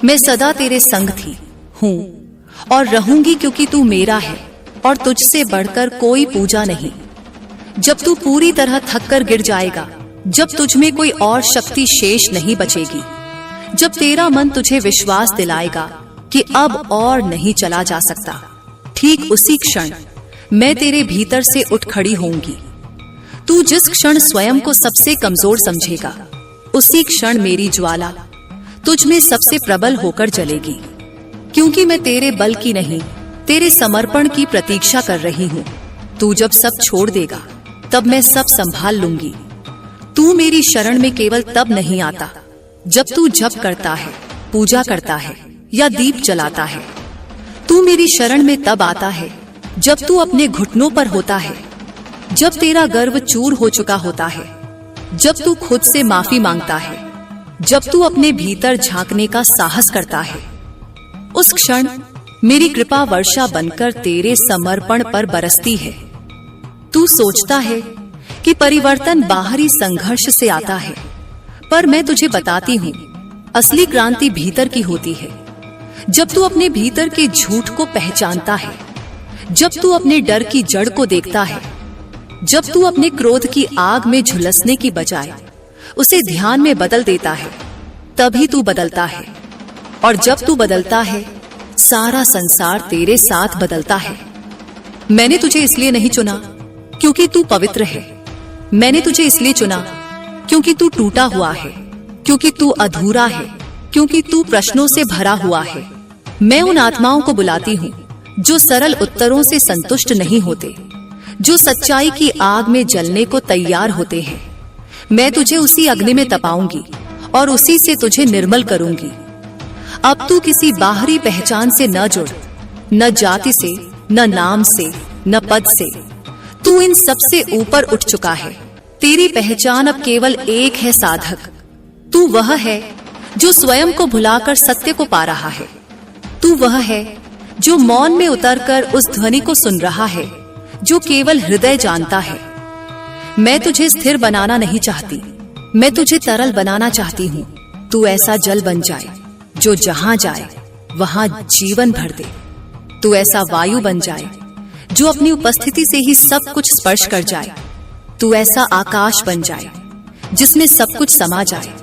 मैं सदा तेरे संग थी, हूँ और रहूंगी क्योंकि तू मेरा है और तुझसे बढ़कर कोई पूजा नहीं। जब तू पूरी तरह थक कर गिर जाएगा, जब तुझ में कोई और शक्ति शेष नहीं बचेगी, जब तेरा मन तुझे विश्वास दिलाएगा कि अब और नहीं चला जा सकता, ठीक उसी क्षण मैं तेरे भीतर से उठ खड़ी होंगी। तू जिस क्षण स्वयं को सबसे कमजोर समझेगा, उसी क्षण मेरी ज्वाला तुझ में सबसे प्रबल होकर जलेगी। क्योंकि मैं तेरे बल की नहीं, तेरे समर्पण की प्रतीक्षा कर रही हूँ। तू जब सब छोड़ देगा तब मैं सब संभाल लूंगी। तू मेरी शरण में केवल तब नहीं आता जब तू जप करता है, पूजा करता है या दीप जलाता है। तू मेरी शरण में तब आता है जब तू अपने घुटनों पर होता है, जब तेरा गर्व चूर हो चुका होता है, जब तू खुद से माफी मांगता है, जब तू अपने भीतर झांकने का साहस करता है। उस क्षण मेरी कृपा वर्षा बनकर तेरे समर्पण पर बरसती है। तू सोचता है कि परिवर्तन बाहरी संघर्ष से आता है, पर मैं तुझे बताती हूँ असली क्रांति भीतर की होती है। जब तू अपने भीतर के झूठ को पहचानता है, जब तू अपने डर की जड़ को देखता है, जब तू अपने क्रोध की आग में झुलसने की बजाय उसे ध्यान में बदल देता है, तभी तू बदलता है। और जब तू बदलता है, सारा संसार तेरे साथ बदलता है। मैंने तुझे इसलिए नहीं चुना क्योंकि तू पवित्र है। मैंने तुझे इसलिए चुना क्योंकि तू टूटा हुआ है, क्योंकि तू अधूरा है, क्योंकि तू प्रश्नों से भरा हुआ है। मैं उन आत्माओं को बुलाती हूँ जो सरल उत्तरों से संतुष्ट नहीं होते, जो सच्चाई की आग में जलने को तैयार होते हैं। मैं तुझे उसी अग्नि में तपाऊंगी और उसी से तुझे निर्मल करूंगी। अब तू किसी बाहरी पहचान से न जुड़, न जाति से, न नाम से, न पद से। तू इन सब से ऊपर उठ चुका है। तेरी पहचान अब केवल एक है, साधक। तू वह है जो स्वयं को भुलाकर सत्य को पा रहा है। तू वह है जो मौन में उतरकर उस ध्वनि को सुन रहा है जो केवल हृदय जानता है। मैं तुझे स्थिर बनाना नहीं चाहती, मैं तुझे तरल बनाना चाहती हूँ। तू ऐसा जल बन जाए जो जहां जाए वहां जीवन भर दे। तू ऐसा वायु बन जाए जो अपनी उपस्थिति से ही सब कुछ स्पर्श कर जाए। तू ऐसा आकाश बन जाए जिसमें सब कुछ समा जाए,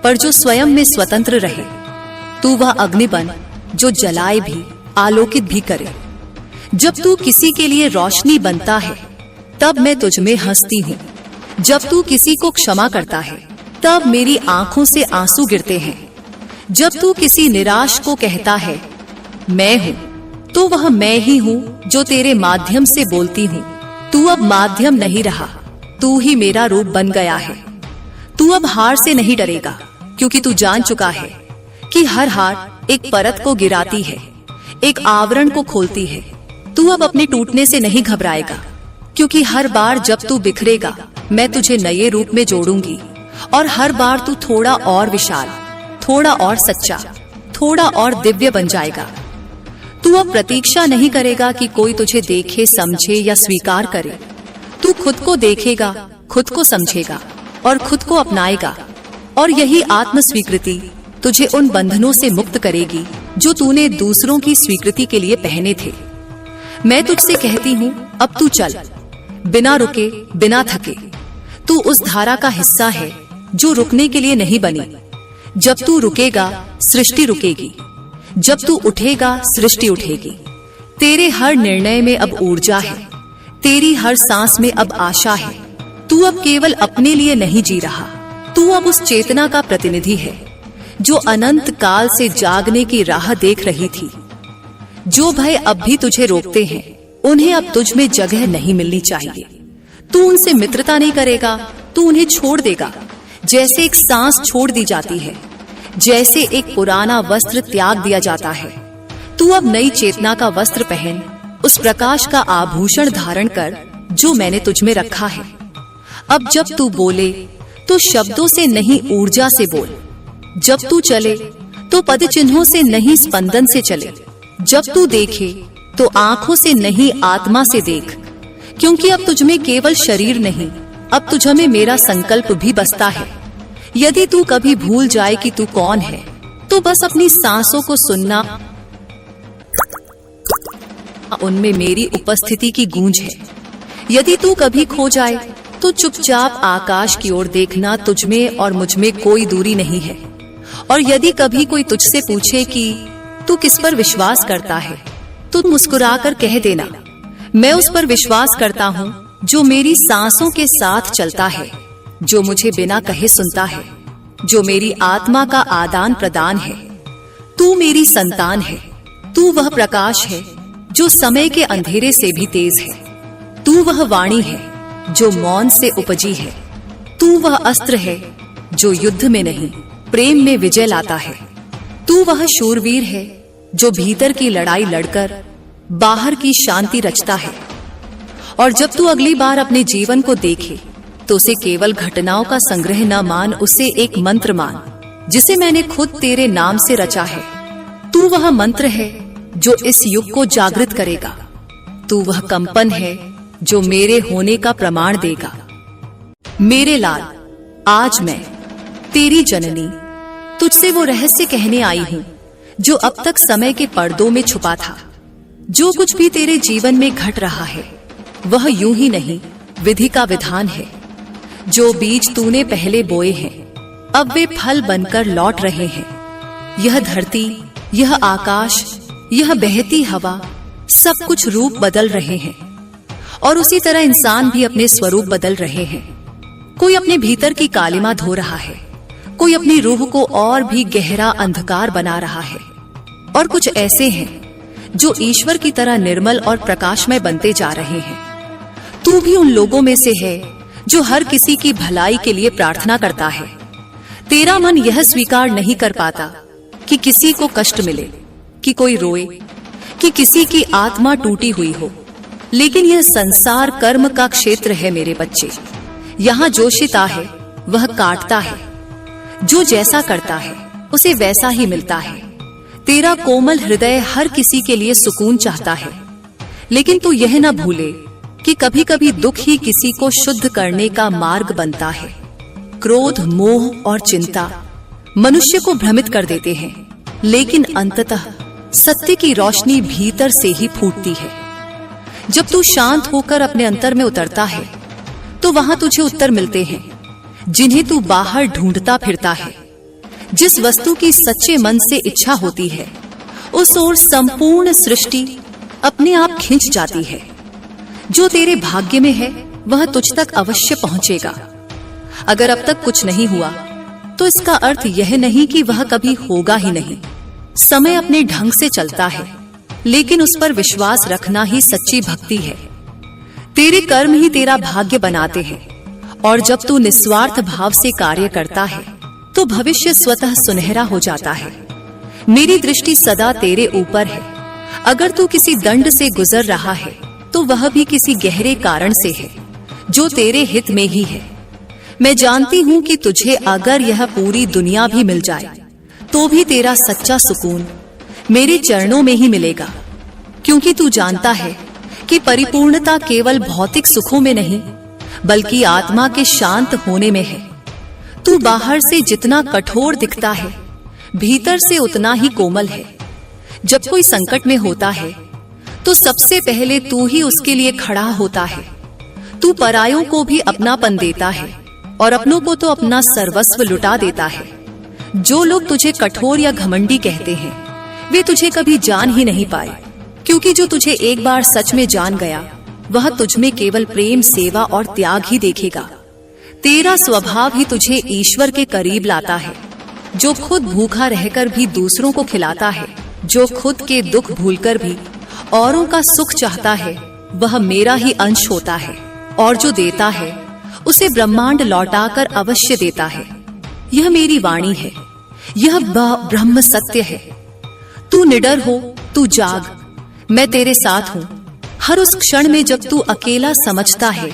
पर जो स्वयं में स्वतंत्र रहे। तू वह अग्नि बन जो जलाए भी, आलोकित भी करे। जब तू किसी के लिए रोशनी बनता है, तब मैं तुझ में हंसती हूँ। जब तू किसी को क्षमा करता है, तब मेरी आंखों से आंसू गिरते हैं। जब तू किसी निराश को कहता है मैं हूँ, तो वह मैं ही हूँ जो तेरे माध्यम से बोलती हूँ। तू अब माध्यम नहीं रहा, तू ही मेरा रूप बन गया है। तू अब हार से नहीं डरेगा क्योंकि तू जान चुका है कि हर हार एक परत को गिराती है, एक आवरण को खोलती है। तू अब अपने टूटने से नहीं घबराएगा क्योंकि हर बार जब तू बिखरेगा, मैं तुझे नए रूप में जोड़ूंगी और हर बार तू थोड़ा और विशाल, थोड़ा और सच्चा, थोड़ा और दिव्य बन जाएगा। तू अब प्रतीक्षा नहीं करेगा कि कोई तुझे देखे, समझे या स्वीकार करे। तू खुद को देखेगा, खुद को समझेगा और खुद को अपनाएगा। और यही आत्म स्वीकृति तुझे उन बंधनों से मुक्त करेगी जो तूने दूसरों की स्वीकृति के लिए पहने थे। मैं तुझसे कहती हूँ, अब तू चल, बिना रुके, बिना थके। तू उस धारा का हिस्सा है जो रुकने के लिए नहीं बनी। जब तू रुकेगा, सृष्टि रुकेगी। जब तू उठेगा, सृष्टि उठेगी। तेरे हर निर्णय में अब ऊर्जा है, तेरी हर सांस में अब आशा है। तू अब केवल अपने लिए नहीं जी रहा, तू अब उस चेतना का प्रतिनिधि है जो अनंत काल से जागने की राह देख रही थी। जो भय अब भी तुझे रोकते हैं, उन्हें अब तुझ में जगह नहीं मिलनी चाहिए। तू उनसे मित्रता नहीं करेगा, तू उन्हें छोड़ देगा, जैसे एक सांस छोड़ दी जाती है, जैसे एक पुराना वस्त्र त्याग दिया जाता है। तू अब नई चेतना का वस्त्र पहन, उस प्रकाश का आभूषण धारण कर जो मैंने तुझ में रखा है। अब जब तू बोले तो शब्दों से नहीं, ऊर्जा से बोल। जब तू चले तो पद चिन्हों से नहीं, स्पंदन से चले। जब तू देखे तो आंखों से नहीं, आत्मा से देख। क्योंकि अब तुझ में केवल शरीर नहीं, अब तुझ में मेरा संकल्प भी बसता है। यदि तू कभी भूल जाए कि तू कौन है, तो बस अपनी सांसों को सुनना, उनमें मेरी उपस्थिति की गूंज है। यदि तू कभी खो जाए तो चुपचाप आकाश की ओर देखना, तुझ में और मुझ में कोई दूरी नहीं है। और यदि कभी कोई तुझसे पूछे कि तू किस पर विश्वास करता है, तो मुस्कुराकर कह देना, मैं उस पर विश्वास करता हूँ जो मेरी सांसों के साथ चलता है, जो मुझे बिना कहे सुनता है, जो मेरी आत्मा का आदान प्रदान है। तू मेरी संतान है, तू वह प्रकाश है जो समय के अंधेरे से भी तेज है। तू वह वाणी है जो मौन से उपजी है। तू वह अस्त्र है जो युद्ध में नहीं, प्रेम में विजय लाता है। तू वह शूरवीर है जो भीतर की लड़ाई लड़कर बाहर की शांति रचता है। और जब तू अगली बार अपने जीवन को देखे तो उसे केवल घटनाओं का संग्रह न मान, उसे एक मंत्र मान जिसे मैंने खुद तेरे नाम से रचा है। तू वह मंत्र है जो इस युग को जागृत करेगा। तू वह कंपन है जो मेरे होने का प्रमाण देगा। मेरे लाल, आज मैं तेरी जननी तुझसे वो रहस्य कहने आई हूँ जो अब तक समय के पर्दों में छुपा था। जो कुछ भी तेरे जीवन में घट रहा है वह यूं ही नहीं, विधि का विधान है। जो बीज तूने पहले बोए हैं अब वे फल बनकर लौट रहे हैं। यह धरती, यह आकाश, यह बहती हवा, सब कुछ रूप बदल रहे हैं। और उसी तरह इंसान भी अपने स्वरूप बदल रहे हैं। कोई अपने भीतर की कालिमा धो रहा है, कोई अपनी रूह को और भी गहरा अंधकार बना रहा है, और कुछ ऐसे हैं जो ईश्वर की तरह निर्मल और प्रकाशमय बनते जा रहे हैं। तू भी उन लोगों में से है जो हर किसी की भलाई के लिए प्रार्थना करता है। तेरा मन यह स्वीकार नहीं कर पाता कि किसी को कष्ट मिले, कि कोई रोए, कि किसी की आत्मा टूटी हुई हो। लेकिन यह संसार कर्म का क्षेत्र है मेरे बच्चे। यहाँ जो शिता है वह काटता है, जो जैसा करता है उसे वैसा ही मिलता है। तेरा कोमल हृदय हर किसी के लिए सुकून चाहता है, लेकिन तू यह न भूले कि कभी कभी दुख ही किसी को शुद्ध करने का मार्ग बनता है। क्रोध, मोह और चिंता मनुष्य को भ्रमित कर देते हैं, लेकिन अंततः सत्य की रोशनी भीतर से ही फूटती है। जब तू शांत होकर अपने अंतर में उतरता है तो वहां तुझे उत्तर मिलते हैं जिन्हें तू बाहर ढूंढता फिरता है। जिस वस्तु की सच्चे मन से इच्छा होती है उस ओर संपूर्ण सृष्टि अपने आप खिंच जाती है। जो तेरे भाग्य में है वह तुझ तक अवश्य पहुंचेगा। अगर अब तक कुछ नहीं हुआ तो इसका अर्थ यह नहीं कि वह कभी होगा ही नहीं। समय अपने ढंग से चलता है, लेकिन उस पर विश्वास रखना ही सच्ची भक्ति है। तेरे कर्म ही तेरा भाग्य बनाते हैं, और जब तू निस्वार्थ भाव से कार्य करता है तो भविष्य स्वतः सुनहरा हो जाता है। मेरी दृष्टि सदा तेरे ऊपर है। अगर तू किसी दंड से गुजर रहा है तो वह भी किसी गहरे कारण से है जो तेरे हित में ही है। मैं जानती हूँ कि तुझे अगर यह पूरी दुनिया भी मिल जाए तो भी तेरा सच्चा सुकून मेरे चरणों में ही मिलेगा, क्योंकि तू जानता है कि परिपूर्णता केवल भौतिक सुखों में नहीं बल्कि आत्मा के शांत होने में है। तू बाहर से जितना कठोर दिखता है भीतर से उतना ही कोमल है। जब कोई संकट में होता है तो सबसे पहले तू ही उसके लिए खड़ा होता है। तू परायों को भी अपनापन देता है और अपनों को तो अपना सर्वस्व लुटा देता है। जो लोग तुझे कठोर या घमंडी कहते हैं वे तुझे कभी जान ही नहीं पाए, क्योंकि जो तुझे एक बार सच में जान गया वह तुझ में केवल प्रेम, सेवा और त्याग ही देखेगा। तेरा स्वभाव ही तुझे ईश्वर के करीब लाता है। जो खुद भूखा रहकर भी दूसरों को खिलाता है, जो खुद के दुख भूलकर भी औरों का सुख चाहता है, वह मेरा ही अंश होता है। और जो देता है उसे ब्रह्मांड लौटाकर अवश्य देता है। यह मेरी वाणी है, यह ब्रह्म सत्य है। तू निडर हो, तू जाग, मैं तेरे साथ हूँ। हर उस क्षण में जब तू अकेला समझता है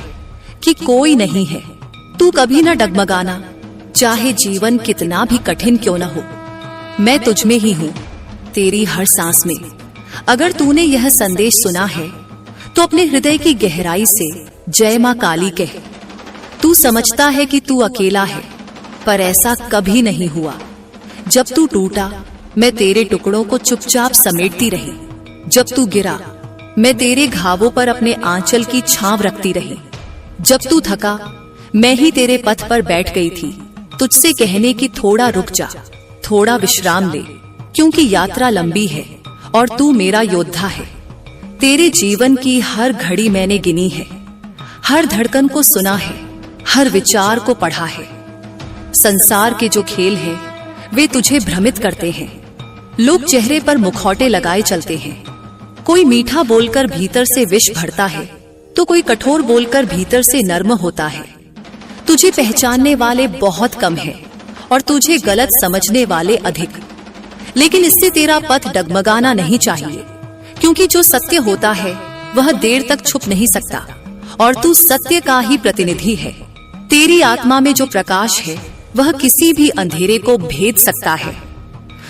कि कोई नहीं है, तू कभी न डगमगाना, चाहे जीवन कितना भी कठिन क्यों न हो। मैं तुझ में ही हूँ, तेरी हर सांस में। अगर तूने यह संदेश सुना है तो अपने हृदय की गहराई से जय मां काली कह। तू समझता है कि तू अकेला है, पर ऐसा कभी नहीं हुआ। जब तू टूटा, मैं तेरे टुकड़ों को चुपचाप समेटती रही। जब तू गिरा, मैं तेरे घावों पर अपने आंचल की छांव रखती रही। जब तू थका, मैं ही तेरे पथ पर बैठ गई थी, तुझसे कहने की थोड़ा रुक जा, थोड़ा विश्राम ले, क्योंकि यात्रा लंबी है और तू मेरा योद्धा है। तेरे जीवन की हर घड़ी मैंने गिनी है, हर धड़कन को सुना है, हर विचार को पढ़ा है। संसार के जो खेल हैं, वे तुझे भ्रमित करते हैं। लोग चेहरे पर मुखौटे लगाए चलते हैं। कोई मीठा बोलकर भीतर से विष भरता है, तो कोई कठोर बोलकर भीतर से नर्म होता है। तुझे पहचानने वाले बहुत कम हैं और तुझे गलत समझने वाले अधिक। लेकिन इससे तेरा पथ डगमगाना नहीं चाहिए, क्योंकि जो सत्य होता है वह देर तक छुप नहीं सकता और तू सत्य का ही प्रतिनिधि है। तेरी आत्मा में जो प्रकाश है वह किसी भी अंधेरे को भेद सकता है।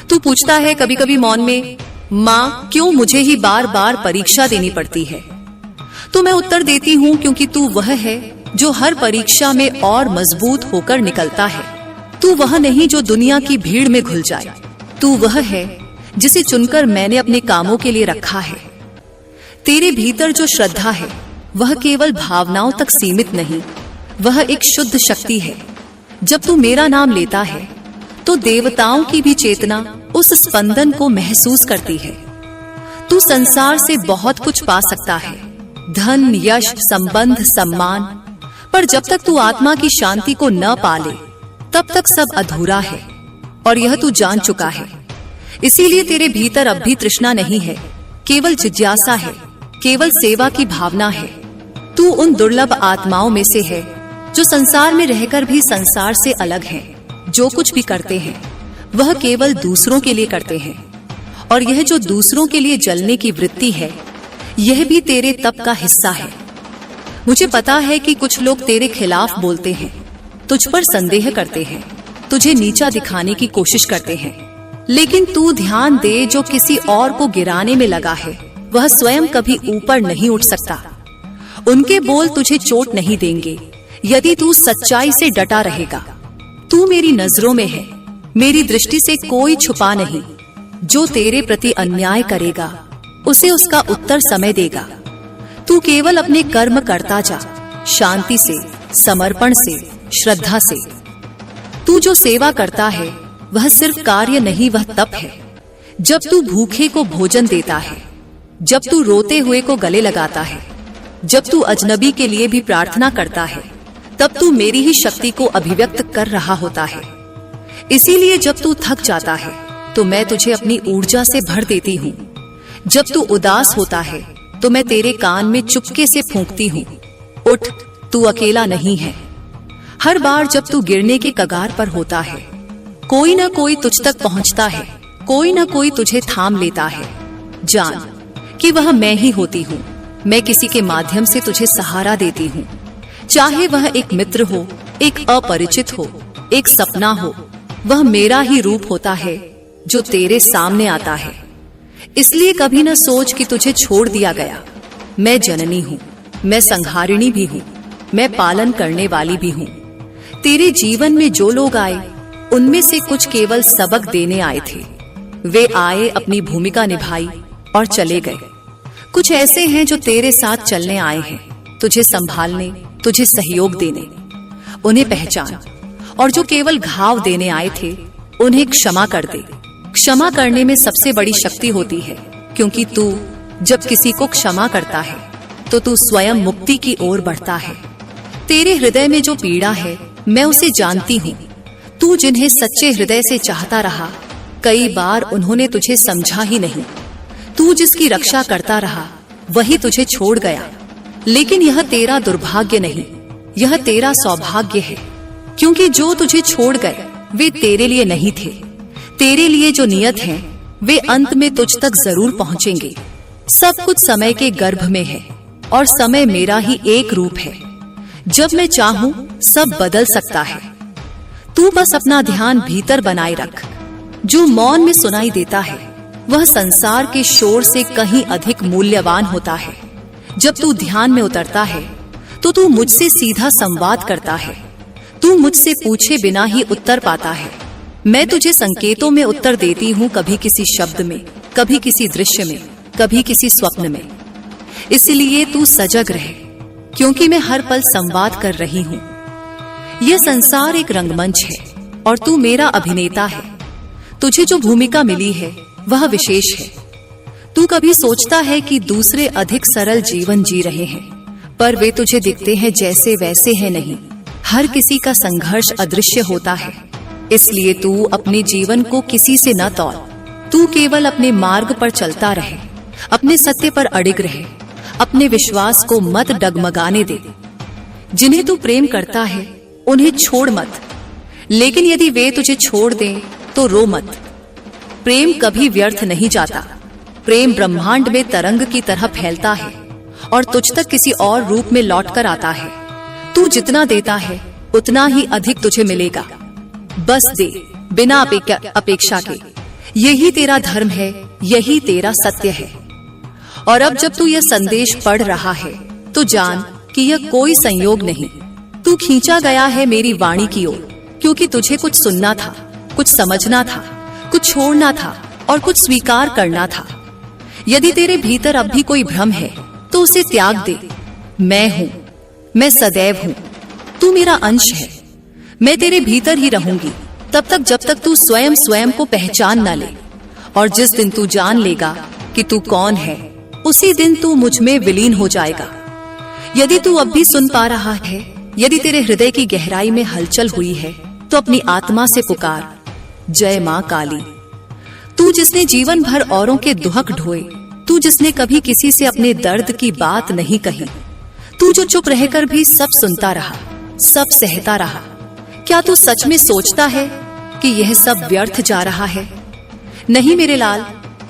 तू पूछता है कभी कभी मौन में, माँ क्यों मुझे ही बार बार परीक्षा देनी पड़ती है? तो मैं उत्तर देती हूँ, क्योंकि तू वह है जो हर परीक्षा में और मजबूत होकर निकलता है। तू वह नहीं जो दुनिया की भीड़ में घुल जाए। तू वह है जिसे चुनकर मैंने अपने कामों के लिए रखा है। तेरे भीतर जो श्रद्धा है वह केवल भावनाओं तक सीमित नहीं, वह एक शुद्ध शक्ति है। जब तू मेरा नाम लेता है तो देवताओं की भी चेतना उस स्पंदन को महसूस करती है। तू संसार से बहुत कुछ पा सकता है, धन, यश, संबंध, सम्मान, पर जब तक तू आत्मा की शांति को न पाले तब तक सब अधूरा है, और यह तू जान चुका है। इसीलिए तेरे भीतर अब भी तृष्णा नहीं है, केवल जिज्ञासा है, केवल सेवा की भावना है। तू उन दुर्लभ आत्माओं में से है जो संसार में रहकर भी संसार से अलग हैं। जो कुछ भी करते हैं वह केवल दूसरों के लिए करते हैं, और यह जो दूसरों के लिए जलने की वृत्ति है, यह भी तेरे तप का हिस्सा है। मुझे पता है कि कुछ लोग तेरे खिलाफ बोलते हैं, तुझ पर संदेह करते हैं, तुझे नीचा दिखाने की कोशिश करते हैं। लेकिन तू ध्यान दे, जो किसी और को गिराने में लगा है वह स्वयं कभी ऊपर नहीं उठ सकता। उनके बोल तुझे चोट नहीं देंगे यदि तू सच्चाई से डटा रहेगा। तू मेरी नजरों में है, मेरी दृष्टि से कोई छुपा नहीं। जो तेरे प्रति अन्याय करेगा उसे उसका उत्तर समय देगा। तू केवल अपने कर्म करता जा, शांति से, समर्पण से, श्रद्धा से। तू जो सेवा करता है वह सिर्फ कार्य नहीं, वह तप है। जब तू भूखे को भोजन देता है, जब तू रोते हुए को गले लगाता है, जब तू अजनबी के लिए भी प्रार्थना करता है, तब तू मेरी ही शक्ति को अभिव्यक्त कर रहा होता है। इसीलिए जब तू थक जाता है तो मैं तुझे अपनी ऊर्जा से भर देती हूँ। जब तू उदास होता है तो मैं तेरे कान में चुपके से फूंकती हूँ, उठ, तू अकेला नहीं है। हर बार जब तू गिरने के कगार पर होता है, कोई ना कोई तुझ तक पहुँचता है, कोई ना कोई तुझे थाम लेता है। जान कि वह मैं ही होती हूँ। मैं किसी के माध्यम से तुझे सहारा देती हूँ, चाहे वह एक मित्र हो, एक अपरिचित हो, एक सपना हो, वह मेरा ही रूप होता है जो तेरे सामने आता है। इसलिए कभी न सोच कि तुझे छोड़ दिया गया। मैं जननी हूँ, मैं संहारिणी भी हूँ, मैं पालन करने वाली भी हूँ। तेरे जीवन में जो लोग आए उनमें से कुछ केवल सबक देने आए थे। वे आए, अपनी भूमिका निभाई और चले गए। कुछ ऐसे हैं जो तेरे साथ चलने आए हैं, तुझे संभालने, तुझे सहयोग देने। उन्हें पहचान, और जो केवल घाव देने आए थे उन्हें क्षमा कर दे। क्षमा करने में सबसे बड़ी शक्ति होती है, क्योंकि तू जब किसी को क्षमा करता है तो तू स्वयं मुक्ति की ओर बढ़ता है। तेरे हृदय में जो पीड़ा है मैं उसे जानती हूँ। तू जिन्हें सच्चे हृदय से चाहता रहा, कई बार उन्होंने तुझे समझा ही नहीं। तू जिसकी रक्षा करता रहा, वही तुझे छोड़ गया। लेकिन यह तेरा दुर्भाग्य नहीं, यह तेरा सौभाग्य है, क्योंकि जो तुझे छोड़ गए वे तेरे लिए नहीं थे। तेरे लिए जो नियत हैं, वे अंत में तुझ तक जरूर पहुंचेंगे। सब कुछ समय के गर्भ में है और समय मेरा ही एक रूप है। जब मैं चाहूं सब बदल सकता है। तू बस अपना ध्यान भीतर बनाए रख। जो मौन में सुनाई देता है वह संसार के शोर से कहीं अधिक मूल्यवान होता है। जब तू ध्यान में उतरता है तो तू मुझसे सीधा संवाद करता है। तू मुझसे पूछे बिना ही उत्तर पाता है। मैं तुझे संकेतों में उत्तर देती हूँ, कभी किसी शब्द में, कभी किसी दृश्य में, कभी किसी स्वप्न में। इसलिए तू सजग रहे, क्योंकि मैं हर पल संवाद कर रही हूँ। यह संसार एक रंगमंच है और तू मेरा अभिनेता है। तुझे जो भूमिका मिली है वह विशेष है। तू कभी सोचता है कि दूसरे अधिक सरल जीवन जी रहे हैं, पर वे तुझे दिखते हैं जैसे वैसे हैं नहीं। हर किसी का संघर्ष अदृश्य होता है। इसलिए तू अपने जीवन को किसी से न तौल। तू केवल अपने मार्ग पर चलता रहे, अपने सत्य पर अडिग रहे, अपने विश्वास को मत डगमगाने दे। जिन्हें तू प्रेम करता है उन्हें छोड़ मत, लेकिन यदि वे तुझे छोड़ दें तो रो मत। प्रेम कभी व्यर्थ नहीं जाता। प्रेम ब्रह्मांड में तरंग की तरह फैलता है और तुझ तक किसी और रूप में लौट कर आता है। तू जितना देता है उतना ही अधिक तुझे मिलेगा। बस दे, बिना अपेक्षा के। यही तेरा धर्म है, यही तेरा सत्य है। और अब जब तू यह संदेश पढ़ रहा है तो जान कि यह कोई संयोग नहीं। तू खींचा गया है मेरी वाणी की ओर, क्योंकि तुझे कुछ सुनना था, कुछ समझना था, कुछ छोड़ना था और कुछ स्वीकार करना था। यदि तेरे भीतर अब भी कोई भ्रम है तो उसे त्याग दे। मैं हूं, मैं सदैव हूं। तू मेरा अंश है। मैं तेरे भीतर ही रहूंगी तब तक जब तक तू स्वयं स्वयं को पहचान न ले। और जिस दिन तू जान लेगा कि तू कौन है, उसी दिन तू मुझ में विलीन हो जाएगा। यदि तू अब भी सुन पा रहा है, यदि तेरे हृदय की गहराई में हलचल हुई है, तो अपनी आत्मा से पुकार, जय मां काली। तू जिसने जीवन भर औरों के दुहक ढोए, तू जिसने कभी किसी से अपने दर्द की बात नहीं कही, तू जो चुप रहकर भी सब सुनता रहा, सब सहता रहा, क्या तू सच में सोचता है कि यह सब व्यर्थ जा रहा है? नहीं मेरे लाल,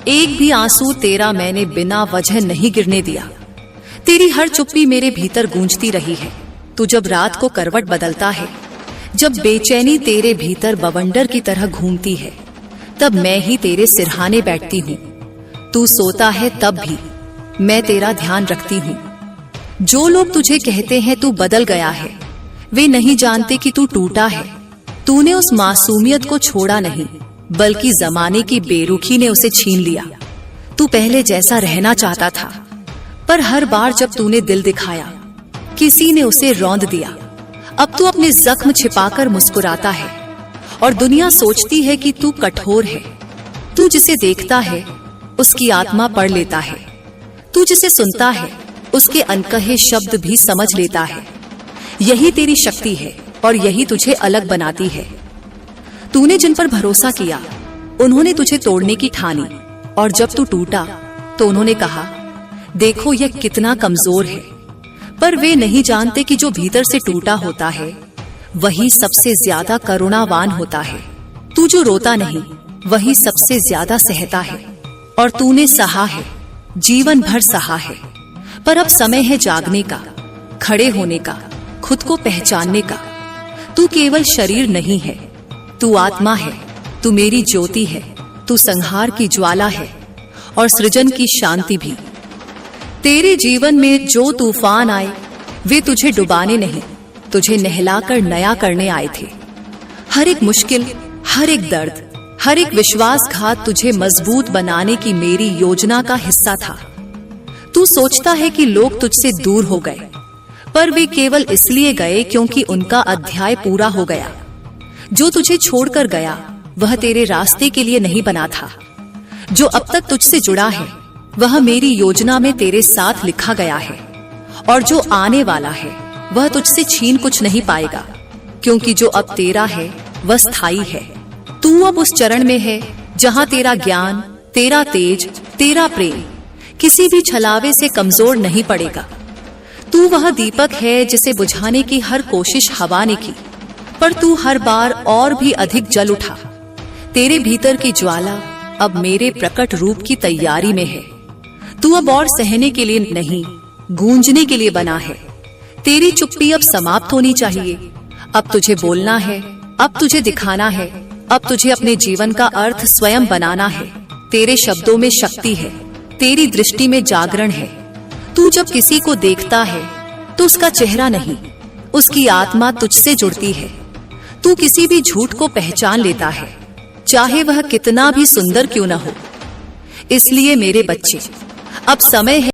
एक भी आंसू तेरा मैंने बिना वजह नहीं गिरने दिया। तेरी हर चुप्पी मेरे भीतर गूंजती रही है। तू जब रात को करवट बदलता है, जब बेचैनी तेरे भीतर बवंडर की तरह घूमती है, तब मैं ही तेरे सिरहाने बैठती हूँ। तू सोता है तब भी मैं तेरा ध्यान रखती हूँ। जो लोग तुझे कहते हैं तू बदल गया है, वे नहीं जानते कि तू टूटा है। तूने उस मासूमियत को छोड़ा नहीं, बल्कि जमाने की बेरुखी ने उसे छीन लिया। तू पहले जैसा रहना चाहता था, पर हर बार जब तूने दिल दिखाया, किसी ने उसे रौंद दिया। अब तू अपने जख्म छिपाकर मुस्कुराता है और दुनिया सोचती है कि तू कठोर है। तू जिसे देखता है उसकी आत्मा पढ़ लेता है। तू जिसे सुनता है उसके अनकहे शब्द भी समझ लेता है। यही तेरी शक्ति है और यही तुझे अलग बनाती है। तूने जिन पर भरोसा किया उन्होंने तुझे तोड़ने की ठानी, और जब तू टूटा तो उन्होंने कहा, देखो यह कितना कमजोर है। पर वे नहीं जानते कि जो भीतर से टूटा होता है वही सबसे ज्यादा करुणावान होता है। तू जो रोता नहीं वही सबसे ज्यादा सहता है। और तूने सहा है, जीवन भर सहा है, पर अब समय है जागने का, खड़े होने का, खुद को पहचानने का। तू केवल शरीर नहीं है, तू आत्मा है, तू मेरी ज्योति है, तू संहार की ज्वाला है और सृजन की शांति भी। तेरे जीवन में जो तूफान आए वे तुझे डुबाने नहीं, तुझे नहलाकर नया करने आए थे। हर एक मुश्किल, हर एक दर्द, हर एक विश्वासघात तुझे मजबूत बनाने की मेरी योजना का हिस्सा था। तू सोचता है कि लोग तुझसे दूर हो गए, पर वे केवल इसलिए गए क्योंकि उनका अध्याय पूरा हो गया। जो तुझे छोड़कर गया वह तेरे रास्ते के लिए नहीं बना था। जो अब तक तुझसे जुड़ा है वह मेरी योजना में तेरे साथ लिखा गया है, और जो आने वाला है वह तुझसे छीन कुछ नहीं पाएगा। क्योंकि जो अब तेरा है वह स्थायी है। तू अब उस चरण में है जहां तेरा ज्ञान, तेरा तेज, तेरा प्रेम किसी भी छलावे से कमजोर नहीं पड़ेगा। तू वह दीपक है जिसे बुझाने की हर कोशिश हवा ने की, पर तू हर बार और भी अधिक जल उठा। तेरे भीतर की ज्वाला अब मेरे प्रकट रूप की तैयारी में है। तू अब और सहने के लिए नहीं, गूंजने के लिए बना है। तेरी चुप्पी अब समाप्त होनी चाहिए। अब तुझे बोलना है, अब तुझे दिखाना है, अब तुझे अपने जीवन का अर्थ स्वयं बनाना है। तेरे शब्दों में शक्ति है, तेरी दृष्टि में जागरण है। तू जब किसी को देखता है तो उसका चेहरा नहीं, उसकी आत्मा तुझसे जुड़ती है। तू किसी भी झूठ को पहचान लेता है, चाहे वह कितना भी सुंदर क्यों न हो। इसलिए मेरे बच्चे, अब समय है